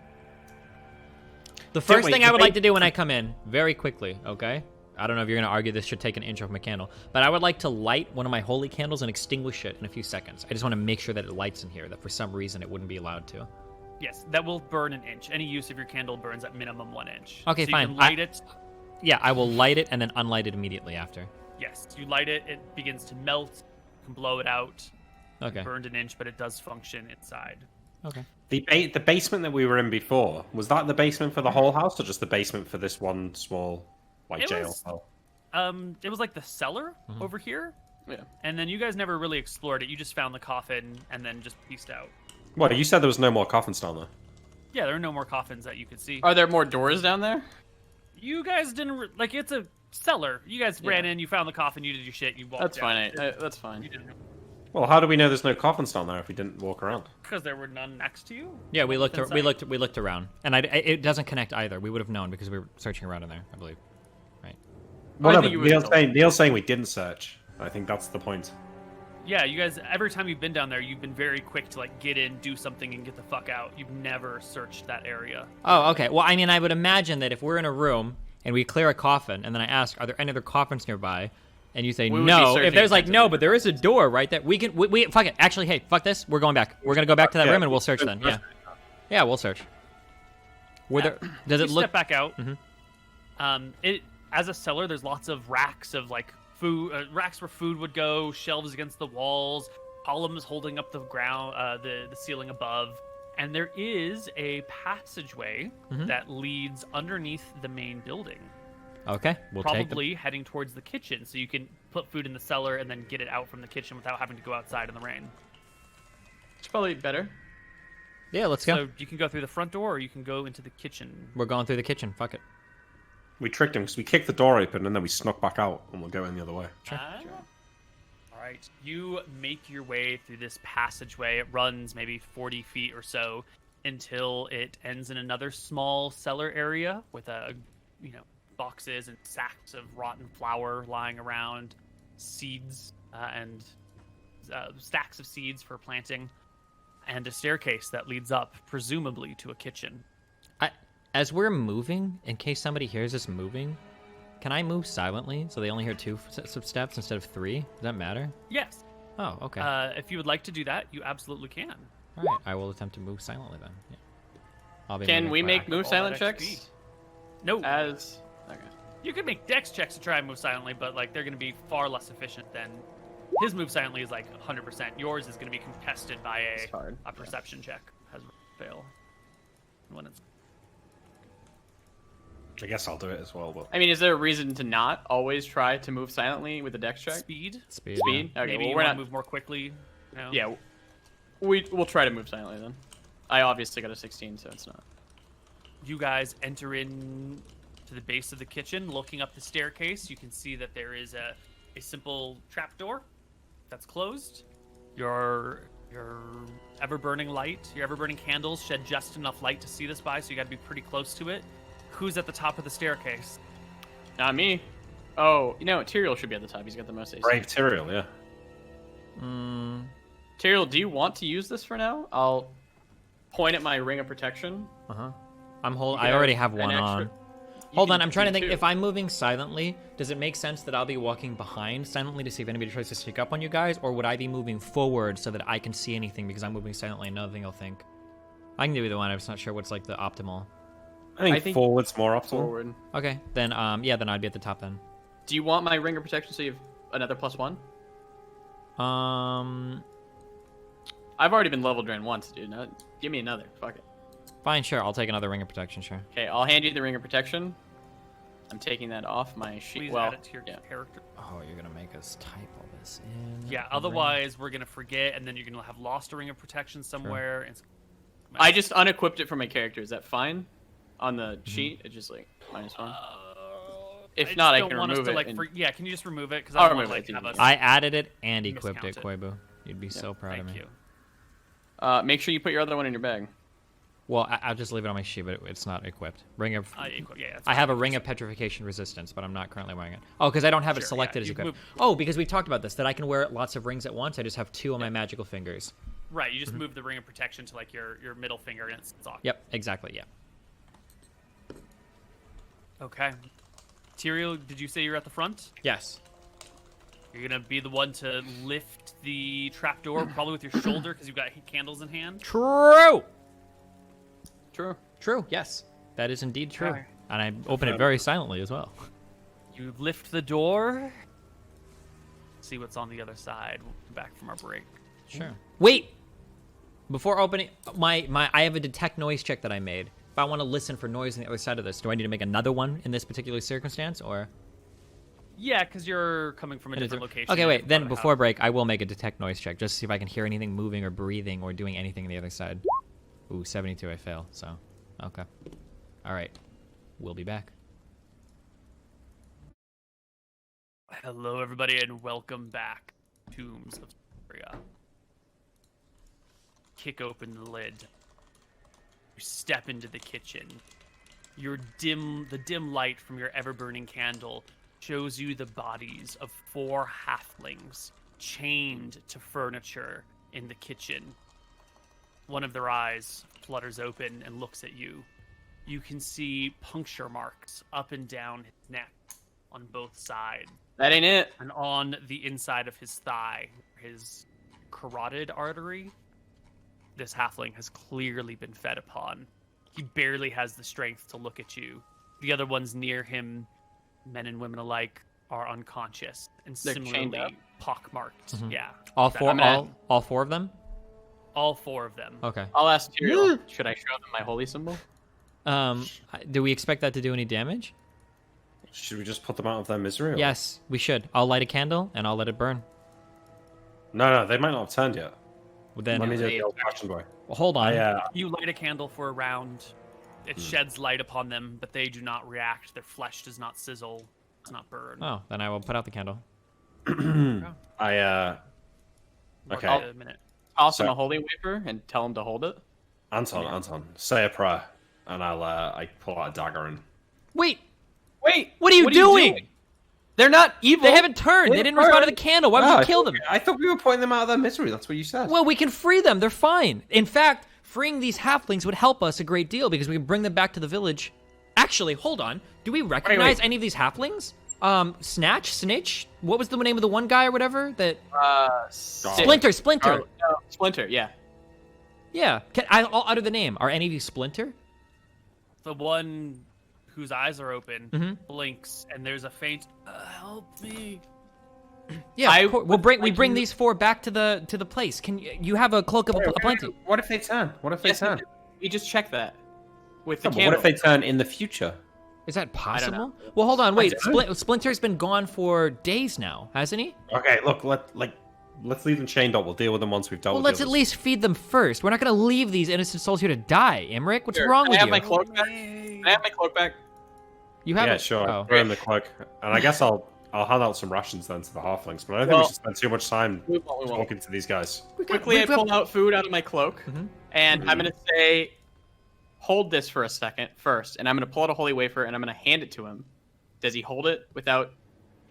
The first
wait,
thing I would
wait.
like to do when I come in, very quickly, okay? I don't know if you're going to argue this should take an inch off my candle, but I would like to light one of my holy candles and extinguish it in a few seconds. I just want to make sure that it lights in here, that for some reason it wouldn't be allowed to.
Yes, that will burn an inch. Any use of your candle burns at minimum 1 inch.
Okay,
so
fine.
You can light it.
Yeah, I will light it and then unlight it immediately after.
Yes, you light it. It begins to melt. You can blow it out.
Okay.
Burned an inch, but it does function inside.
Okay.
The basement that we were in before, was that the basement for the whole house or just the basement for this one small like
It
jail
was-
cell?
It was like the cellar over here,
Yeah.
and then you guys never really explored it. You just found the coffin and then just pieced out.
What, you said there was no more coffins down there?
Yeah, there are no more coffins that you could see.
Are there more doors down there?
You guys didn't like it's a cellar. You guys ran
Yeah.
in, you found the coffin, you did your shit, you walked
That's
out.
fine. That's fine.
You didn't
Well, how do we know there's no coffins down there if we didn't walk around?
because there were none next to you.
Yeah, we looked.
Inside.
We looked around, and it doesn't connect either. We would have known because we were searching around in there, I believe. Right.
Whatever.
think you would've
Neil's saying we didn't search. I think that's the point.
Yeah, you guys. Every time you've been down there, you've been very quick to like get in, do something, and get the fuck out. You've never searched that area.
Oh, okay. Well, I mean, I would imagine that if we're in a room and we clear a coffin, and then I ask, "Are there any other coffins nearby?" And you say
We would be
no. If
searching
there's like no,
extensively.
but there is a door right there. We can. We fuck it. Actually, hey, fuck this. We're going back. We're gonna go back to that
Yeah.
room and we'll search then. Yeah. Yeah, we'll search. Were there? Does
You
it look?
step back out.
Mhm.
It as a cellar, there's lots of racks of like food, racks where food would go, shelves against the walls, columns holding up the ground, the ceiling above, and there is a passageway that leads underneath the main building.
Okay, we'll take them.
Probably heading towards the kitchen, so you can put food in the cellar and then get it out from the kitchen without having to go outside in the rain.
It's probably better.
Yeah, let's go.
So you can go through the front door, or you can go into the kitchen.
We're going through the kitchen. Fuck it.
We tricked him because we kicked the door open and then we snuck back out and we'll go in the other way.
All right, you make your way through this passageway. It runs maybe 40 feet or so until it ends in another small cellar area with boxes and sacks of rotten flour lying around, seeds and stacks of seeds for planting. and a staircase that leads up, presumably to a kitchen.
As we're moving, in case somebody hears us moving, can I move silently so they only hear 2 sets of steps instead of 3? Does that matter?
Yes.
Oh, okay.
If you would like to do that, you absolutely can.
All right, I will attempt to move silently then. Yeah. I'll be
Can
moving
we
quiet.
make move
All
silent
that
checks?
XP. No.
As okay.
You could make dex checks to try and move silently, but like they're going to be far less efficient than his move silently is like 100%. Yours is going to be contested by
It's hard.
a perception check. Has fail. When it's
I guess I'll do it as well. But
I mean, is there a reason to not always try to move silently with the dex check?
speed.
Speed.
Speed? Okay,
Maybe
well,
you
we're
want
not.
to move more quickly. No?
Yeah, we'll try to move silently then. I obviously got a 16, so it's not.
You guys enter in to the base of the kitchen. Looking up the staircase, you can see that there is a simple trapdoor that's closed. Your ever-burning light, your ever-burning candles shed just enough light to see this by, so you got to be pretty close to it. Who's at the top of the staircase?
Not me. Oh, you know what? Tyrael should be at the top. He's got the most AC.
brave Tyrael, yeah.
Tyrael, do you want to use this for now? I'll point at my ring of protection.
Uh-huh.
You
I
can
already have
an
one
extra-
on.
You
Hold
can
on, I'm trying to
do
think.
two.
If I'm moving silently, does it make sense that I'll be walking behind silently to see if anybody tries to sneak up on you guys? Or would I be moving forward so that I can see anything because I'm moving silently and nothing will think? I can do either one. I'm just not sure what's like the optimal.
I think forward's more optimal.
forward.
Okay, then yeah, then I'd be at the top then.
Do you want my ring of protection so you have another +1? I've already been level drained once, dude. No, give me another. Fuck it.
Fine, sure. I'll take another ring of protection, sure.
Okay, I'll hand you the ring of protection. I'm taking that off my sheet.
Please
Well,
add it to your
yeah.
character.
Oh, you're gonna make us type all this in.
Yeah, otherwise we're gonna forget, and then you're gonna have lost a ring of protection somewhere. And
I just unequipped it from my character. Is that fine? On the sheet, it's just like -1. If
just
not, I
don't
can
want us
remove
to,
it.
like,
and-
yeah, can you just remove it? Because
I'll
I don't want
remove
to
it,
like, have us.
I added it and equipped it,
Miscount it.
Koibu. You'd be so proud of
Thank
me.
you.
Make sure you put your other one in your bag.
Well, I'll just leave it on my sheet, but it's not equipped. Ring of.
Yeah, that's
I have a
fine.
ring of petrification resistance, but I'm not currently wearing it. Oh, because I don't have it
Sure,
selected
yeah,
as
you
equipped.
move-
Oh, because we talked about this, that I can wear lots of rings at once. I just have 2 on my magical fingers.
Right, you just move the ring of protection to like your middle finger, and it's off.
Yep, exactly, yeah.
Okay. Tyrael, did you say you're at the front?
Yes.
You're gonna be the one to lift the trapdoor, probably with your shoulder, because you've got candles in hand.
True!
True.
True, yes. That is indeed true.
Okay.
And I open it very silently as well.
You lift the door. See what's on the other side. We'll be back from our break.
Sure. Wait! Before opening, I have a detect noise check that I made. If I want to listen for noise on the other side of this, do I need to make another one in this particular circumstance, or?
Yeah, because you're coming from a different location.
Okay,
and
wait.
different
Then
part of the
before
house.
break, I will make a detect noise check just to see if I can hear anything moving or breathing or doing anything on the other side. Ooh, 72. I fail. So, okay. All right. We'll be back.
Hello, everybody, and welcome back. Tombs of Scoria. Kick open the lid. You step into the kitchen. The dim light from your ever-burning candle shows you the bodies of 4 halflings chained to furniture in the kitchen. One of their eyes flutters open and looks at you. You can see puncture marks up and down his neck on both sides.
That ain't it.
And on the inside of his thigh, his carotid artery, this halfling has clearly been fed upon. He barely has the strength to look at you. The other ones near him, men and women alike, are unconscious and
They're chained
similarly
up?
pockmarked. Yeah.
All
That-
4.
I'm gonna-
All 4 of them.
all 4 of them.
Okay.
I'll ask Tyrael. Should I show them my holy symbol?
Do we expect that to do any damage?
Should we just put them out of their misery? Or?
Yes, we should. I'll light a candle and I'll let it burn.
No, they might not have turned yet.
Well, then,
Let me do the old-fashioned way.
well, hold on.
You light a candle for a round. It sheds light upon them, but they do not react. Their flesh does not sizzle, does not burn.
Oh, then I will put out the candle.
More
Okay.
than a minute.
Toss him
So-
a holy wafer and tell him to hold it.
Anton, say a prayer, and I pull out a dagger and
Wait,
Wait,
what are you doing?
They're not evil.
They haven't turned. They didn't respond to the candle. Why would you kill them?
I thought we were pointing them out of their misery. That's what you said.
Well, we can free them. They're fine. In fact, freeing these halflings would help us a great deal because we can bring them back to the village. Actually, hold on. Do we recognize any of these halflings? Snatch? Snitch? What was the name of the one guy or whatever? That Splinter.
Oh, no, Splinter, yeah.
Yeah. I'll utter the name. Are any of you Splinter?
The one whose eyes are open blinks, and there's a faint, help me.
Yeah, we bring these 4 back to the place. Can you have a cloak of plenty?
What if they turn? What if they turn?
We just check that with the
What
candle.
if they turn in the future?
Is that possible? Well, hold on. Wait. Splinter's been gone for days now, hasn't he?
Okay, look, let's leave them chained up. We'll deal with them once we've dealt with
Well, let's at least feed them first. We're not going to leave these innocent souls here to die, Imric. What's wrong with you?
Can I have my cloak back?
You have
Yeah,
it?
sure.
Oh.
Throw in the cloak. And I guess I'll hand out some rations then to the halflings, but I don't think we should spend too much time talking to these guys.
Quickly, I pull out food out of my cloak, and I'm going to say, hold this for a second first, and I'm going to pull out a holy wafer, and I'm going to hand it to him. Does he hold it without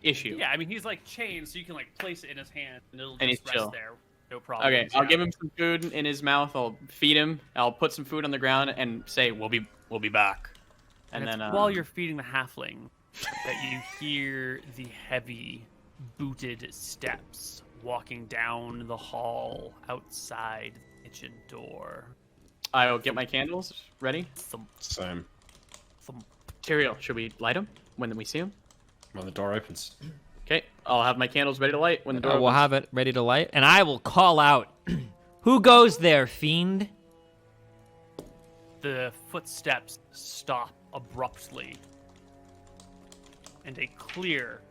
issue?
Yeah, I mean, he's like chained, so you can like place it in his hand, and it'll
And
just
he's
rest
chill.
there. No problem.
Okay, I'll give him some food in his mouth. I'll feed him. I'll put some food on the ground and say, "We'll be back." And then
while you're feeding the halfling, that you hear the heavy, booted steps walking down the hall outside the kitchen door.
I'll get my candles ready.
Thump,
Same.
thump.
Tyrael, should we light them when we see them?
When the door opens.
Okay, I'll have my candles ready to light when the door opens.
We'll have it ready to light, and I will call out, "Who goes there, fiend?"
The footsteps stop abruptly, and a clear,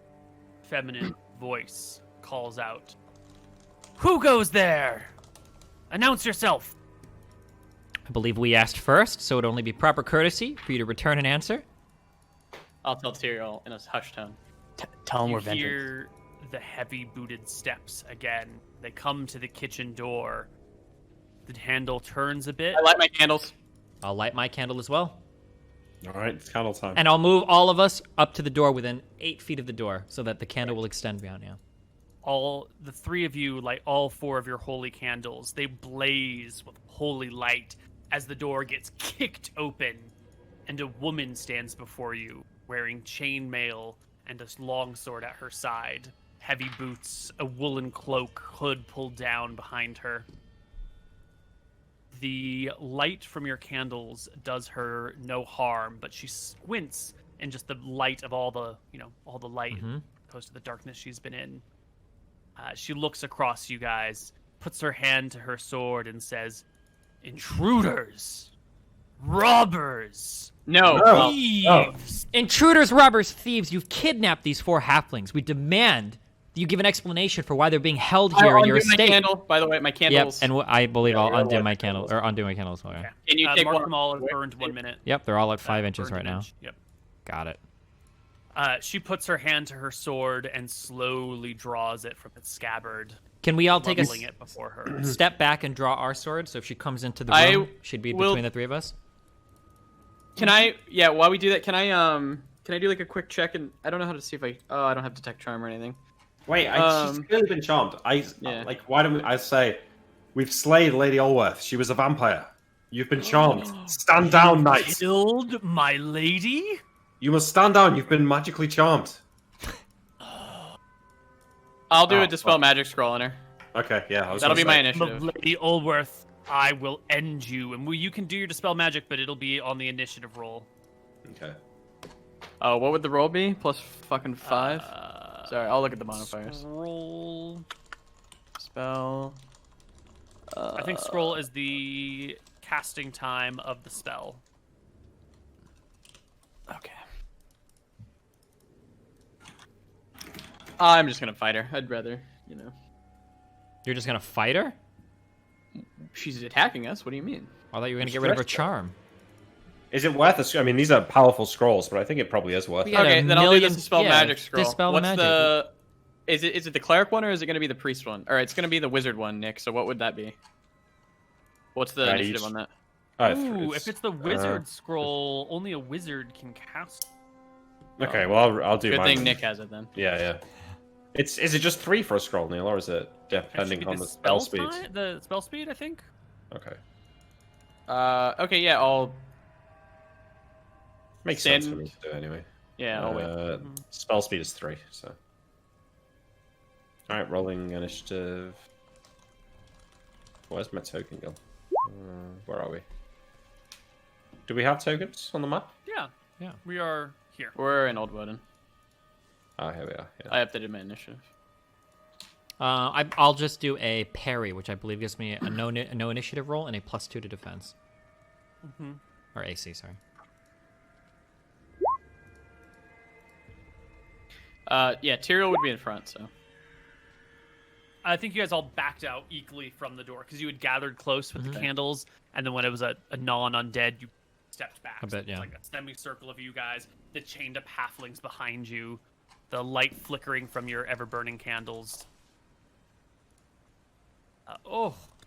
feminine voice calls out, "Who goes there? Announce yourself!"
I believe we asked first, so it'd only be proper courtesy for you to return an answer.
I'll tell Tyrael in a hushed tone. Tell him
You
we're vengeance.
hear the heavy booted steps again. They come to the kitchen door. The handle turns a bit.
I light my candles.
I'll light my candle as well.
All right, it's candle time.
And I'll move all of us up to the door within 8 feet of the door so that the candle will extend beyond you.
All the 3 of you light all 4 of your holy candles. They blaze with holy light as the door gets kicked open, and a woman stands before you wearing chainmail and a longsword at her side, heavy boots, a woolen cloak, hood pulled down behind her. The light from your candles does her no harm, but she squints in just the light of all the light opposed to the darkness she's been in. She looks across you guys, puts her hand to her sword, and says, "Intruders! Robbers!
No.
Thieves!"
Intruders, robbers, thieves, you've kidnapped these 4 halflings. We demand that you give an explanation for why they're being held here in your
My
estate.
candle, by the way, my
Yep,
candles.
and I believe I'll
you're
undo
right.
my candle, or undo my candles. Okay.
Can you take
mark
one?
them all as burned 1 minute.
Yep, they're all at 5 inches
Burned
right
an
now.
inch. Yep.
Got it.
She puts her hand to her sword and slowly draws it from its scabbard,
Can we all take a
leveling it before her.
step back and draw our sword? So if she comes into the
I
room, she'd be
will-
between the 3 of us.
Can I? Yeah. While we do that, can I do like a quick check? And I don't know how to see if I. Oh, I don't have detect charm or anything.
Wait, she's clearly been charmed.
Yeah.
Why don't I say, we've slayed Lady Olworth. She was a vampire. You've been charmed. Stand down, knight.
Killed my lady?
You must stand down. You've been magically charmed.
I'll do
Oh,
a dispel
fuck.
magic scroll on her.
Okay, yeah.
That'll be my
Of
initiative.
Lady Olworth, I will end you. And you can do your dispel magic, but it'll be on the initiative roll.
Okay.
Oh, what would the roll be? Plus fucking 5. Sorry, I'll look at the modifiers.
Roll.
Spell.
I think scroll is the casting time of the spell.
Okay. I'm just gonna fight her. I'd rather,
You're just gonna fight her?
She's attacking us. What do you mean?
I thought you were gonna get rid of her charm.
Is it worth it? I mean, these are powerful scrolls, but I think it probably is worth it.
Yeah,
Okay,
a
then I'll do
million-
this dispel
yeah,
magic scroll.
dispel
What's
magic.
the? Is it the cleric one or is it gonna be the priest one? Or it's gonna be the wizard one, Nick. So what would that be? What's the
Right,
initiative
each-
on that?
Ooh, if it's the wizard scroll, only a wizard can cast.
Okay, well, I'll do
Good
mine.
thing Nick has it then.
Yeah. Is it just 3 for a scroll, Neil, or is it depending on the spell speed?
The spell speed, I think.
Okay.
Okay, yeah, I'll...
Makes sense for me to do anyway.
Yeah, I'll wait.
Spell speed is 3, so. Alright, rolling initiative. Where's my token go? Where are we? Do we have tokens on the map?
Yeah. We are here.
We're in Old Woden.
Oh, here we are. Yeah.
I updated my initiative.
I'll just do a parry, which I believe gives me a no initiative roll and a +2 to defense. Or AC, sorry.
Yeah, Tyrael would be in front, so.
I think you guys all backed out equally from the door because you had gathered close with the candles, and then when it was a non-undead, you stepped back.
A bit, yeah.
It's like a semicircle of you guys, the chained up halflings behind you, the light flickering from your ever-burning candles.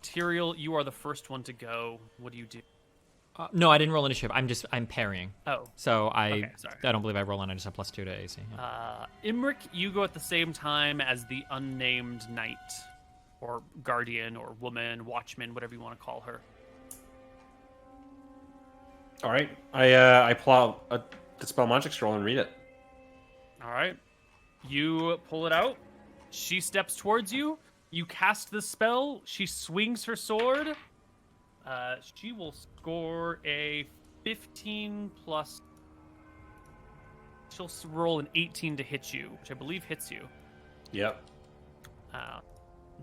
Tyrael, you are the first one to go. What do you do?
No, I didn't roll initiative. I'm parrying.
Oh.
So
Okay, sorry.
I don't believe I roll on. I just have +2 to AC. Yeah.
Imric, you go at the same time as the unnamed knight, or guardian, or woman, watchman, whatever you want to call her.
All right, I pull out a dispel magic scroll and read it.
All right. You pull it out. She steps towards you. You cast the spell. She swings her sword. She will score a 15 plus. She'll roll an 18 to hit you, which I believe hits you.
Yep.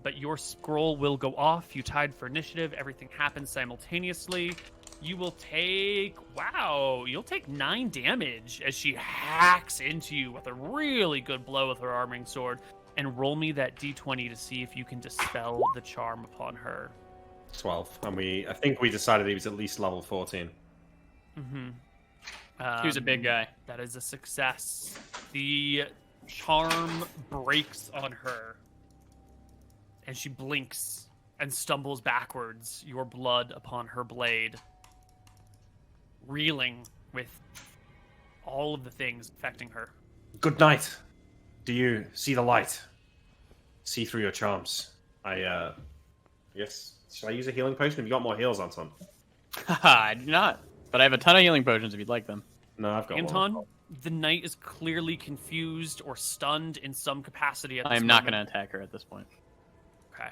But your scroll will go off. You tied for initiative. Everything happens simultaneously. You will take... Wow, you'll take 9 damage as she hacks into you with a really good blow with her arming sword. And roll me that d20 to see if you can dispel the charm upon her.
12. And I think we decided he was at least level 14.
He was a big guy.
That is a success. The charm breaks on her. And she blinks and stumbles backwards, your blood upon her blade. Reeling with all of the things affecting her.
Good night. Do you see the light? See through your charms. I guess... Should I use a healing potion? Have you got more heals, Anton?
I do not. But I have a ton of healing potions if you'd like them.
No, I've got
Anton,
one.
the knight is clearly confused or stunned in some capacity at this
I am not
moment.
going to attack her at this point.
Okay.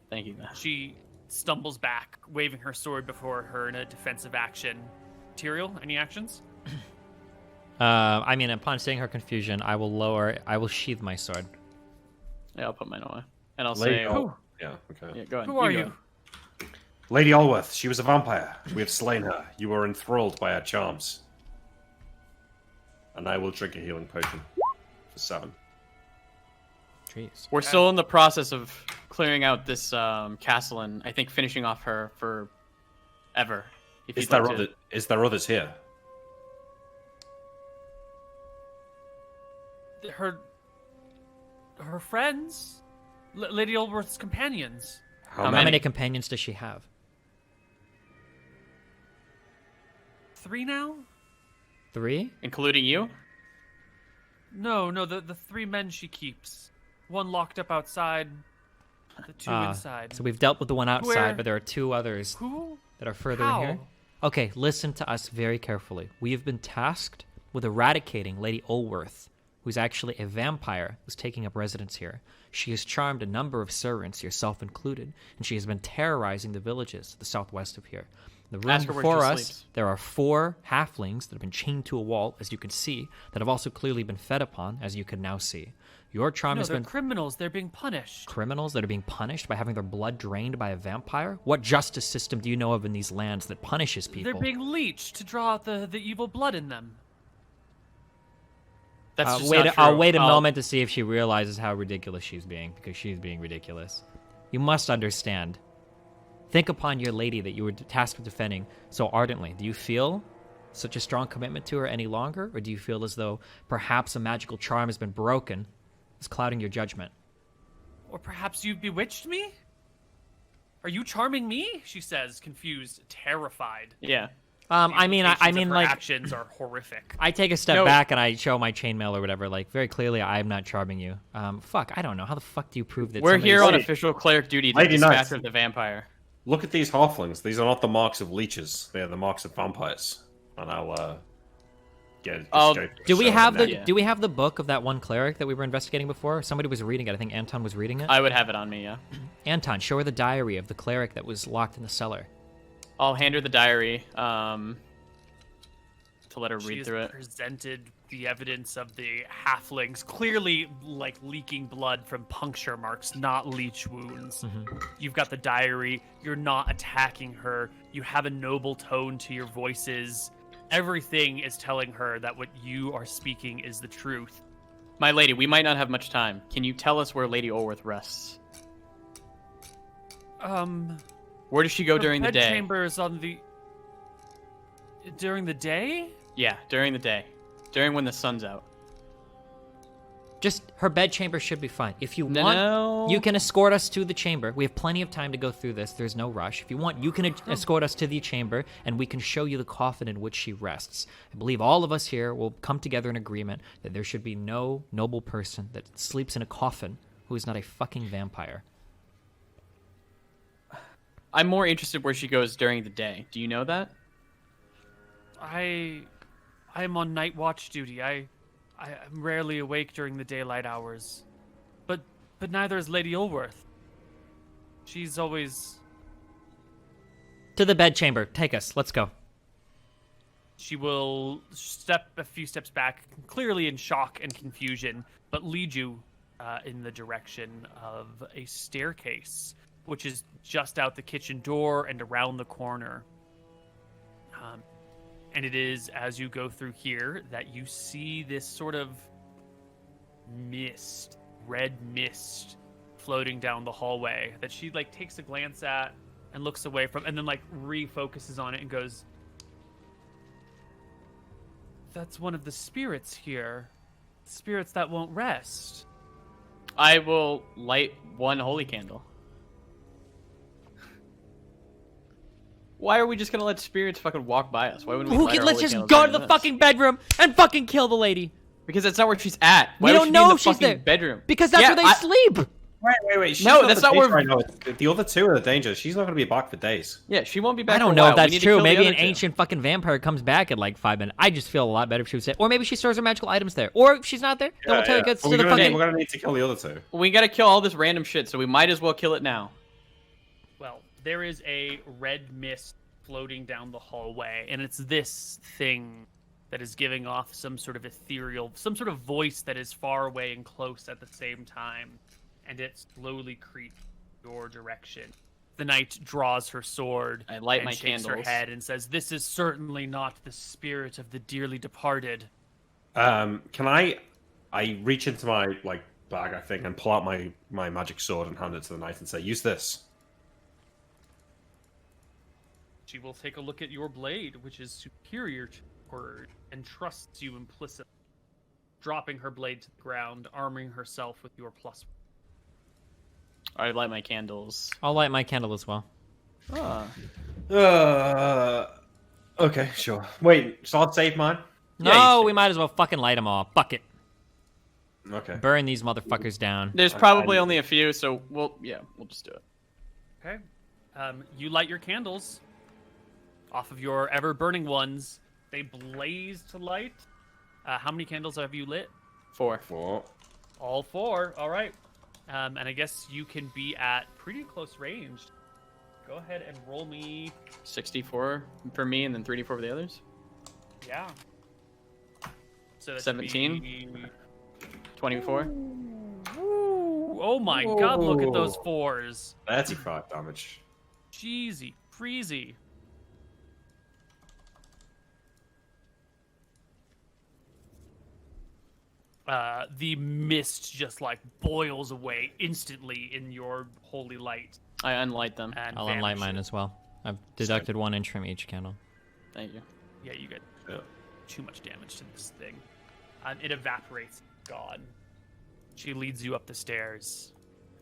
Thank you, Matt.
She stumbles back, waving her sword before her in a defensive action. Tyrael, any actions?
I mean, upon seeing her confusion, I will sheathe my sword.
Yeah, I'll put mine away. And I'll
Lady
say...
Yeah, okay.
Yeah, go ahead.
Who are
go
you?
ahead.
Lady Allworth, she was a vampire. We have slain her. You were enthralled by her charms. And I will drink a healing potion for 7.
Jeez.
We're still in the process of clearing out this castle and I think finishing off her for ever. If
Is
you'd
there,
like to-
is there others here?
Her friends? Lady Allworth's companions.
How
How
many?
many companions does she have?
3 now?
3?
Including you?
No, the 3 men she keeps. One locked up outside, the 2 inside.
So we've dealt with the one outside,
Where-
but there are 2 others
Who?
that are further
How?
in here. Okay, listen to us very carefully. We have been tasked with eradicating Lady Allworth, who's actually a vampire who's taking up residence here. She has charmed a number of servants, yourself included, and she has been terrorizing the villages to the southwest of here. The room
Ask her where
before
she
us,
sleeps.
there are 4 halflings that have been chained to a wall, as you can see, that have also clearly been fed upon, as you can now see. Your charm
No,
has
they're
been...
criminals. They're being punished.
Criminals that are being punished by having their blood drained by a vampire? What justice system do you know of in these lands that punishes people?
They're being leeched to draw out the evil blood in them.
That's just
wait,
not true.
I'll wait a moment to see if she realizes how ridiculous she's being, because she's being ridiculous. You must understand. Think upon your lady that you were tasked with defending so ardently. Do you feel such a strong commitment to her any longer? Or do you feel as though perhaps a magical charm has been broken, is clouding your judgment?
Or perhaps you've bewitched me? Are you charming me? She says, confused, terrified.
Yeah.
I mean,
Her
like,
actions are horrific.
I take a step
No.
back and I show my chainmail or whatever. Like, very clearly, I'm not charming you. Fuck, I don't know. How the fuck do you prove that?
We're here on
Lady-
official cleric duty to
Lady
dispatch
Knight.
the vampire.
Look at these halflings. These are not the marks of leeches. They are the marks of vampires. And I'll get.
Oh,
Do we
show
have
them
the
that.
Do we have the book of that one cleric that we were investigating before? Somebody was reading it. I think Anton was reading it.
I would have it on me, yeah.
Anton, show her the diary of the cleric that was locked in the cellar.
I'll hand her the diary to let her
She
read
has
through it.
presented the evidence of the halflings, clearly like leaking blood from puncture marks, not leech wounds. You've got the diary. You're not attacking her. You have a noble tone to your voices. Everything is telling her that what you are speaking is the truth.
My lady, we might not have much time. Can you tell us where Lady Olworth rests? Where does she go
Her
during the day?
Chamber is on the. During the day?
Yeah, during the day. During when the sun's out.
Just her bedchamber should be fine. If you
No.
want, you can escort us to the chamber. We have plenty of time to go through this. There's no rush. If you want, you can escort us to the chamber, and we can show you the coffin in which she rests. I believe all of us here will come together in agreement that there should be no noble person that sleeps in a coffin who is not a fucking vampire.
I'm more interested where she goes during the day. Do you know that?
I'm on night watch duty. I'm rarely awake during the daylight hours. But neither is Lady Ulworth. She's always.
To the bedchamber. Take us. Let's go.
She will step a few steps back, clearly in shock and confusion, but lead you in the direction of a staircase, which is just out the kitchen door and around the corner. And it is as you go through here that you see this sort of mist, red mist, floating down the hallway that she like takes a glance at and looks away from, and then like refocuses on it and goes, "That's one of the spirits here. Spirits that won't rest."
I will light one holy candle. Why are we just gonna let spirits fucking walk by us? Why wouldn't we light our
Let's
holy
just
candles
go to
during
the
this?
fucking bedroom and fucking kill the lady.
Because that's not where she's at. Why
We
would
don't
she be in
know
the
if she's
fucking
there.
bedroom?
Because that's
Yeah,
where they
I-
sleep.
Wait. She's
No,
not
that's
the
not
danger
where-
I know. The other two are the danger. She's not going to be back for days.
Yeah, she won't be back.
I don't
for a
know
while.
if
We
that's
need to
true.
kill the
Maybe
other
an
two.
ancient fucking vampire comes back in like 5 minutes. I just feel a lot better if she was there. Or maybe she stores her magical items there. Or if she's not there, then we'll tell her gets
But
to the fucking...
we're going to need to kill the other two.
We gotta kill all this random shit, so we might as well kill it now.
Well, there is a red mist floating down the hallway, and it's this thing that is giving off some sort of ethereal, some sort of voice that is far away and close at the same time, and it slowly creeps your direction. The knight draws her sword
I light
and
my
shakes her
candles.
head and says, "This is certainly not the spirit of the dearly departed."
Can I reach into my bag, I think, and pull out my magic sword and hand it to the knight and say, "Use this."
She will take a look at your blade, which is superior to her, and trusts you implicitly, dropping her blade to the ground, arming herself with your plus.
I light my candles.
I'll light my candle as well.
Okay, sure. Wait, so I'll save mine?
No,
you
we might as well fucking light them all. Fuck it.
Okay.
Burn these motherfuckers down.
There's probably only a few, so we'll just do it.
Okay. You light your candles off of your ever-burning ones. They blaze to light. How many candles have you lit?
4.
4.
All 4. All right. And I guess you can be at pretty close range. Go ahead and roll me.
64 for me, and then 3d4 for the others.
Yeah. So that should
17?
be-
24.
Ooh, oh my god, look at those 4s.
35 damage.
Jeezy, freezy. The mist just like boils away instantly in your holy light.
I unlight them.
And
I'll unlight mine
vanishes.
as well. I've deducted 1 inch from each candle.
Thank you.
Yeah, you get
Yeah.
too much damage to this thing. It evaporates. Gone. She leads you up the stairs,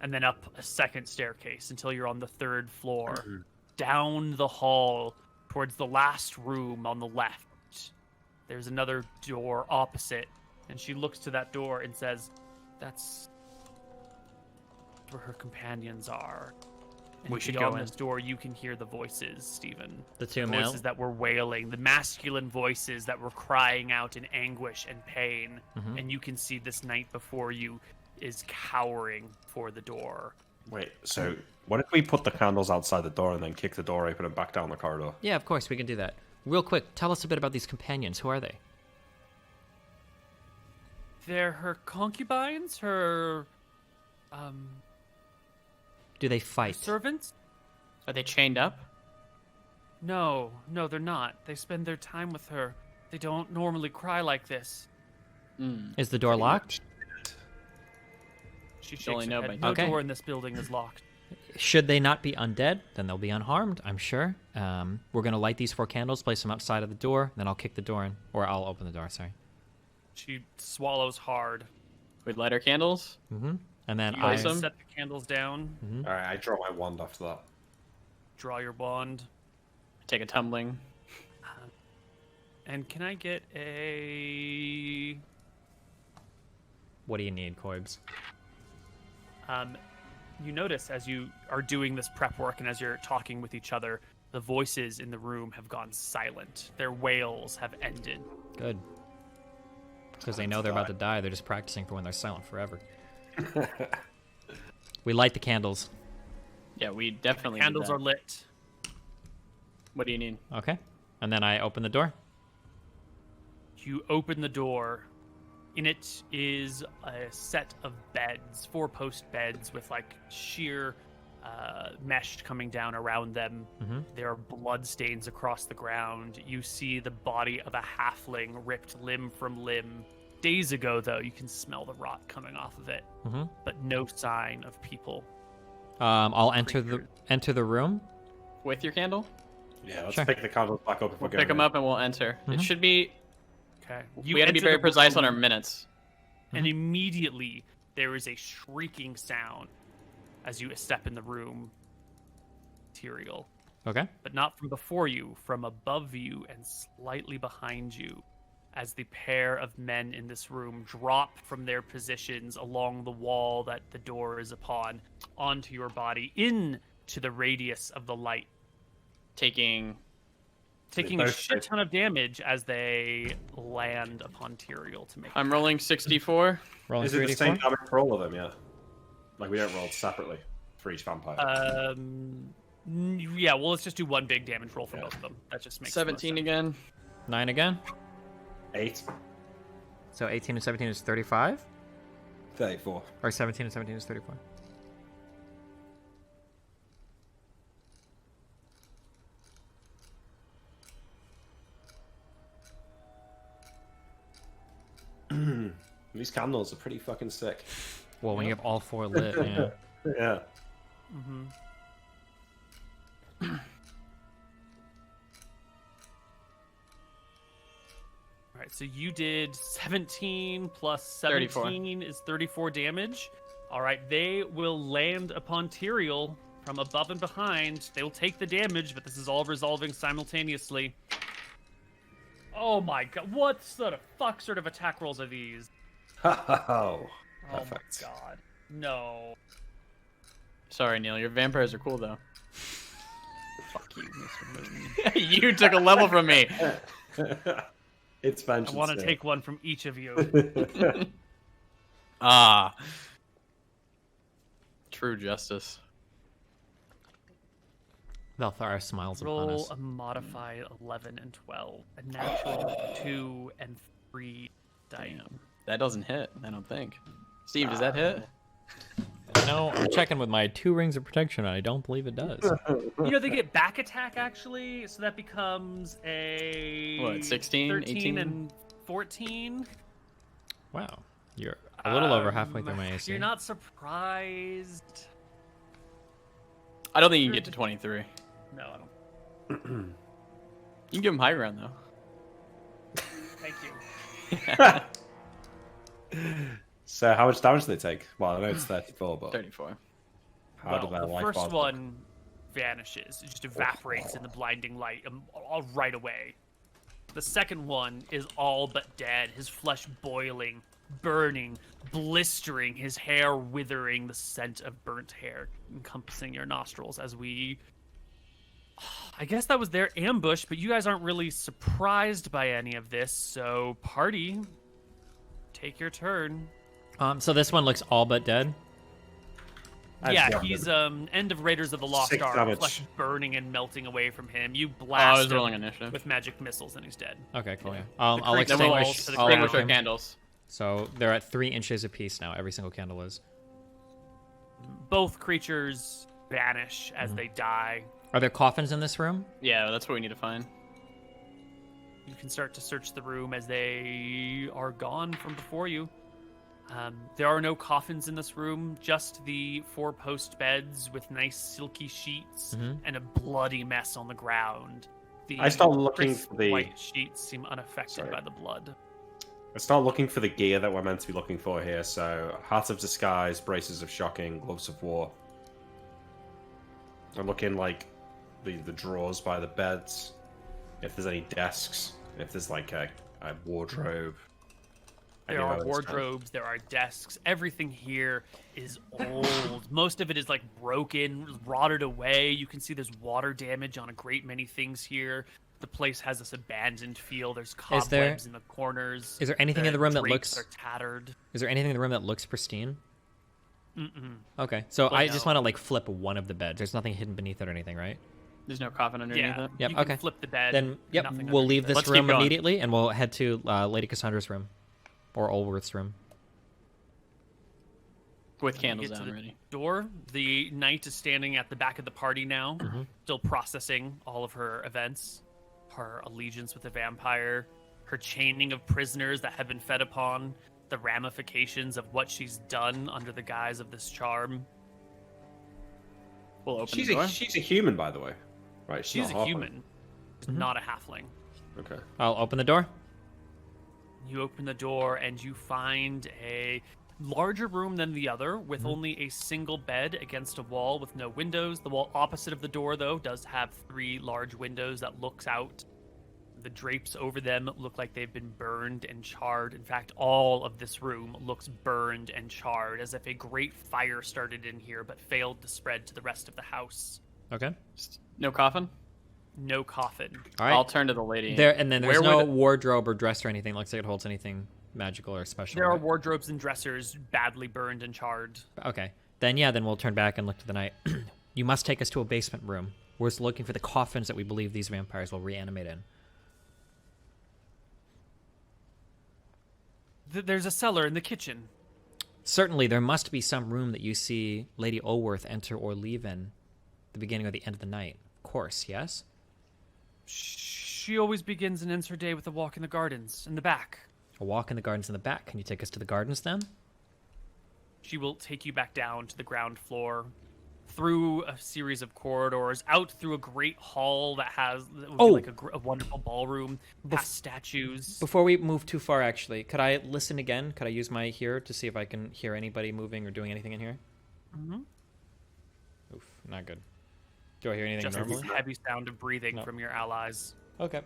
and then up a second staircase until you're on the 3rd floor. Down the hall towards the last room on the left. There's another door opposite, and she looks to that door and says, "That's where her companions are." And
We should
beyond
go in.
this door, you can hear the voices, Stephen.
The two
The
male.
voices that were wailing, the masculine voices that were crying out in anguish and pain. And you can see this knight before you is cowering for the door.
Wait, so what if we put the candles outside the door and then kick the door open and back down the corridor?
Yeah, of course we can do that. Real quick, tell us a bit about these companions. Who are they?
They're her concubines, her
Do they fight?
servants?
Are they chained up?
No, they're not. They spend their time with her. They don't normally cry like this.
Is the door locked?
She shakes
only
her
know
head.
by-
No
Okay.
door in this building is locked.
Should they not be undead, then they'll be unharmed, I'm sure. We're going to light these 4 candles, place them outside of the door, then I'll kick the door in. Or I'll open the door, sorry.
She swallows hard.
We'd light our candles.
And then
You
I...
Awesome.
set the candles down,
All right, I draw my wand after that.
draw your wand.
Take a tumbling.
And can I get a...
What do you need, Koibs?
You notice as you are doing this prep work and as you're talking with each other, the voices in the room have gone silent. Their wails have ended.
Good. Because they know they're about to die. They're just practicing for when they're silent forever. We light the candles.
Yeah, we definitely need
Candles
that.
are lit.
What do you need?
Okay. And then I open the door.
You open the door. In it is a set of beds, 4-post beds with like sheer mesh coming down around them. There are blood stains across the ground. You see the body of a halfling ripped limb from limb. Days ago, though, you can smell the rot coming off of it, but no sign of people.
I'll enter the room.
With your candle?
Yeah, let's
Sure.
pick the candles back up if
We'll
we're
pick them
up.
up and we'll enter. It should be...
Okay.
we got to be very precise on our minutes.
And immediately there is a shrieking sound as you step in the room. Material.
Okay.
But not from before you, from above you and slightly behind you, as the pair of men in this room drop from their positions along the wall that the door is upon onto your body, into the radius of the light,
Taking...
taking a
both
shit ton of damage as they land upon Tyrael to make.
I'm rolling 64.
Rolling
Is it the same
3d4.
damage for all of them, yeah? Like, we don't roll separately for each vampire.
Yeah, well, let's just do one big damage roll for both of them. That just makes the most
17
sense.
again.
9 again.
8.
So 18 and 17 is 35?
34.
Or 17 and 17 is 34.
These candles are pretty fucking sick.
Well, when you have all 4 lit, yeah.
Yeah.
All right, so you did 17 plus
34.
17 is 34 damage. All right, they will land upon Tyrael from above and behind. They will take the damage, but this is all resolving simultaneously. Oh my god, what sort of attack rolls are these?
Oh,
Oh
perfect.
my god. No.
Sorry, Neil. Your vampires are cool, though.
Fuck you, Mr. Moon.
You took a level from me.
It's
I
vengeance.
want to
Neil.
take one from each of you.
Ah. True justice.
Velthara smiles upon
Roll
us.
a modified 11 and 12. A natural 2 and 3 dice.
Damn. That doesn't hit, I don't think. Steve, does that hit?
No, I'm checking with my 2 rings of protection, and I don't believe it does.
You know, they get back attack, actually, so that becomes a...
What, 16,
13
18?
and 14.
Wow. You're a little over halfway through my AC.
You're not surprised.
I don't think you can get to 23.
No, I don't.
You can give him high ground, though.
Thank you.
So, how much damage do they take? Well, I know it's 34, but
34.
how
Well,
do their
the
life
first
bars
one vanishes. It just evaporates in the blinding light right away. The second one is all but dead, his flesh boiling, burning, blistering, his hair withering, the scent of burnt hair encompassing your nostrils as we... I guess that was their ambush, but you guys aren't really surprised by any of this, so party, take your turn.
So this one looks all but dead.
Yeah, he's end of Raiders of the Lost
6
Ark,
damage.
flesh burning and melting away from him. You
I
blast
was
him
rolling initiative.
with magic missiles and he's dead.
Okay, cool. Yeah. I'll
creek
Then we'll
extinguish.
to the
I'll
ground.
extinguish our
him.
candles.
So they're at 3 inches apiece now. Every single candle is.
Both creatures vanish as they die.
Are there coffins in this room?
Yeah, that's what we need to find.
You can start to search the room as they are gone from before you. There are no coffins in this room, just the 4-post beds with nice silky sheets and a bloody mess on the ground. The
I start looking
crisp
for the-
white sheets seem unaffected
Sorry.
by the blood.
I start looking for the gear that we're meant to be looking for here. So, Heart of Disguise, Braces of Shocking, Gloves of War. I'm looking like the drawers by the beds. If there's any desks, if there's like a wardrobe.
There
any
are
of those kind of-
wardrobes, there are desks. Everything here is old. Most of it is like broken, rotted away. You can see there's water damage on a great many things here. The place has this abandoned feel. There's cobwebs in the corners.
Is there anything in the room that
drapes
looks?
are tattered.
Is there anything in the room that looks pristine?
Mm-mm.
Okay, so
Well,
I just
no.
want to like flip one of the beds. There's nothing hidden beneath it or anything, right?
There's no coffin underneath
Yeah,
it.
Yep,
you can
okay.
flip the bed.
Then, yep,
nothing
we'll leave
underneath
this
Let's keep
room
going.
immediately, and we'll head to Lady Cassandra's room, or Olworth's room.
With
You
candles
get to
down
the
already.
door. The knight is standing at the back of the party now, still processing all of her events, her allegiance with the vampire, her chaining of prisoners that have been fed upon, the ramifications of what she's done under the guise of this charm.
We'll open
She's
the door.
she's a human, by the way. Right?
She's
not
a
half-one.
human, not a halfling.
Okay.
I'll open the door.
You open the door and you find a larger room than the other with only a single bed against a wall with no windows. The wall opposite of the door, though, does have 3 large windows that looks out. The drapes over them look like they've been burned and charred. In fact, all of this room looks burned and charred, as if a great fire started in here but failed to spread to the rest of the house.
Okay.
No coffin?
No coffin.
All right.
I'll turn to the lady.
There and then there's
Where
no
would-
wardrobe or dress or anything. Looks like it holds anything magical or special.
There are
right?
wardrobes and dressers badly burned and charred.
Okay. Then we'll turn back and look to the night. You must take us to a basement room. We're just looking for the coffins that we believe these vampires will reanimate in.
There's a cellar in the kitchen.
Certainly, there must be some room that you see Lady Olworth enter or leave in the beginning or the end of the night. Of course, yes?
She always begins and ends her day with a walk in the gardens in the back.
A walk in the gardens in the back. Can you take us to the gardens then?
She will take you back down to the ground floor, through a series of corridors, out through a great hall that would be like a wonderful ballroom, past statues.
Before we move too far, actually, could I listen again? Could I use my hear to see if I can hear anybody moving or doing anything in here?
Mhm.
Oof, not good. Do I hear anything
Just
normally?
a heavy sound of breathing
No.
from your allies.
Okay.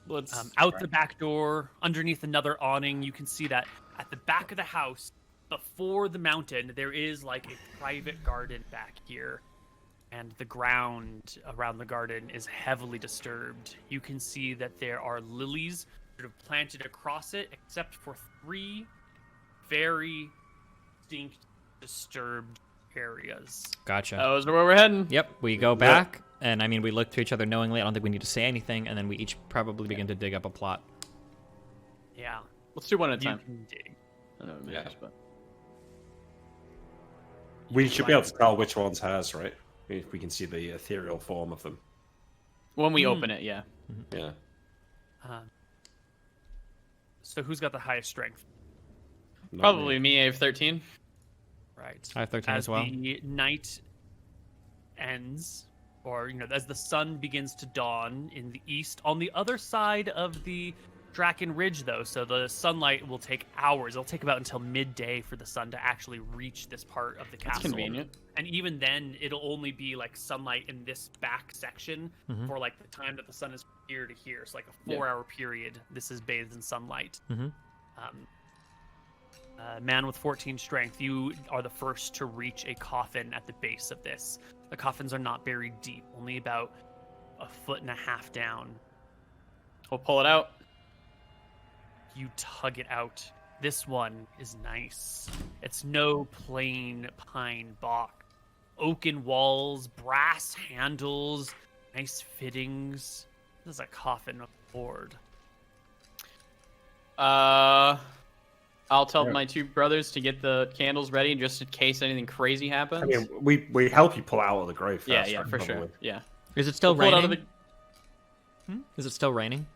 Let's
Out the back door, underneath another awning, you can see that at the back of the house, before the mountain, there is like a private garden back here. And the ground around the garden is heavily disturbed. You can see that there are lilies sort of planted across it, except for 3 very distinct, disturbed areas.
Gotcha.
That was where we're heading.
Yep, we go back, and I mean, we look to each other knowingly. I don't think we need to say anything, and then we each probably begin to dig up a plot.
Yeah,
Let's do one at a
you
time.
can dig.
I know it
Yeah.
matters, but
We should be able to tell which one's hers, right? If we can see the ethereal form of them.
when we open it, yeah.
Yeah.
So who's got the highest strength?
Not
Probably
me.
me, I have 13.
Right.
I have 13 as well.
The night ends, or as the sun begins to dawn in the east, on the other side of the Draken Ridge, though, so the sunlight will take hours. It'll take about until midday for the sun to actually reach this part of the castle.
That's convenient.
And even then, it'll only be like sunlight in this back section for like the time that the sun is here to here. So like a 4-hour period, this is bathed in sunlight. Man with 14 strength, you are the first to reach a coffin at the base of this. The coffins are not buried deep, only about 1.5 feet down.
We'll pull it out.
You tug it out. This one is nice. It's no plain pine box. Oaken walls, brass handles, nice fittings. This is a coffin of board.
I'll tell my two brothers to get the candles ready just in case anything crazy happens.
I mean, we help you pull out of the grave first.
Yeah, for sure. Yeah.
Is it still
We'll pull it out
raining?
of
Is it still raining?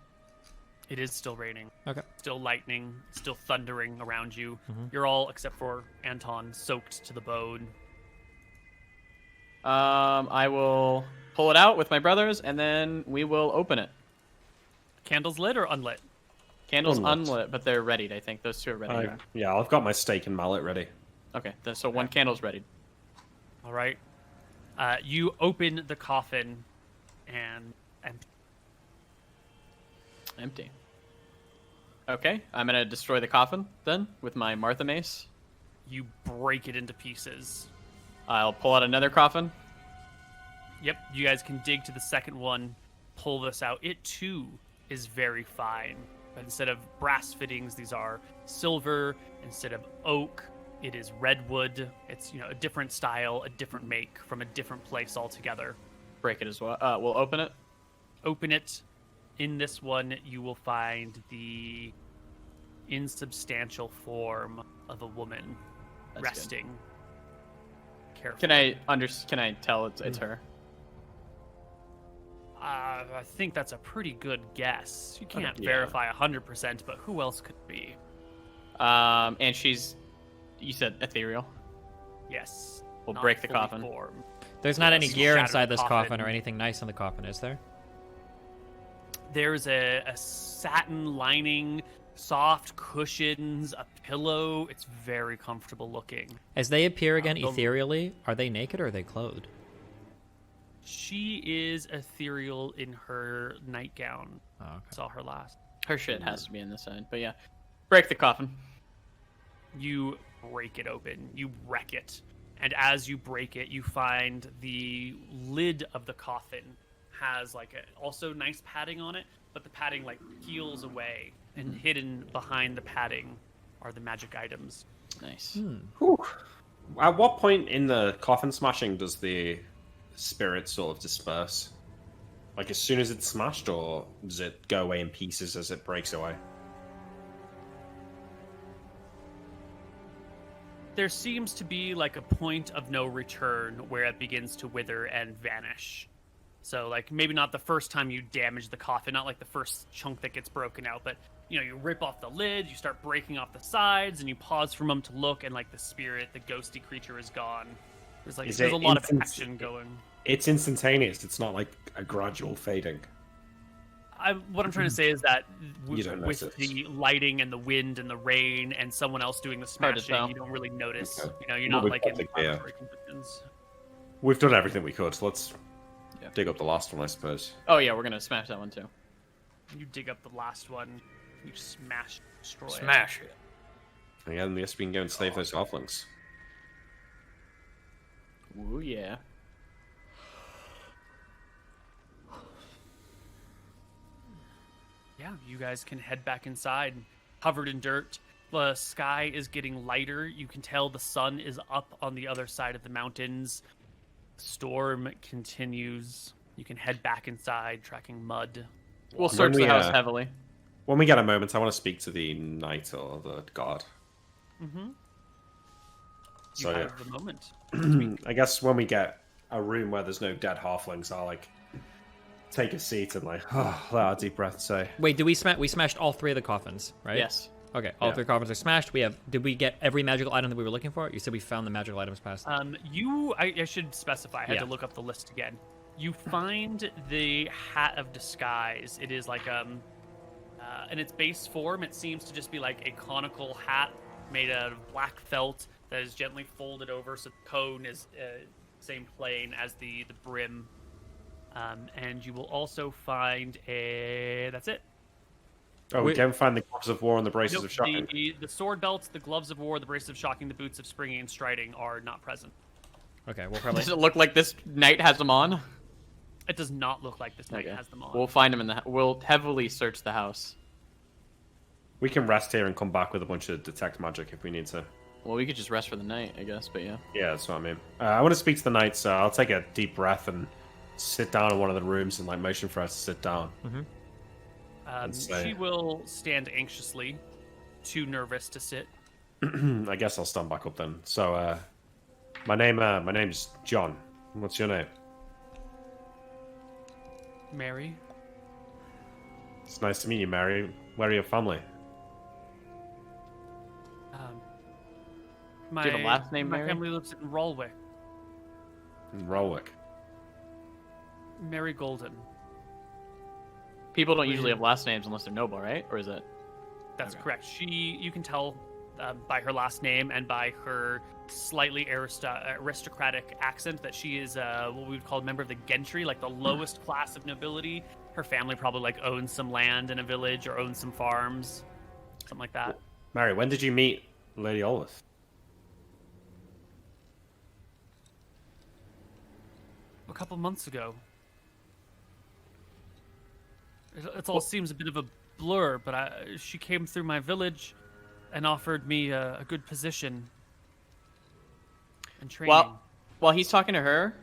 It is still raining.
Okay.
Still lightning, still thundering around you. You're all, except for Anton, soaked to the bone.
I will pull it out with my brothers, and then we will open it.
Candles lit or unlit?
Candles
Unlit.
unlit, but they're readied, I think. Those two are ready.
Yeah, I've got my steak and mallet ready.
Okay, so one candle's ready.
All right. You open the coffin and
Empty. Okay, I'm gonna destroy the coffin then with my Martha mace.
you break it into pieces.
I'll pull out another coffin.
Yep, you guys can dig to the second one, pull this out. It too is very fine. But instead of brass fittings, these are silver. Instead of oak, it is redwood. It's, a different style, a different make from a different place altogether.
Break it as well. We'll open it.
Open it. In this one, you will find the insubstantial form of a woman
That's
resting. Carefully.
Can I tell it's her?
I think that's a pretty good guess. You can't
Yeah.
verify 100%, but who else could it be?
And she's, you said ethereal.
Yes.
We'll
not
break the
fully
coffin.
formed.
There's not any
Yes.
gear
Shattered
inside this coffin
coffin.
or anything nice in the coffin, is there?
There's a satin lining, soft cushions, a pillow. It's very comfortable looking.
As they appear again
the-
ethereally, are they naked or are they clothed?
She is ethereal in her nightgown.
Oh, okay.
Saw her last.
Her shit has to be in this side, but yeah. Break the coffin.
You break it open. You wreck it. And as you break it, you find the lid of the coffin has also nice padding on it, but the padding peels away, and hidden behind the padding are the magic items.
Nice.
Whew. At what point in the coffin smashing does the spirit sort of disperse? Like as soon as it's smashed, or does it go away in pieces as it breaks away?
There seems to be a point of no return where it begins to wither and vanish. So maybe not the first time you damage the coffin, not the first chunk that gets broken out, but you rip off the lid, you start breaking off the sides, and you pause for a moment to look, and the spirit, the ghosty creature is gone. There's a lot of action going.
It's instantaneous. It's not a gradual fading.
What I'm trying to say is that
You don't
with
notice.
the lighting and the wind and the rain and someone else doing the
Hard to
smashing,
tell.
you don't really notice.
Okay.
You're
Well,
not
we've
in
got the gear.
laboratory conditions.
We've done everything we could. Let's
Yeah.
dig up the last one, I suppose.
Oh yeah, we're gonna smash that one too.
You dig up the last one, you smash, destroy it.
it.
And yeah, then yes, we can go and save those halflings.
Ooh yeah.
Yeah, you guys can head back inside, covered in dirt. The sky is getting lighter. You can tell the sun is up on the other side of the mountains. Storm continues. You can head back inside, tracking mud.
We'll search
we,
the house
uh,
heavily.
When we get a moment, I want to speak to the knight or the guard.
Mm-hmm. You
So
have the moment.
I guess when we get a room where there's no dead halflings, I'll take a seat and let out a deep breath. Say,
Wait, we smashed all three of the coffins, right?
Yes.
Okay, all
Yeah.
three coffins are smashed. Did we get every magical item that we were looking for? You said we found the magical items past.
I should specify. I had
Yeah.
to look up the list again. You find the hat of disguise. It is In its base form, it seems to just be like a conical hat made out of black felt that is gently folded over, so the cone is same plane as the brim. And you will also find a... That's it.
Oh, we don't find the gloves of war and the braces
Nope,
of shocking.
the sword belts, the gloves of war, the braces of shocking, the boots of springing and striding are not present.
Okay, we'll probably.
Does it look like this knight has them on?
It does not look like this knight has them on.
We'll find him in the. We'll heavily search the house.
We can rest here and come back with a bunch of detect magic if we need to.
Well, we could just rest for the night, I guess. But yeah.
Yeah, that's what I mean. I want to speak to the knight, so I'll take a deep breath and sit down in one of the rooms and like motion for us to sit down.
She will stand anxiously, too nervous to sit.
I guess I'll stand back up then. So, my name's John. What's your name?
Mary.
It's nice to meet you, Mary. Where are your family?
My,
Do you have a last name,
my
Mary?
family lives in Rolwick.
In Rolwick.
Mary Golden.
People don't usually have last names unless they're noble, right? Or is it?
That's correct. You can tell by her last name and by her slightly aristocratic accent that she is what we would call a member of the gentry, like the lowest class of nobility. Her family probably like owns some land in a village or owns some farms, something like that.
Mary, when did you meet Lady Olith?
A couple months ago. It all seems a bit of a blur, but she came through my village and offered me a good position and training.
While he's talking to her,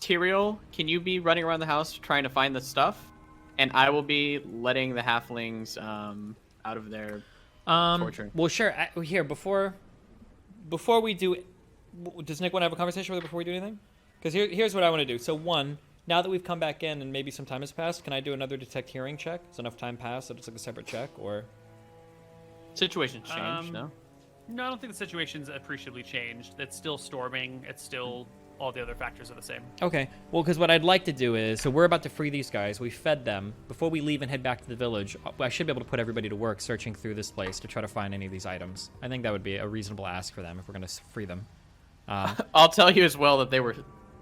Tyrael, can you be running around the house trying to find the stuff? And I will be letting the halflings out of their torture.
Well, sure. Here, before we do, does Nick want to have a conversation with her before we do anything? Because here's what I want to do. So one, now that we've come back in and maybe some time has passed, can I do another detect hearing check? Has enough time passed that it's like a separate check, or?
Situation's changed, no?
No, I don't think the situation's appreciably changed. It's still storming. It's still all the other factors are the same.
Okay. Well, because what I'd like to do is, so we're about to free these guys. We fed them. Before we leave and head back to the village, I should be able to put everybody to work searching through this place to try to find any of these items. I think that would be a reasonable ask for them if we're going to free them.
I'll tell you as well that they were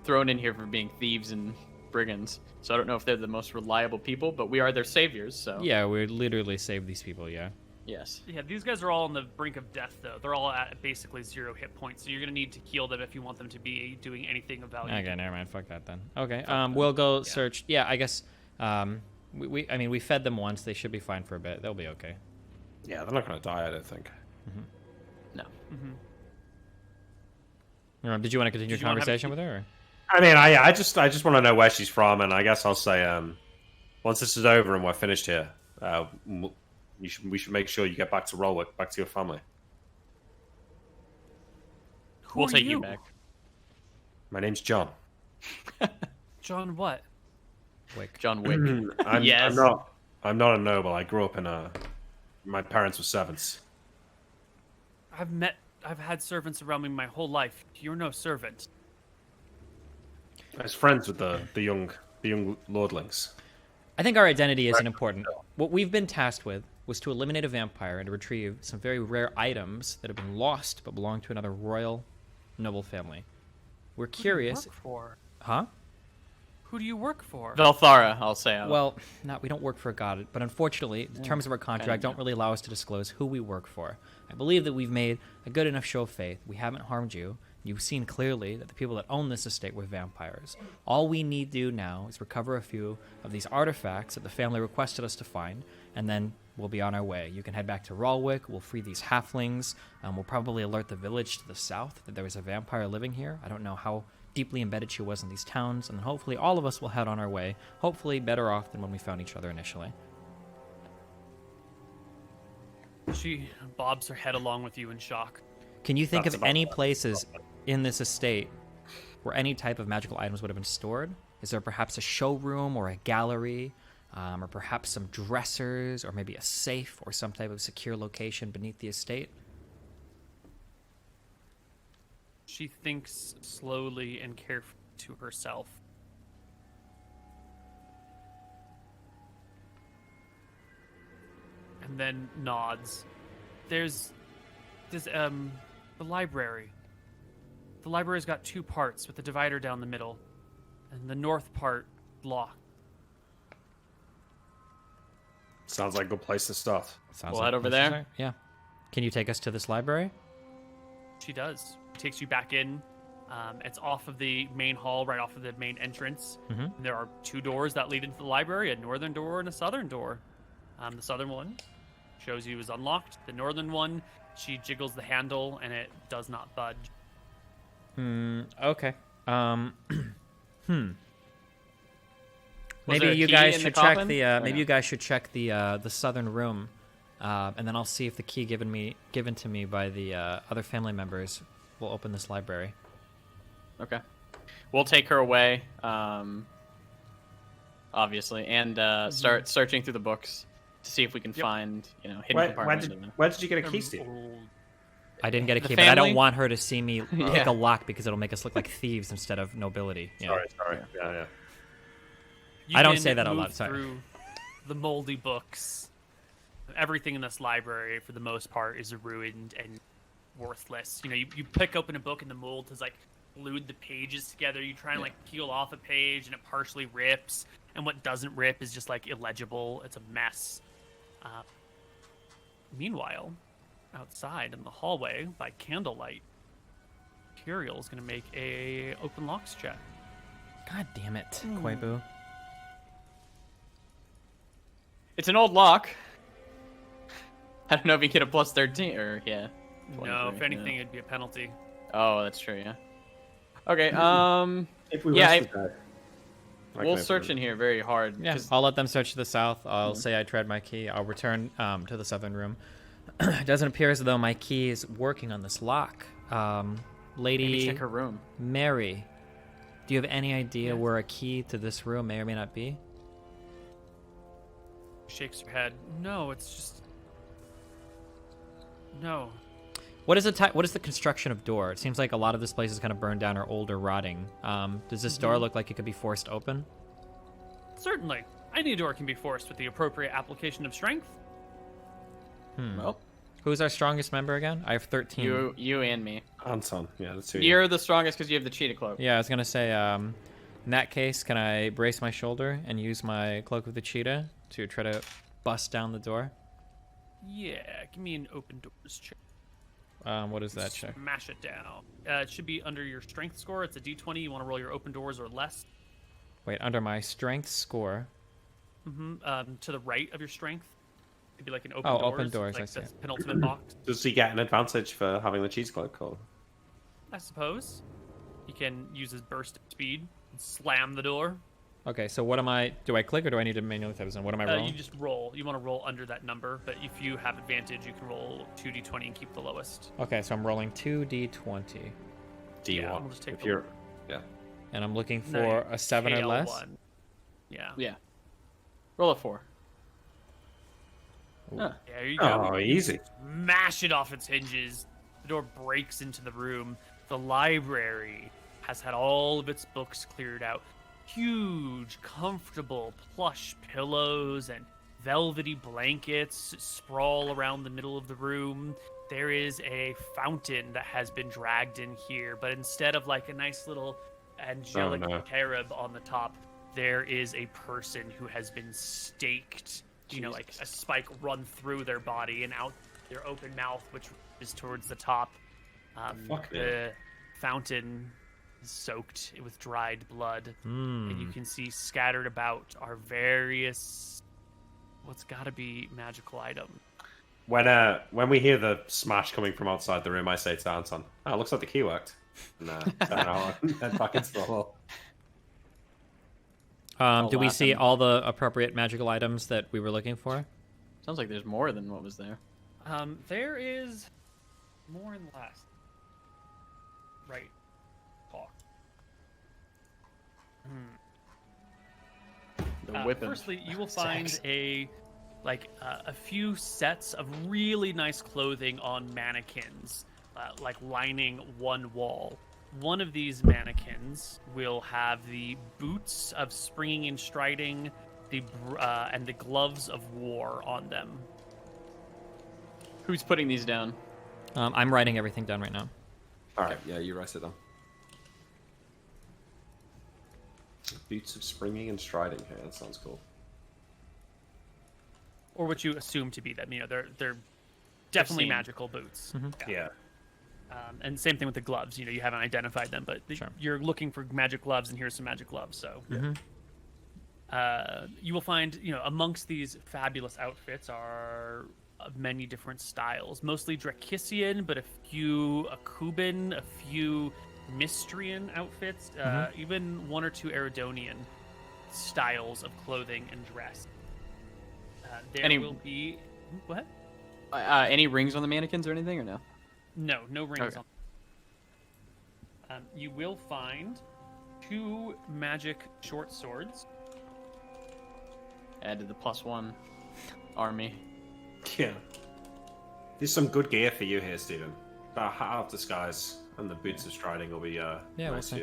thrown in here for being thieves and brigands. So I don't know if they're the most reliable people, but we are their saviors, so...
Yeah, we literally saved these people, yeah.
Yes.
Yeah, these guys are all on the brink of death, though. They're all at basically 0 hit points, so you're going to need to heal them if you want them to be doing anything of value.
Okay, never mind. Fuck that then. Okay, we'll go search. Yeah, I guess. We fed them once. They should be fine for a bit. They'll be okay.
Yeah, they're not going to die, I don't think.
No.
Did you want to continue your conversation with her? Or?
I mean, I just want to know where she's from, and I guess I'll say, once this is over and we're finished here, we should make sure you get back to Rolwick, back to your family.
We'll take you back.
My name's John.
John what?
Wick.
John Wick.
I'm not a noble. I grew up in my parents were servants.
I've had servants around me my whole life. You're no servant.
I was friends with the young lordlings.
I think our identity isn't important. What we've been tasked with was to eliminate a vampire and to retrieve some very rare items that have been lost but belong to another royal noble family. We're curious.
Who do you work for?
Huh?
Who do you work for?
Velthara, I'll say.
Well, we don't work for a god, but unfortunately, the terms of our contract don't really allow us to disclose who we work for. I believe that we've made a good enough show of faith. We haven't harmed you. You've seen clearly that the people that own this estate were vampires. All we need to do now is recover a few of these artifacts that the family requested us to find, and then we'll be on our way. You can head back to Rolwick. We'll free these halflings. We'll probably alert the village to the south that there was a vampire living here. I don't know how deeply embedded she was in these towns, and then hopefully all of us will head on our way, hopefully better off than when we found each other initially.
She bobs her head along with you in shock.
Can you think of any places in this estate where any type of magical items would have been stored? Is there perhaps a showroom or a gallery, or perhaps some dressers, or maybe a safe or some type of secure location beneath the estate?
She thinks slowly and carefully to herself. and then nods. There's the library. The library's got two parts with the divider down the middle, and the north part locked.
Sounds like a good place to start.
We'll head over there.
Yeah. Can you take us to this library?
She does. Takes you back in. It's off of the main hall, right off of the main entrance.
Mhm.
There are two doors that lead into the library, a northern door and a southern door. The southern one shows you is unlocked. The northern one, she jiggles the handle and it does not budge.
Okay.
Was
Maybe
there a
you
key
guys
in the
should check
coffin?
the
Or
maybe
no?
you guys should check the southern room, and then I'll see if the key given to me by the other family members will open this library.
Okay. We'll take her away, obviously, and start searching through the books to see if we can find, hidden compartments.
Where did you get a key, Steve?
I didn't get a
The
key, but I don't
family?
want her to see me pick
Yeah.
a lock because it'll make us look like thieves instead of nobility. You know?
Sorry. Yeah.
You
I don't
can
say that a
move
lot, sorry.
Through the moldy books, everything in this library, for the most part, is ruined and worthless. You pick open a book and the mold has glued the pages together. You try and peel off a page and it partially rips, and what doesn't rip is just illegible. It's a mess. Meanwhile, outside in the hallway by candlelight, Curiel's gonna make a open locks check.
God damn it, Koibu.
It's an old lock. I don't know if you get a plus 13 or
No,
23,
if anything, it'd be a penalty.
Oh, that's true. Yeah. Okay.
If we
Yeah,
rest the day,
We'll search in here very hard.
Yeah,
'cause-
I'll let them search the south. I'll say I tried my key. I'll return to the southern room. It doesn't appear as though my key is working on this lock. Lady
Maybe check her room.
Mary, do you have any idea where a key to this room may or may not be?
Shakes her head. No, it's just no.
What is the construction of door? It seems like a lot of this place is kind of burned down or old or rotting. Does this door look like it could be forced open?
Certainly, any door can be forced with the appropriate application of strength.
Well,
Who's our strongest member again? I have 13.
you and me.
Anton. Yeah, the two.
You're the strongest because you have the cheetah cloak.
Yeah, I was gonna say. In that case, can I brace my shoulder and use my cloak of the cheetah to try to bust down the door?
Yeah, give me an open doors check.
What is that check?
Smash it down. It should be under your strength score. It's a D20. You want to roll your open doors or less.
Wait, under my strength score.
To the right of your strength. It'd be like an open
Oh,
doors.
open doors,
Like
I see.
the penultimate box.
Does he get an advantage for having the cheese cloak? Or?
I suppose. He can use his burst speed and slam the door.
Okay, so what am I? Do I click or do I need to manually type this in? What am I rolling?
You just roll. You want to roll under that number, but if you have advantage, you can roll 2d20 and keep the lowest.
Okay, so I'm rolling 2d20,
D1.
Yeah, we'll just take
if
the-
you're, yeah.
and I'm looking
No,
for a 7 or less.
KL1. Yeah.
Yeah. Roll a 4. Huh.
There you go.
Oh, easy.
Mash it off its hinges. The door breaks into the room. The library has had all of its books cleared out. Huge, comfortable, plush pillows and velvety blankets sprawl around the middle of the room. There is a fountain that has been dragged in here, but instead of a nice little angelic cherub on the top, there is a person who has been staked. Like a spike run through their body and out their open mouth, which is towards the top. The fountain is soaked with dried blood, and you can see scattered about are various, what's got to be magical items.
When we hear the smash coming from outside the room, I say to Anton, "Oh, it looks like the key worked." No, head back into the hall.
Do we see
laughing.
all the appropriate magical items that we were looking for?
Sounds like there's more than what was there.
There is more in the last. Right. Talk.
The whipping.
Firstly, you will find a few sets of really nice clothing on mannequins, lining one wall. One of these mannequins will have the boots of springing and striding, and the gloves of war on them.
Who's putting these down?
I'm writing everything down right now.
All right, yeah, you write it down. Boots of springing and striding. Hey, that sounds cool.
Or what you assume to be them. You know, they're definitely
seen.
magical boots.
Yeah.
And same thing with the gloves. You know, you haven't identified them, but
Sure.
you're looking for magic gloves, and here's some magic gloves. So, you will find, you know, amongst these fabulous outfits are of many different styles, mostly Dracissian, but a few Akuban, a few Mystrian outfits, even one or two Eridonian styles of clothing and dress. There
Any-
will be what?
Any rings on the mannequins or anything, or no?
No rings
Okay.
on. You will find 2 magic short swords.
Added the +1 army.
Yeah. There's some good gear for you here, Stephen. The hat of disguise and the boots of striding will be
we'll
nice
see.
for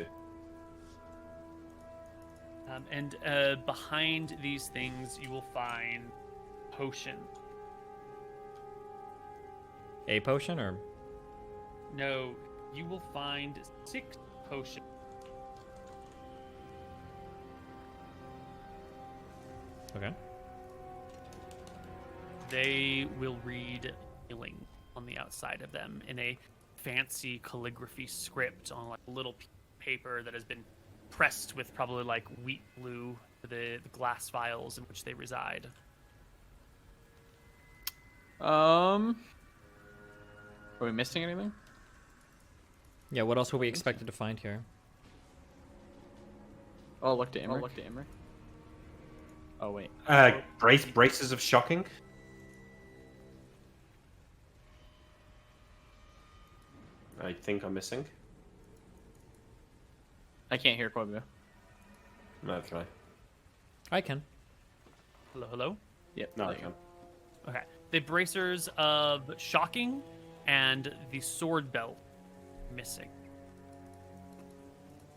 you.
And behind these things, you will find potion.
A potion or
No, you will find 6 potions.
okay?
They will read healing on the outside of them in a fancy calligraphy script on like a little paper that has been pressed with probably like wheat glue to the glass vials in which they reside.
Are we missing anything?
Yeah. What else were we expected to find here?
Oh, look to Emery. Oh wait.
Braces of shocking. I think I'm missing.
I can't hear Koibu.
No, can I?
I can.
Hello?
Yep.
No, I
there you
can.
Okay. The bracers of shocking and the sword belt missing.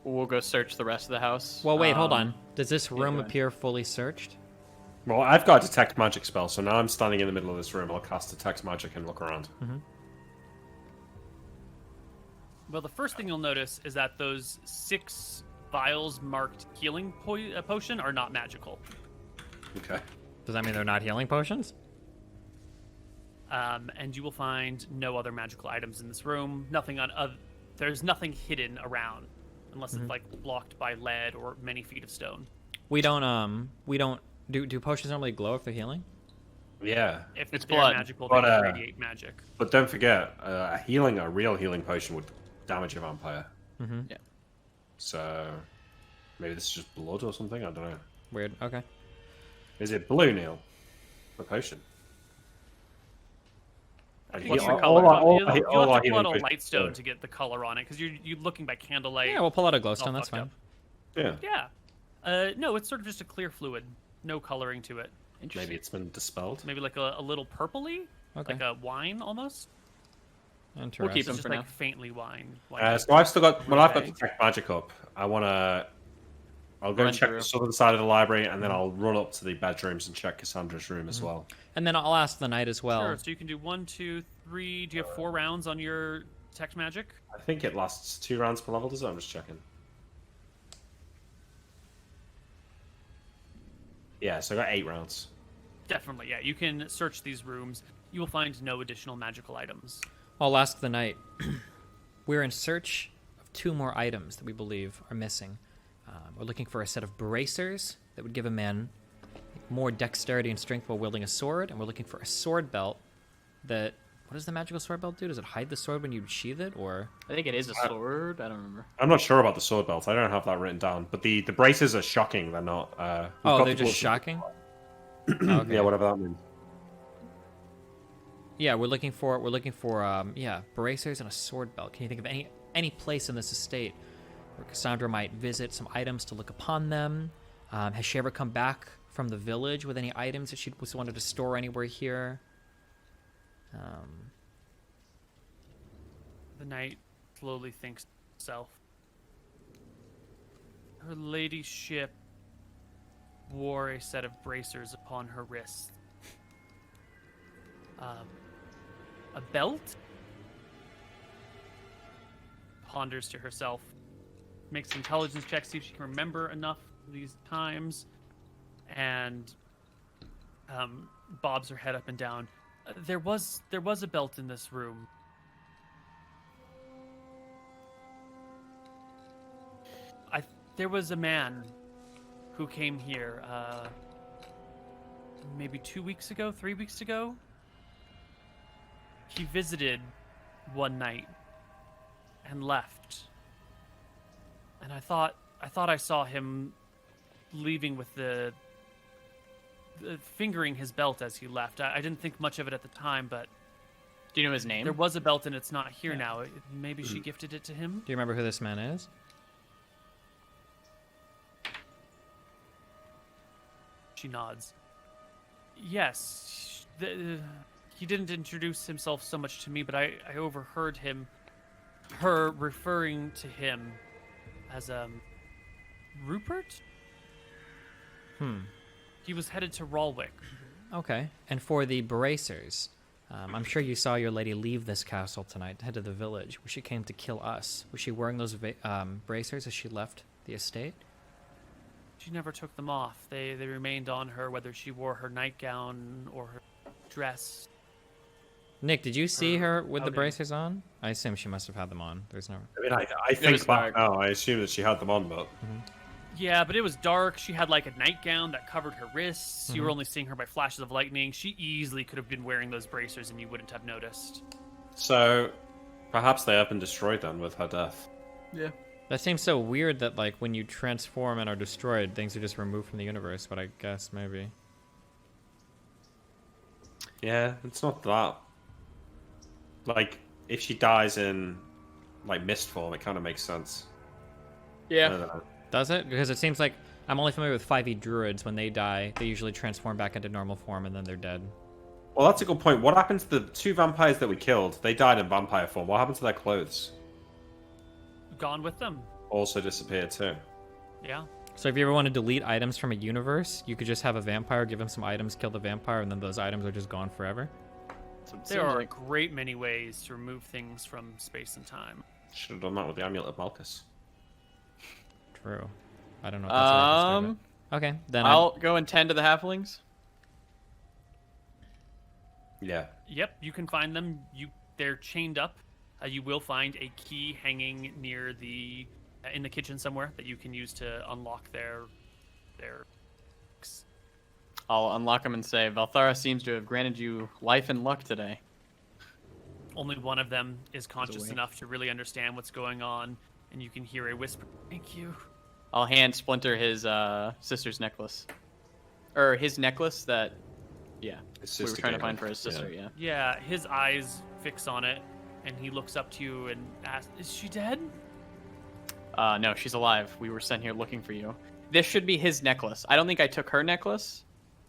go. We'll go search the rest of the house.
Well, wait, hold on. Does this room
go ahead.
appear fully searched?
Well, I've got a detect magic spell, so now I'm standing in the middle of this room. I'll cast detect magic and look around.
Well, the first thing you'll notice is that those 6 vials marked healing potion are not magical.
Okay.
Does that mean they're not healing potions?
And you will find no other magical items in this room. Nothing on there's nothing hidden around, unless it's like blocked by lead or many feet of stone.
We don't. Do potions normally glow if they're healing?
Yeah.
If
It's
they're
blood.
magical,
But,
they radiate magic.
But don't forget, a real healing potion would damage a vampire.
Yeah.
So maybe this is just blood or something. I don't know.
Weird. Okay.
Is it blue, Neil? The potion.
What's the
all-
color?
all-
You'll
all
have
our
to pull
healing
out a
potions
light stone
are-
to get the color on it, because you're looking by candlelight.
Yeah, we'll pull out a
all
glowstone. That's
fucked
fine.
up.
Yeah.
Yeah. No, it's sort of just a clear fluid. No coloring to it.
Interesting.
Maybe it's been dispelled.
Maybe like a little purpley,
Okay.
like a wine almost.
Interesting.
We'll keep
It's
them
just
for
like
now.
faintly wine.
So I've still got. Well, I've got
Okay.
detect magic up. I'll go
Run
and check
through.
the southern side of the library, and then I'll run up to the bedrooms and check Cassandra's room as well.
And then I'll ask the knight as well.
Sure. So you can do 1, 2, 3. Do you have 4 rounds on your detect magic?
I think it lasts 2 rounds per level, does it? I'm just checking. Yeah, so I got 8 rounds.
Definitely. Yeah. You can search these rooms. You will find no additional magical items.
I'll ask the knight. We're in search of 2 more items that we believe are missing. We're looking for a set of bracers that would give a man more dexterity and strength while wielding a sword, and we're looking for a sword belt that... What does the magical sword belt do? Does it hide the sword when you sheath it, or...
I think it is a sword. I don't remember.
I'm not sure about the sword belt. I don't have that written down. But the braces are shocking. They're not. We've
Oh,
got
they're
the
just
gloves.
shocking? Okay.
Yeah, whatever that means.
Yeah, we're looking for bracers and a sword belt. Can you think of any place in this estate where Cassandra might visit some items to look upon them? Has she ever come back from the village with any items that she wanted to store anywhere here?
The knight slowly thinks to himself. Her ladyship wore a set of bracers upon her wrists. A belt? Ponders to herself. Makes intelligence checks, see if she can remember enough of these times. And bobs her head up and down. There was a belt in this room. There was a man who came here maybe 2 weeks ago, 3 weeks ago. He visited one night and left. And I thought I saw him leaving with the fingering his belt as he left. I didn't think much of it at the time, but
Do you know his name?
there was a belt and it's not here now. Maybe she gifted it to him?
Do you remember who this man is?
She nods. Yes. He didn't introduce himself so much to me, but I overheard her referring to him as Rupert? He was headed to Ralwick.
Okay. And for the bracers, I'm sure you saw your lady leave this castle tonight to head to the village where she came to kill us. Was she wearing those bracers as she left the estate?
She never took them off. They remained on her, whether she wore her nightgown or her dress.
Nick, did you see her with the
outing.
bracers on? I assume she must have had them on. There's no...
I mean, I think
was
back
dark.
now, I assume that she had them on, but
Yeah, but it was dark. She had like a nightgown that covered her wrists. You were only seeing her by flashes of lightning. She easily could have been wearing those bracers and you wouldn't have noticed.
so perhaps they have been destroyed then with her death.
Yeah.
That seems so weird that, like, when you transform and are destroyed, things are just removed from the universe, but I guess maybe.
Yeah, it's not that. Like, if she dies in, like, mist form, it kind of makes sense. I
Yeah.
don't know.
Does it? Because it seems like I'm only familiar with 5e druids. When they die, they usually transform back into normal form and then they're dead.
Well, that's a good point. What happened to the 2 vampires that we killed? They died in vampire form. What happened to their clothes?
Gone with them.
Also disappeared too.
Yeah.
So if you ever want to delete items from a universe, you could just have a vampire, give him some items, kill the vampire, and then those items are just gone forever.
So it
There
seems
are
like-
a great many ways to remove things from space and time.
Should have done that with the amulet of Malchus.
True. I don't know if that's what I can say, but- Okay, then
I'll go and tend to the halflings.
Yeah.
Yep, you can find them. They're chained up. You will find a key hanging near in the kitchen somewhere that you can use to unlock their.
I'll unlock them and say, Valthara seems to have granted you life and luck today.
Only one of them is conscious
away.
enough to really understand what's going on, and you can hear a whisper. Thank you.
I'll hand Splinter his sister's necklace. Or his necklace that,
His
we were
sister
trying to
gave
find
him.
for his sister, yeah.
Yeah, his eyes fix on it, and he looks up to you and asks, "Is she dead?"
No, she's alive. We were sent here looking for you. This should be his necklace. I don't think I took her necklace.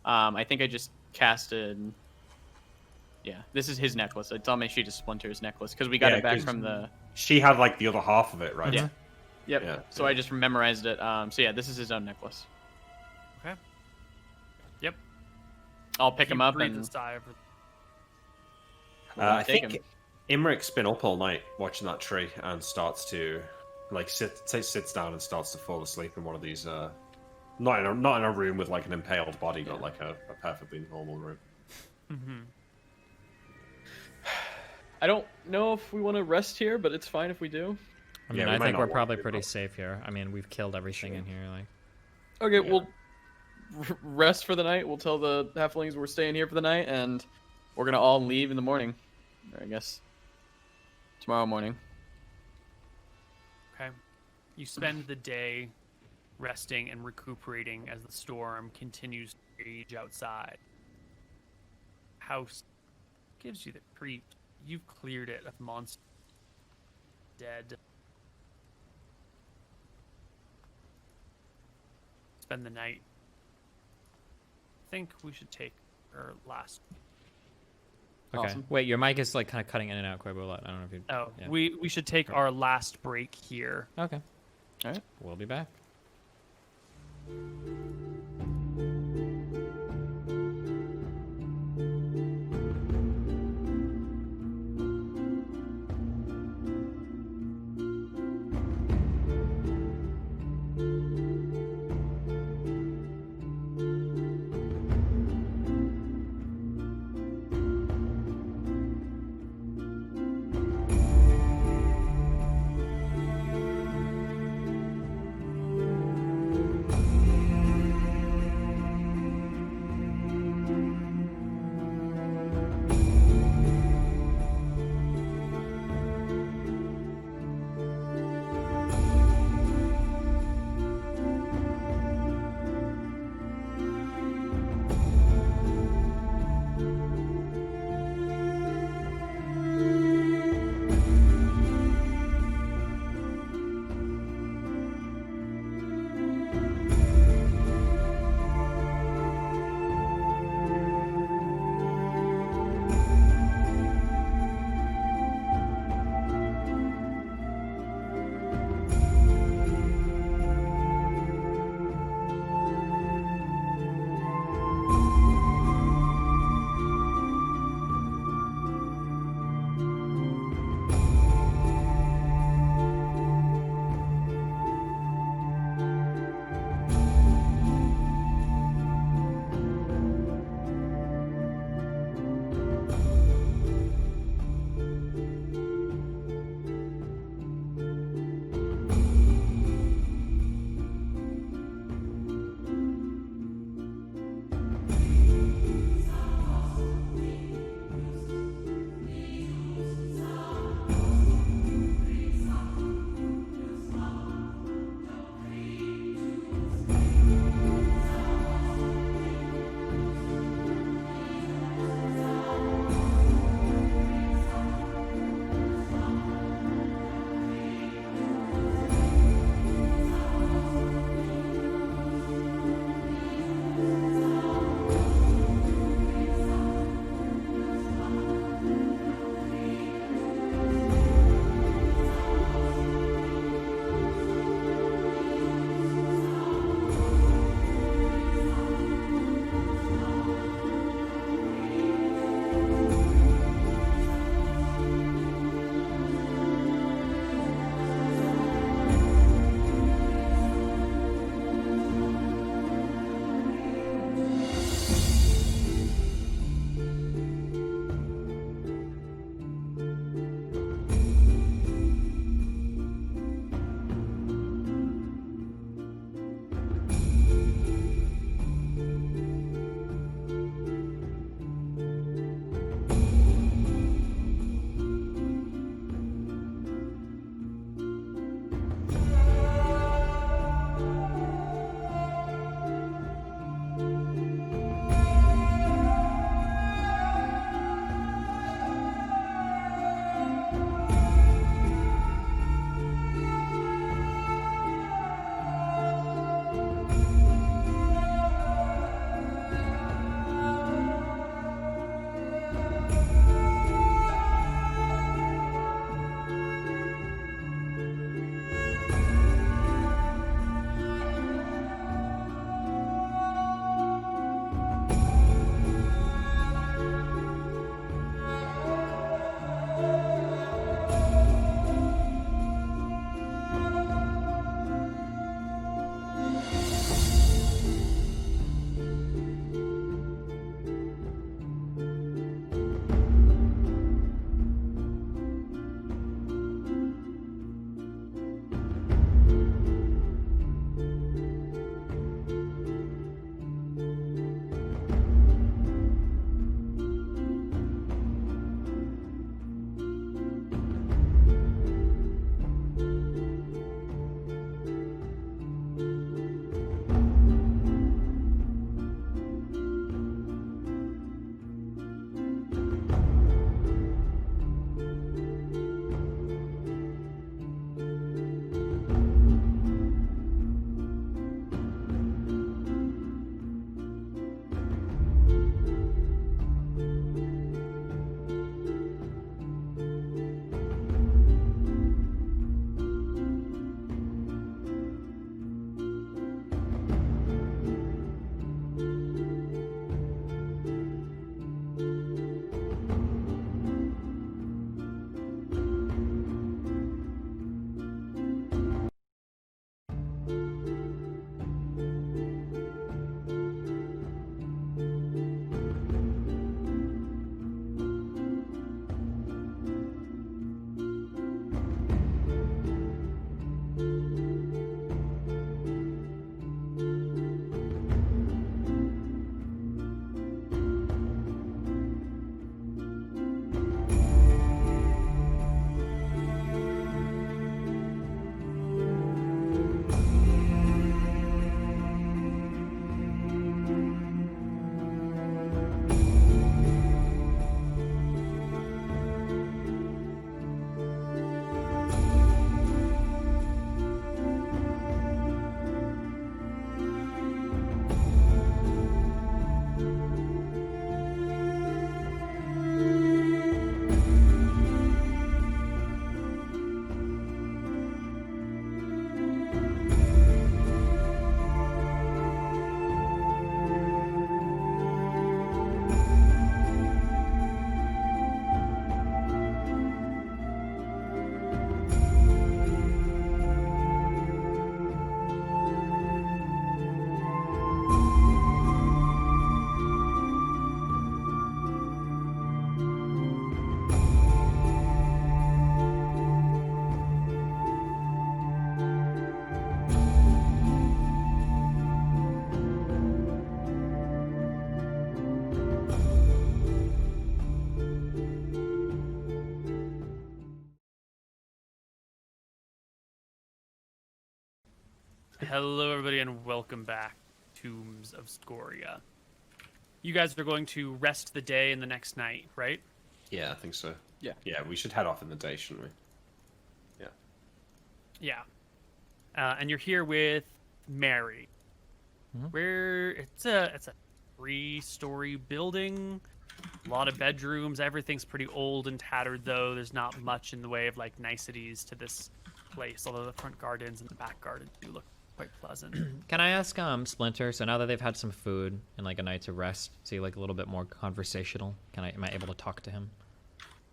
I think I just casted... Yeah, this is his necklace. It's on my sheet of Splinter's necklace, because we got
Yeah,
it back
'cause-
from the...
She had like the other half of it, right?
Yeah. Yep.
Yeah.
So I just memorized it. So yeah, this is his own necklace.
Okay. Yep.
I'll pick
He
him up
breathes
and...
a sigh of
I
take
think
him.
Imric's been up all night watching that tree and starts to like sits down and starts to fall asleep in one of these not in a room with like an impaled body, but like a perfectly normal room.
Mm-hmm.
I don't know if we want to rest here, but it's fine if we do.
I mean,
Yeah, we
I
might
think
not
we're
want
probably
to,
pretty
but-
safe here. I mean, we've killed everything in here. Like,
Okay, we'll rest for the night. We'll tell the halflings we're staying here for the night, and we're gonna all leave in the morning. Or I guess tomorrow morning.
Okay. You spend the day resting and recuperating as the storm continues to rage outside. House gives you the creep. You've cleared it of monsters dead. Spend the night. Think we should take our last.
okay.
Awesome.
Wait, your mic is like kind of cutting in and out, Koibu. I don't know if you.
Oh,
yeah.
we should take our last break here.
Okay.
All right.
We'll be back.
Hello, everybody, and welcome back to Tombs of Scoria. You guys are going to rest the day and the next night, right?
Yeah, I think so.
Yeah.
Yeah, we should head off in the day, shouldn't we? Yeah.
Yeah. And you're here with Mary. Where it's a 3-story building, a lot of bedrooms. Everything's pretty old and tattered, though. There's not much in the way of like niceties to this place. Although the front gardens and the back gardens do look quite pleasant.
Can I ask Splinter? So now that they've had some food and like a night to rest, is he like a little bit more conversational? Am I able to talk to him?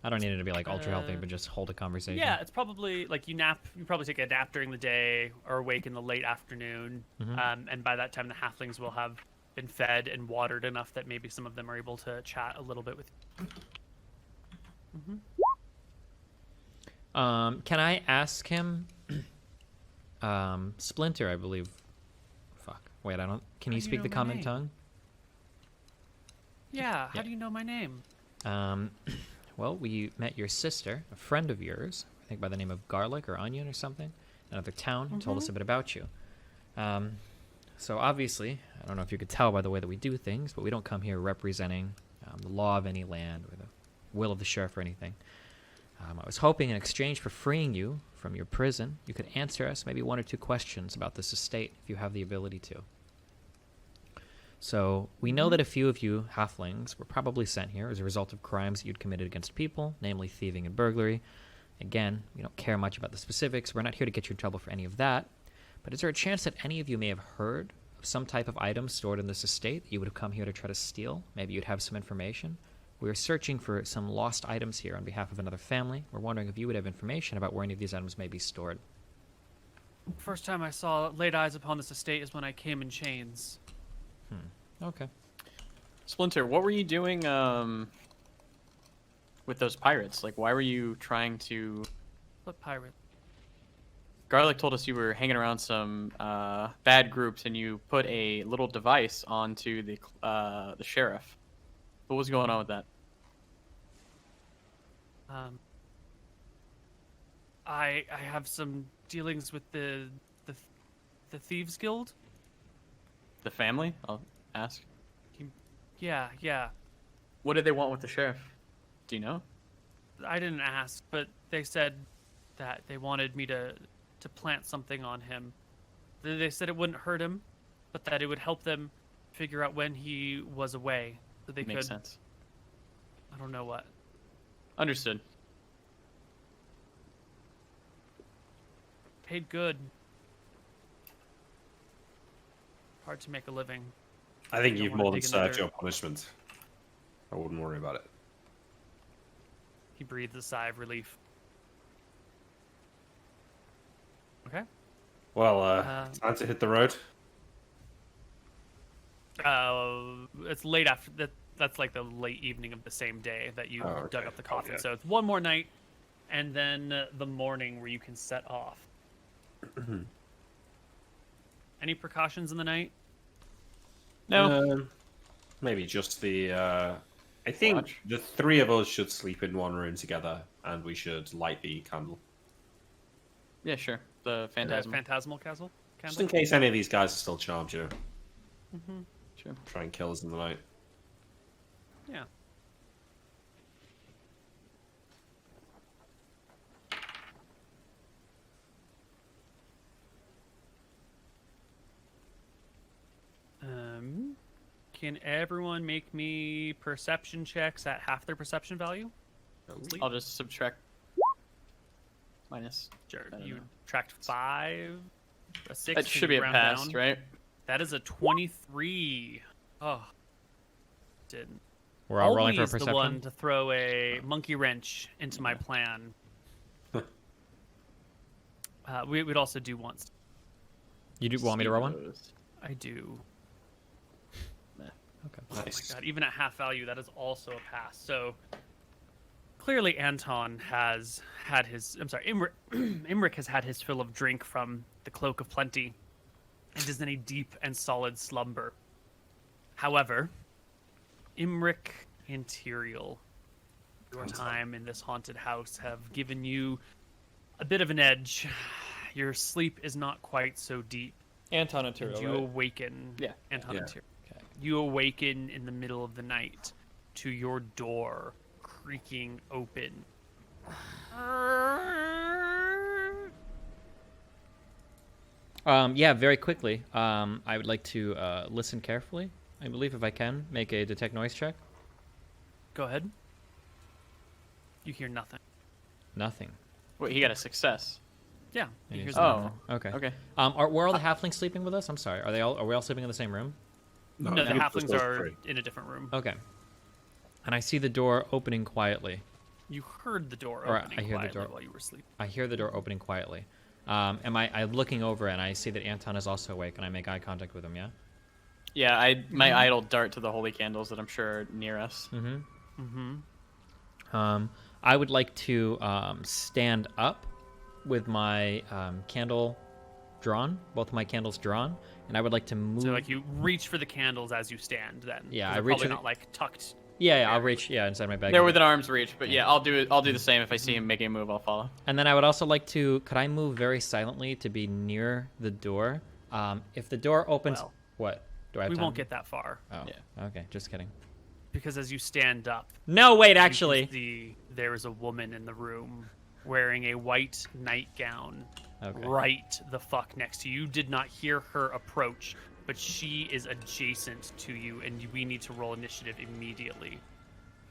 I don't need it to be like ultra healthy, but just hold a conversation.
Yeah, it's probably like you nap. You probably take a nap during the day or awake in the late afternoon. And by that time, the halflings will have been fed and watered enough that maybe some of them are able to chat a little bit with you.
Can I ask him? Splinter, I believe. Fuck. Wait, I don't. Can you speak the common tongue?
Yeah. How do you know my name?
Well, we met your sister, a friend of yours, I think by the name of Garlic or Onion or something, another town, and told us a bit about you. So obviously, I don't know if you could tell by the way that we do things, but we don't come here representing the law of any land or the will of the sheriff or anything. I was hoping in exchange for freeing you from your prison, you could answer us maybe 1 or 2 questions about this estate if you have the ability to. So, we know that a few of you halflings were probably sent here as a result of crimes that you'd committed against people, namely thieving and burglary. Again, we don't care much about the specifics. We're not here to get you in trouble for any of that. But is there a chance that any of you may have heard of some type of item stored in this estate that you would have come here to try to steal? Maybe you'd have some information. We are searching for some lost items here on behalf of another family. We're wondering if you would have information about where any of these items may be stored.
First time I laid eyes upon this estate is when I came in chains.
Okay.
Splinter, what were you doing with those pirates? Like, why were you trying to...
What pirate?
Garlic told us you were hanging around some bad groups, and you put a little device onto the sheriff. What was going on with that?
I have some dealings with the Thieves Guild.
The family? I'll ask.
Yeah.
What did they want with the sheriff? Do you know?
I didn't ask, but they said that they wanted me to plant something on him. They said it wouldn't hurt him, but that it would help them figure out when he was away. So they
Makes
could...
sense.
I don't know what.
Understood.
Paid good. Hard to make a living.
I think
You don't
you've
wanna
more than
dig in the
served
dirt.
your punishment. I wouldn't worry about it.
He breathed a sigh of relief. Okay.
Well, time to hit the road.
It's late after that. That's like the late evening of the same day that you dug
okay.
up the coffin.
Okay.
So it's one more night, and then the morning where you can set off. Any precautions in the night?
No.
Maybe just the. I think
Watch.
the 3 of us should sleep in one room together, and we should light the candle.
Yeah, sure. The phantasm.
Phantasmal castle?
Just in case any of these guys are still charmed, you know.
Sure.
Try and kill us in the night.
Yeah. Can everyone make me perception checks at half their perception value? Sleep?
I'll just subtract minus.
Sure.
I don't
You
know.
tracked 5, a 6.
That
so
should
you
be a
round
pass,
down.
right?
That is a 23. Oh, didn't.
We're all rolling for
Always
perception.
the one to throw a monkey wrench into my plan. We'd also do once.
You do want me to roll one?
Those.
I do.
Okay.
Nice.
God, even at half value, that is also a pass. So clearly, Anton has had his. I'm sorry, Imric has had his fill of drink from the Cloak of Plenty, and is in a deep and solid slumber. However, Imric and Tyrael, your time in this haunted house have given you a bit of an edge. Your sleep is not quite so deep.
Anton and Tyrael,
And you
right?
awaken.
Yeah.
Anton
Yeah.
and Tyrael. Okay. You awaken in the middle of the night to your door creaking open.
Yeah, very quickly. I would like to listen carefully. I believe if I can, make a detect noise check.
Go ahead. You hear nothing.
Nothing.
Wait, he got a success.
Yeah. He hears
Oh.
nothing.
Okay.
Okay.
Were all the halflings sleeping with us? I'm sorry. Are we all sleeping in the same room?
No, the
just
halflings
those
are
three.
in a different room.
Okay. And I see the door opening quietly.
You heard the door
Or
opening
I hear the
quietly
door.
while you were sleeping.
I hear the door opening quietly. I'm looking over and I see that Anton is also awake, and I make eye contact with him. Yeah.
Yeah, my idle dart to the holy candles that I'm sure are near us.
I would like to stand up with my candle drawn, both of my candles drawn, and I would like to move.
So like you reach for the candles as you stand. Then
Yeah,
'Cause
I
they're
reach
probably
for the-
not like tucked.
Yeah, I'll reach. Yeah, inside my bag.
They're within arm's reach, but yeah, I'll do it. I'll do the same if I see him making a move. I'll follow.
And then I would also like to. Could I move very silently to be near the door? If the door opens,
Well,
what do I have
We
time?
won't get that far
Oh,
Yeah.
okay. Just kidding.
because as you stand up,
No, wait.
you can
Actually,
see there is a woman in the room wearing a white nightgown.
Okay.
Right the fuck next to you. You did not hear her approach, but she is adjacent to you, and we need to roll initiative immediately.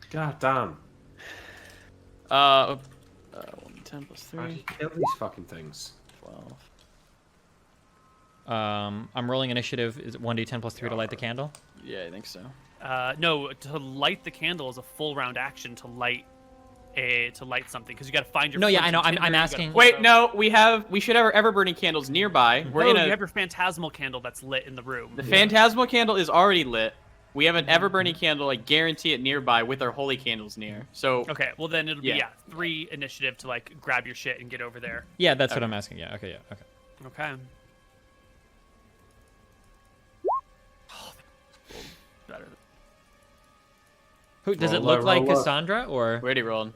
God damn.
10 plus
How do
3,
you kill these fucking things?
12.
I'm rolling initiative. Is it 1d10 plus 3 to light the candle?
Yeah, I think so.
No, to light the candle is a full round action to light something because you got to find your.
No, yeah,
flint
I know.
and
I'm
tinder, you gotta
asking-
pull it
Wait,
out.
no, we should have ever burning candles nearby. We're
No,
gonna.
you have your phantasmal candle that's lit in the room.
The phantasmal candle is already lit. We have an ever burning candle. I guarantee it nearby with our holy candles near. So
Okay, well then it'll be
Yeah.
3 initiative to like grab your shit and get over there.
Yeah, that's what I'm asking. Yeah. Okay. Yeah. Okay.
Okay. Oh, better.
Who does it
Roll
look
low,
like?
roll low.
Cassandra or?
we already rolled.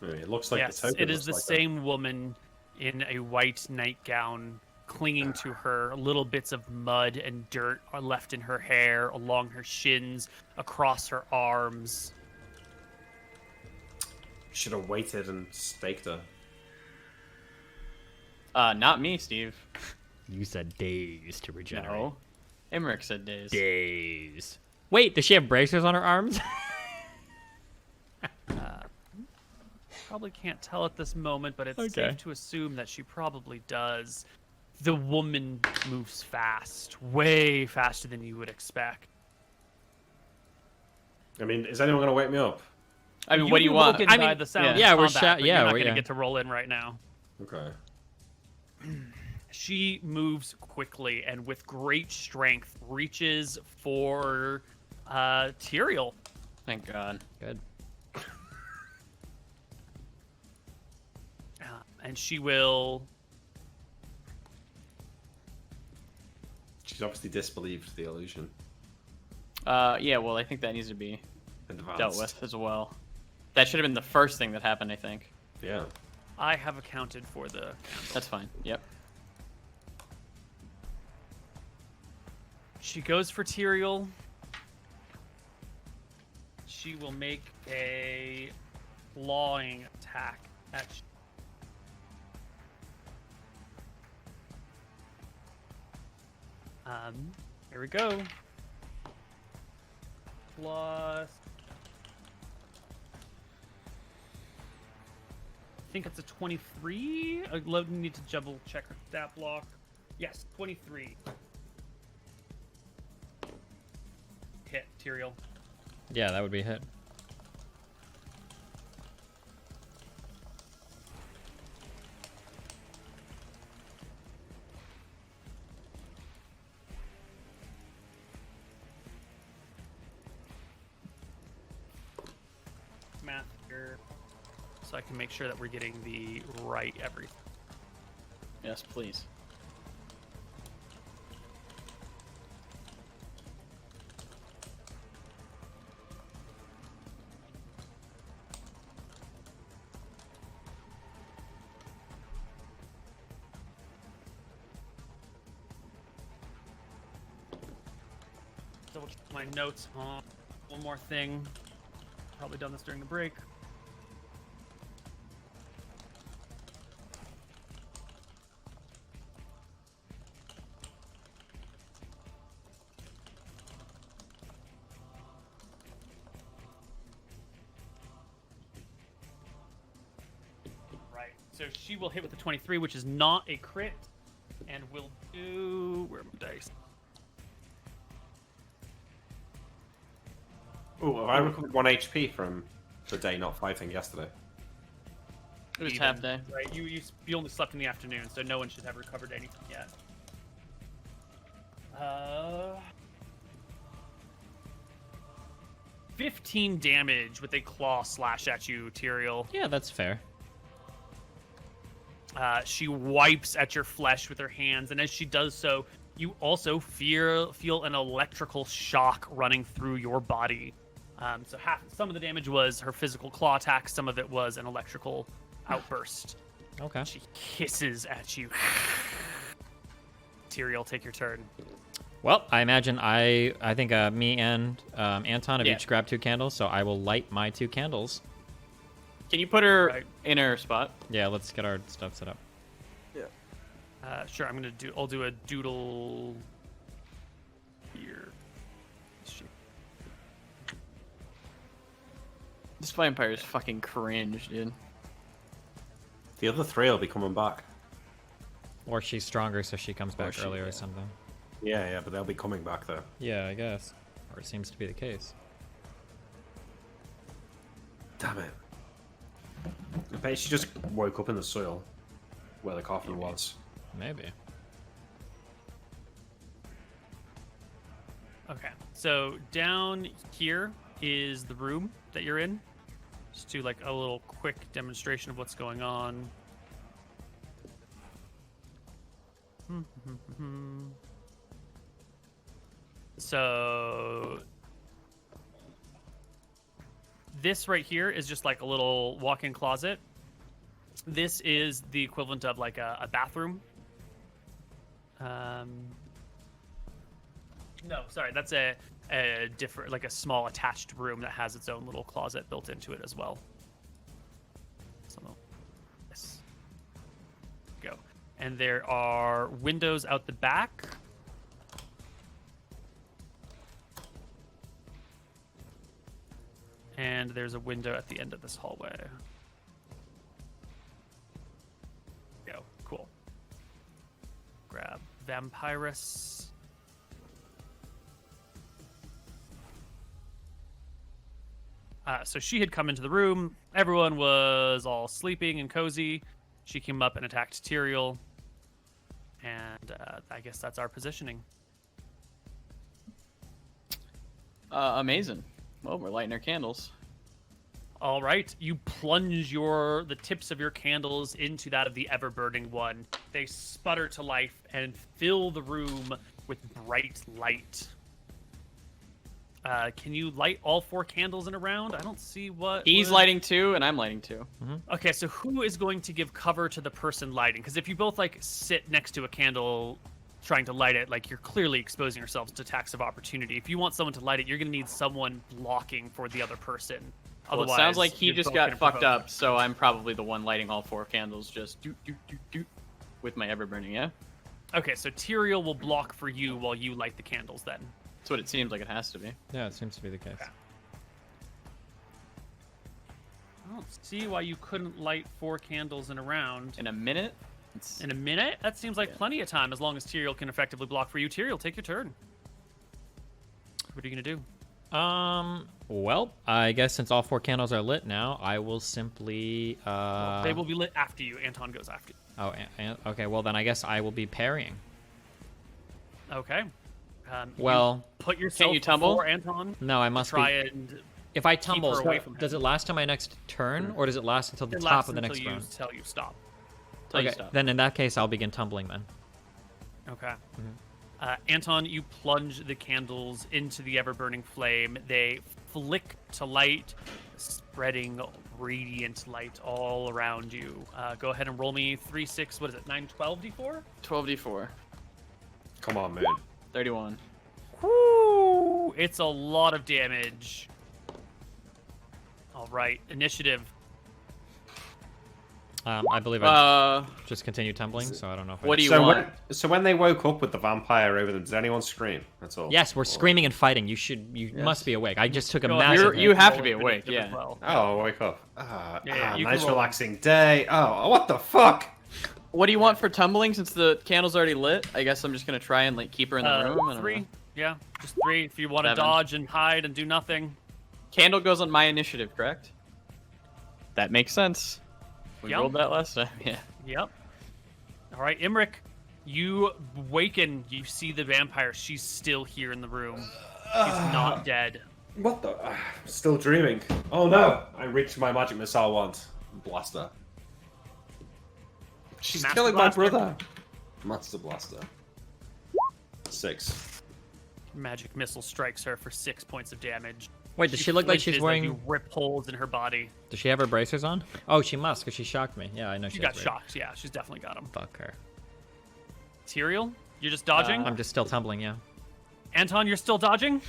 It looks like
Yes,
the token
it is
looks
the
like
same woman in a white nightgown clinging to her. Little bits of mud and dirt are left in her hair, along her shins, across her arms.
Should have waited and staked her.
Not me, Steve.
You said days to regenerate.
No. Emmerich said days.
Days. Wait, does she have bracers on her arms?
Probably can't tell at this moment, but it's
Okay.
safe to assume that she probably does. The woman moves fast, way faster than you would expect.
I mean, is anyone going to wake me up?
I mean,
You'll
what do you
be
want?
woken
I
by
mean,
the sound
yeah,
of
we're
combat, but
yeah,
you're not
we're-
gonna
yeah.
get to roll in right now.
Okay.
She moves quickly and with great strength reaches for Tyrael.
Thank God.
Good.
And she will.
She's obviously disbelieved the illusion.
Yeah, well, I think that needs to be
Advanced.
dealt with as well. That should have been the first thing that happened, I think.
Yeah.
I have accounted for the.
That's fine. Yep.
She goes for Tyrael. She will make a clawing attack at. Here we go. Plus. I think it's a 23. I need to double check her stat block. Yes, 23. Hit, Tyrael.
Yeah, that would be a hit.
Math here. So I can make sure that we're getting the right everything.
Yes, please.
double check my notes. One more thing. Probably done this during the break. Right. So she will hit with the 23, which is not a crit, and will do. Where are my dice?
Oh, I recovered 1 HP from the day not fighting yesterday.
It was
Even.
half day.
Right. You only slept in the afternoon, so no one should have recovered anything yet. 15 damage with a claw slash at you, Tyrael.
Yeah, that's fair.
She wipes at your flesh with her hands, and as she does so, you also feel an electrical shock running through your body. So some of the damage was her physical claw attack, some of it was an electrical outburst.
Okay.
She hisses at you. Tyrael, take your turn.
Well, I imagine I think me and Anton have
Yeah.
each grabbed 2 candles, so I will light my 2 candles.
Can you put her
Right.
in her spot?
Yeah, let's get our stuff set up.
Sure, I'll do a doodle here.
This vampire is fucking cringe, dude.
The other 3 will be coming back.
Or she's stronger, so she comes back
she-
earlier
yeah.
or something.
Yeah, but they'll be coming back though.
Yeah, I guess. Or it seems to be the case.
Damn it. I bet she just woke up in the soil where the coffin was.
Maybe.
Okay, so down here is the room that you're in. Just do like a little quick demonstration of what's going on. So this right here is just like a little walk-in closet. This is the equivalent of like a bathroom. No, sorry, that's a different, like a small attached room that has its own little closet built into it as well. So, yes. Go. And there are windows out the back. And there's a window at the end of this hallway. Go. Cool. Grab Vampirus. So she had come into the room. Everyone was all sleeping and cozy. She came up and attacked Tyrael. And I guess that's our positioning.
Amazing. Well, we're lighting our candles.
All right, you plunge the tips of your candles into that of the ever-burning one. They sputter to life and fill the room with bright light. Can you light all 4 candles in a round? I don't see what...
He's lighting 2, and I'm lighting 2.
Okay, so who is going to give cover to the person lighting? Because if you both, like, sit next to a candle trying to light it, like, you're clearly exposing yourselves to attacks of opportunity. If you want someone to light it, you're going to need someone blocking for the other person.
Well, it
Otherwise,
sounds like he
you're
just
both
got
gonna
fucked
provoke.
up, so I'm probably the one lighting all 4 candles, just doot, doot, doot, doot, with my ever-burning, yeah?
Okay, so Tyrael will block for you while you light the candles then.
That's what it seems like it has to be.
Yeah, it seems to be the case.
Okay. I don't see why you couldn't light 4 candles in a round.
In a minute?
In a minute? That seems like plenty of time as long as Tyrael can effectively block for you. Tyrael, take your turn. What are you going to do?
Well, I guess since all 4 candles are lit now, I will simply,
They will be lit after you. Anton goes after you.
Oh, okay, well then I guess I will be parrying.
Okay.
Well,
put yourself
you tumble?
before Anton.
no, I must
Try
be...
and
If I
keep
tumble,
her away from
does
him.
it last to my next turn, or does it last until the
It
top
lasts
of the
until
next
you
round?
tell you stop.
Till you
Okay,
stop.
then in that case, I'll begin tumbling then.
Okay. Anton, you plunge the candles into the ever-burning flame. They flick to light, spreading radiant light all around you. Go ahead and roll me 3, 6, what is it, 9, 12 d4?
12d4.
Come on, Moon.
31.
Woo! Woo! It's a lot of damage. All right, initiative.
I believe I just continue tumbling, so I don't know if
What do you
So
want?
when they woke up with the vampire over them, did anyone scream? That's all.
Yes, we're screaming and fighting. You must be awake. I just took a massive hit.
You have to be
Roll
awake,
initiative as
yeah.
well.
Oh, I'll wake up.
you can
Nice
roll.
relaxing day. Oh, what the fuck?
What do you want for tumbling since the candle's already lit? I guess I'm just gonna try and like keep her in the room. I don't
3.
know.
Yeah, just 3. If you want to
7.
dodge and hide and do nothing.
Candle goes on my initiative, correct? That makes sense. We
Yep.
rolled that last time. Yeah.
Yep. All right, Imric, you waken. You see the vampire. She's still here in the room. She's not dead.
What the? Still dreaming. Oh no! I reached my magic missile wand. Blast her. She's
Master
killing
Blaster.
my brother. Master Blaster. 6.
Magic missile strikes her for 6 points of damage.
Wait, does she look like she's
flinches as
wearing?
You rip holes in her body.
Does she have her bracers on? Oh, she must, because she shocked me. Yeah, I know
She
she
got
has
shocked. Yeah, she's definitely got him.
Fuck her.
Tyrael, you're just dodging.
I'm just still tumbling. Yeah.
Anton, you're still dodging.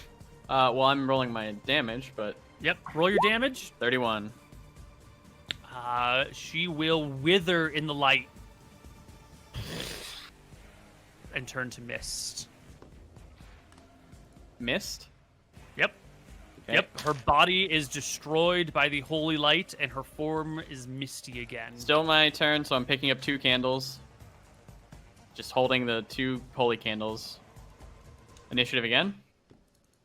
Well, I'm rolling my damage, but
Yep. Roll your damage.
31.
She will wither in the light and turn to mist.
Missed.
Yep.
Okay.
Yep. Her body is destroyed by the holy light, and her form is misty again.
Still my turn, so I'm picking up 2 candles. Just holding the 2 holy candles. Initiative again.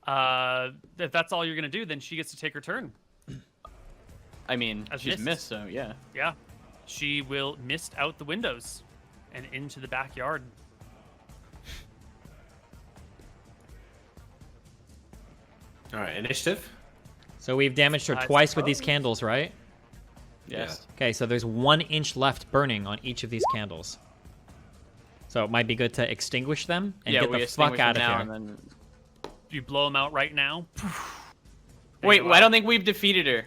If that's all you're gonna do, then she gets to take her turn.
I mean,
As
she's
missed.
missed, so yeah.
Yeah. She will mist out the windows and into the backyard.
All right, initiative.
So we've damaged her
I
twice with these
suppose.
candles, right?
Yes.
Okay, so there's 1 inch left burning on each of these candles. So it might be good to extinguish them and
Yeah,
get
we
the
extinguish
fuck out
them
of
now
here.
and then...
You blow them out right now.
Wait,
go
I
out.
don't think we've defeated her.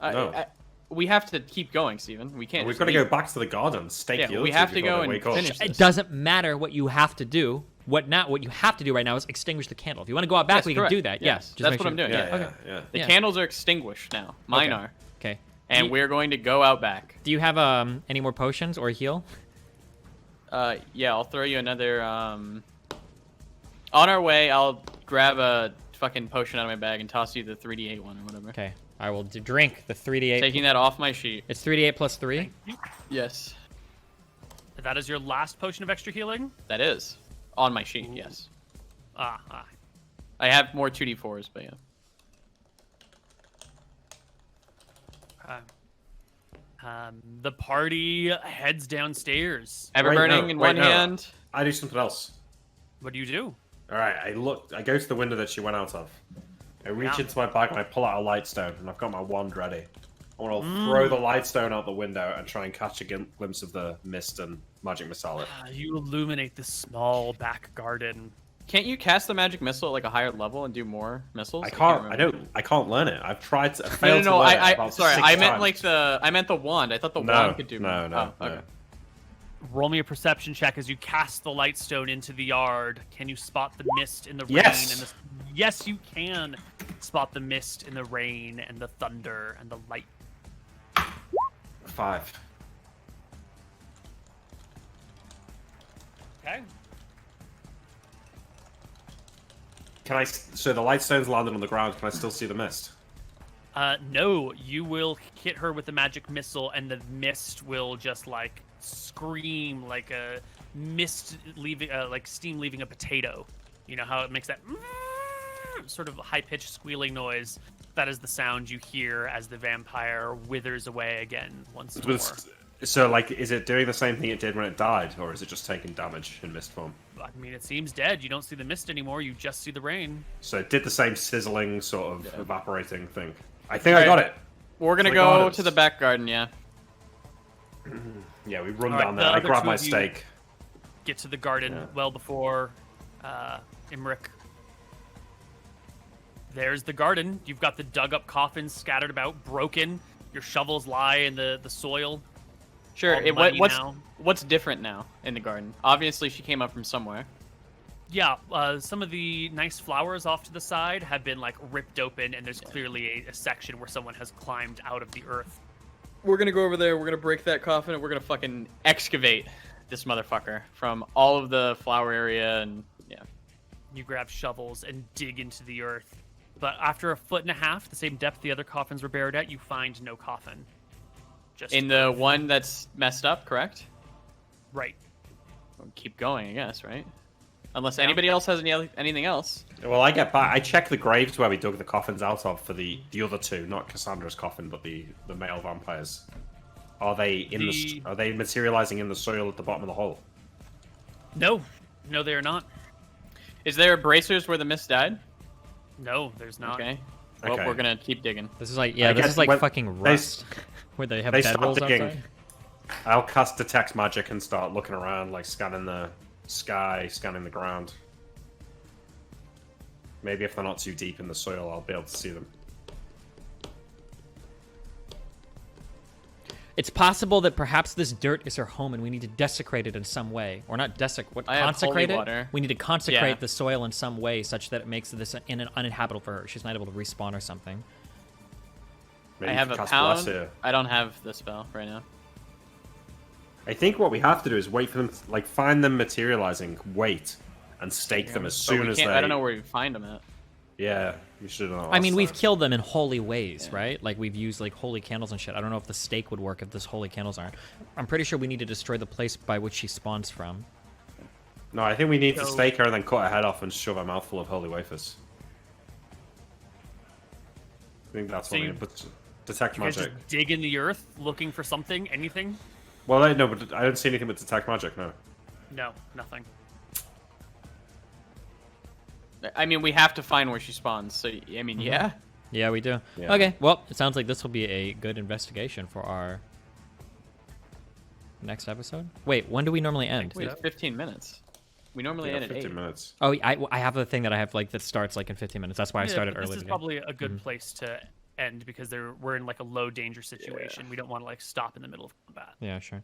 No.
We have to keep going, Steven. We can't.
We've
just
got to
leave.
go back to the garden. Stake
Yeah,
the other
we
two
have to
before
go
they
and
wake up.
finish
It
this.
doesn't matter what you have to do. What you have to do right now is extinguish the candle. If you want to go out back,
Yes,
we
correct.
can do that.
Yes,
Just
that's
make
what I'm
sure-
doing.
Yeah,
Yeah.
yeah,
Okay.
yeah.
The
Yeah.
candles are extinguished now. Mine
Okay.
are.
Okay.
And we're going to go out back.
Do you have any more potions or heal?
Yeah, I'll throw you another. On our way, I'll grab a fucking potion out of my bag and toss you the 3d8 one or whatever.
Okay. I will drink the 3d8.
Taking that off my sheet.
It's 3d8 plus 3.
Yes,
That is your last potion of extra healing?
that is on my sheet. Yes,
Ah.
I have more 2d4s, but yeah.
The party heads downstairs.
Everburning
no,
in
wait,
one
no.
hand.
I do something else.
What do you do?
All right, I go to the window that she went out of. I reach
Yeah.
into my bag and I pull out a light stone, and I've got my wand ready. I want to throw the light stone out the window and try and catch a glimpse of the mist and magic missile.
You illuminate the small back garden.
Can't you cast the magic missile at like a higher level and do more missiles?
I can't.
remember.
I can't learn it. I've tried to. I
No,
failed
no,
to learn it
I
about
sorry.
6
I meant
times.
like I meant the wand. I thought the
No,
wand could do
no,
more.
no,
Oh, okay.
no.
Roll me a perception check as you cast the light stone into the yard. Can you spot the mist in the
Yes!
rain? Yes, you can spot the mist in the rain and the thunder and the light.
5.
Okay.
Can I? So the light stone's landed on the ground. Can I still see the mist?
No, you will hit her with the magic missile, and the mist will just like scream like a mist leaving, like steam leaving a potato. You know how it makes that sort of high-pitched squealing noise? That is the sound you hear as the vampire withers away again once more.
So, like, is it doing the same thing it did when it died, or is it just taking damage in mist form?
I mean, it seems dead. You don't see the mist anymore. You just see the rain.
So it did the same sizzling sort of evaporating thing. I think I got it.
We're gonna
My
go
gardens.
to the back garden. Yeah.
Yeah, we run
All right,
down
the
there. I
other
grab
two
my
of you-
steak.
Get to the garden
Yeah.
well before Imric. There's the garden. You've got the dug-up coffins scattered about, broken. Your shovels lie in the soil.
Sure.
All muddy
What's
now.
what's different now in the garden? Obviously, she came up from somewhere.
Yeah, some of the nice flowers off to the side have been like ripped open, and there's clearly a section where someone has climbed out of the earth.
We're gonna go over there. We're gonna break that coffin, and we're gonna fucking excavate this motherfucker from all of the flower area, and yeah.
You grab shovels and dig into the earth, but after 1.5 feet, the same depth the other coffins were buried at, you find no coffin. Just
In the one that's messed up, correct?
right.
We'll keep going, I guess, right? Unless anybody else has anything else.
Well, I get back. I check the graves where we dug the coffins out of for the other two, not Cassandra's coffin, but the male vampires. Are they are they materializing in the soil at the bottom of the hole?
No, they are not.
Is there bracers where the mist died?
No, there's not.
Okay. Well,
Okay.
we're gonna keep digging.
This is like
I
this
guess
is like
when
fucking
they
Rust, where they have
they
dead
start
rolls
digging.
outside.
I'll cast detect magic and start looking around, like scanning the sky, scanning the ground. Maybe if they're not too deep in the soil, I'll be able to see them.
It's possible that perhaps this dirt is her home, and we need to desecrate it in some way, or not desecrate.
I have
Consecrate
holy
it.
water.
We need to consecrate
Yeah.
the soil in some way, such that it makes this uninhabitable for her. She's not able to respawn or something.
Maybe
I
you
have
can
a
cast
pound.
Bless here.
I don't have the spell right now.
I think what we have to do is wait for them, to, like find them materializing, wait, and stake them as
But
soon
we
as
can't-
they.
I don't know where you find them at.
Yeah, you should have.
I mean, we've killed them in holy ways, right? Like, we've used, like, holy candles and shit. I don't know if the stake would work if this holy candles aren't. I'm pretty sure we need to destroy the place by which she spawns from.
No, I think we need to
So-
stake her and then cut her head off and shove a mouthful of holy wafers. I think that's
So
what we
you-
need. But detect
You guys
magic.
just dig in the earth looking for something, anything?
Well, no, but I don't see anything with detect magic. No.
No, nothing.
I mean, we have to find where she spawns. So I mean, yeah.
Yeah, we do.
Yeah.
Okay, well, it sounds like this will be a good investigation for our next episode. Wait, when do we normally end?
Wait, 15 minutes. We normally
Yeah,
end at
15
8.
minutes.
Oh, I have a thing that I have, like, that starts, like, in 15 minutes. That's why I
Yeah,
started
but
early
This is
today.
probably a good place to end because we're in like a low danger situation. We don't want to like stop in the middle of combat.
Yeah, sure.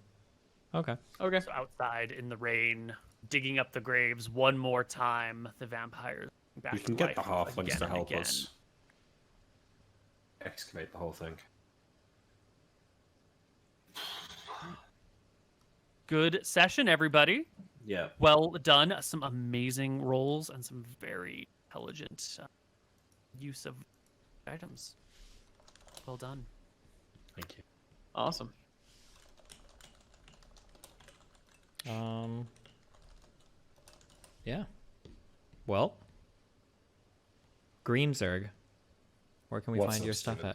Okay.
Okay.
So outside in the rain, digging up the graves one more time, the vampires back
We can
to
get the
life
halflings
again
to
and
help
again.
us excavate the whole thing.
Good session, everybody.
Yeah.
Well done. Some amazing rolls and some very intelligent use of items. Well done.
Thank you.
Awesome.
Yeah. Well, Greenzerg, where can we
What's
find
up,
your stuff
Steven?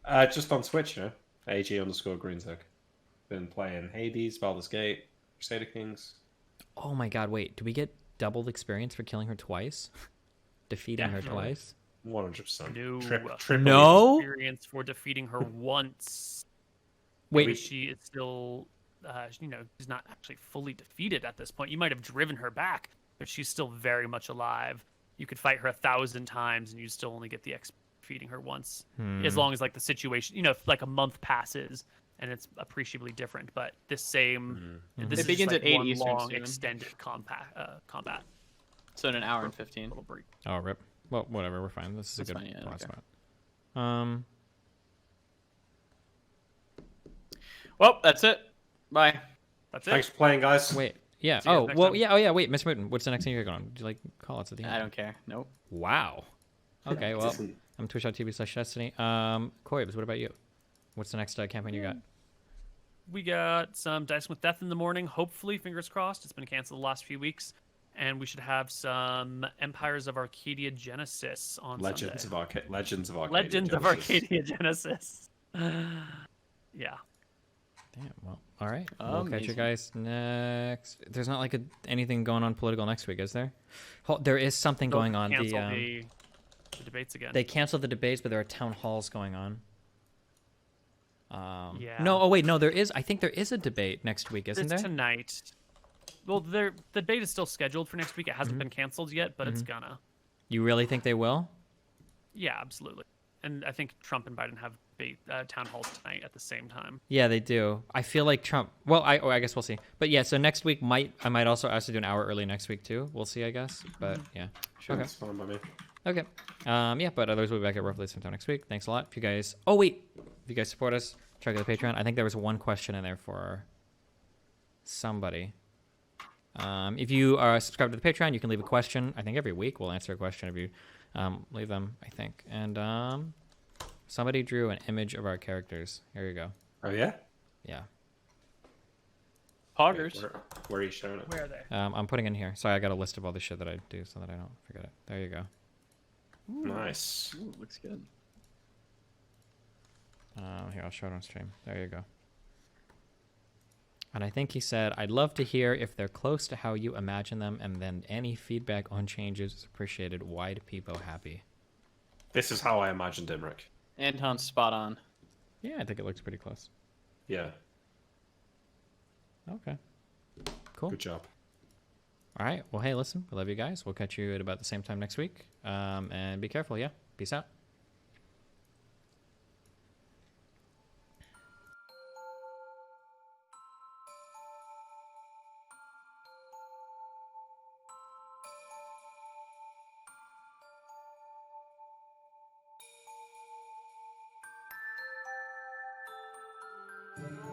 at?
Just on Twitch, you know. AG_Greenzerg. Been playing Hades, Baldur's Gate, Crusader Kings.
Oh my god, wait. Do we get double experience for killing her twice? Defeating her
Definitely.
twice?
100%.
No.
Triple
No?
Experience for defeating her once.
Wait,
Maybe she is still, she's not actually fully defeated at this point. You might have driven her back, but she's still very much alive. You could fight her 1,000 times, and you still only get the defeating her once, as long as like the situation, if like a month passes and it's appreciably different. But this same, this
It
is
begins
just,
at
like,
8
one
Eastern,
long
Steven.
extended combat.
So in an hour and 15.
Little break.
Oh, rip. Well, whatever, we're fine. This is
That's
a good
fine, yeah, I don't
spot.
care. Well, that's it. Bye.
That's it.
Thanks for playing, guys.
Wait. Yeah.
See you
Oh,
next
well,
time.
yeah. Oh, yeah. Wait, MrMouton, what's the next thing you're going on? Do you like call outs at the end?
I don't care. Nope.
Wow. Okay, well,
Doesn't-
I'm twitch.tv/Destiny. Koibu, what about you? What's the next campaign you got?
We got some Dice with Death in the morning. Hopefully, fingers crossed. It's been canceled the last few weeks. And we should have some Empires of Arcadia Genesis on
Legends
Sunday.
of Legends of Arcadia.
Legends of
Genesis.
Arcadia Genesis. Yeah.
Damn, well, all right. We'll catch you
Amazing.
guys next. There's not like anything going on political next week, is there? There is something going on.
Cancel the debates again.
They canceled the debates, but there are town halls going on.
Yeah.
No, oh wait, no, there is. I think there is a debate next week, isn't
it's
there?
tonight. Well, the debate is still scheduled for next week. It hasn't been canceled yet, but it's gonna.
You really think they will?
Yeah, absolutely. And I think Trump and Biden have town halls tonight at the same time.
Yeah, they do. I feel like Trump. Well, I guess we'll see. But yeah, so next week I might also ask to do an hour early next week too. We'll see, I guess. But yeah.
Sure,
Okay.
that's fine by me.
Okay. Yeah, but others will be back at roughly the same time next week. Thanks a lot. If you guys. Oh wait, if you guys support us, check out the Patreon. I think there was one question in there for somebody. If you are subscribed to the Patreon, you can leave a question. I think every week we'll answer a question if you leave them. I think. And somebody drew an image of our characters. Here you go.
Oh yeah.
Yeah.
Poggers.
Where are you showing it?
Where are they?
I'm putting in here. Sorry, I got a list of all the shit that I do so that I don't forget it. There you go.
Nice.
Ooh, looks good.
Here, I'll show it on stream. There you go. And I think he said, I'd love to hear if they're close to how you imagine them, and then any feedback on changes is appreciated. Wide peepo happy.
This is how I imagined him, Rick.
Anton's spot on.
Yeah, I think it looks pretty close.
Yeah.
Okay. Cool.
Good job.
All right. Well, hey, listen, we love you guys. We'll catch you at about the same time next week. And be careful, yeah? Peace out.
Thank you.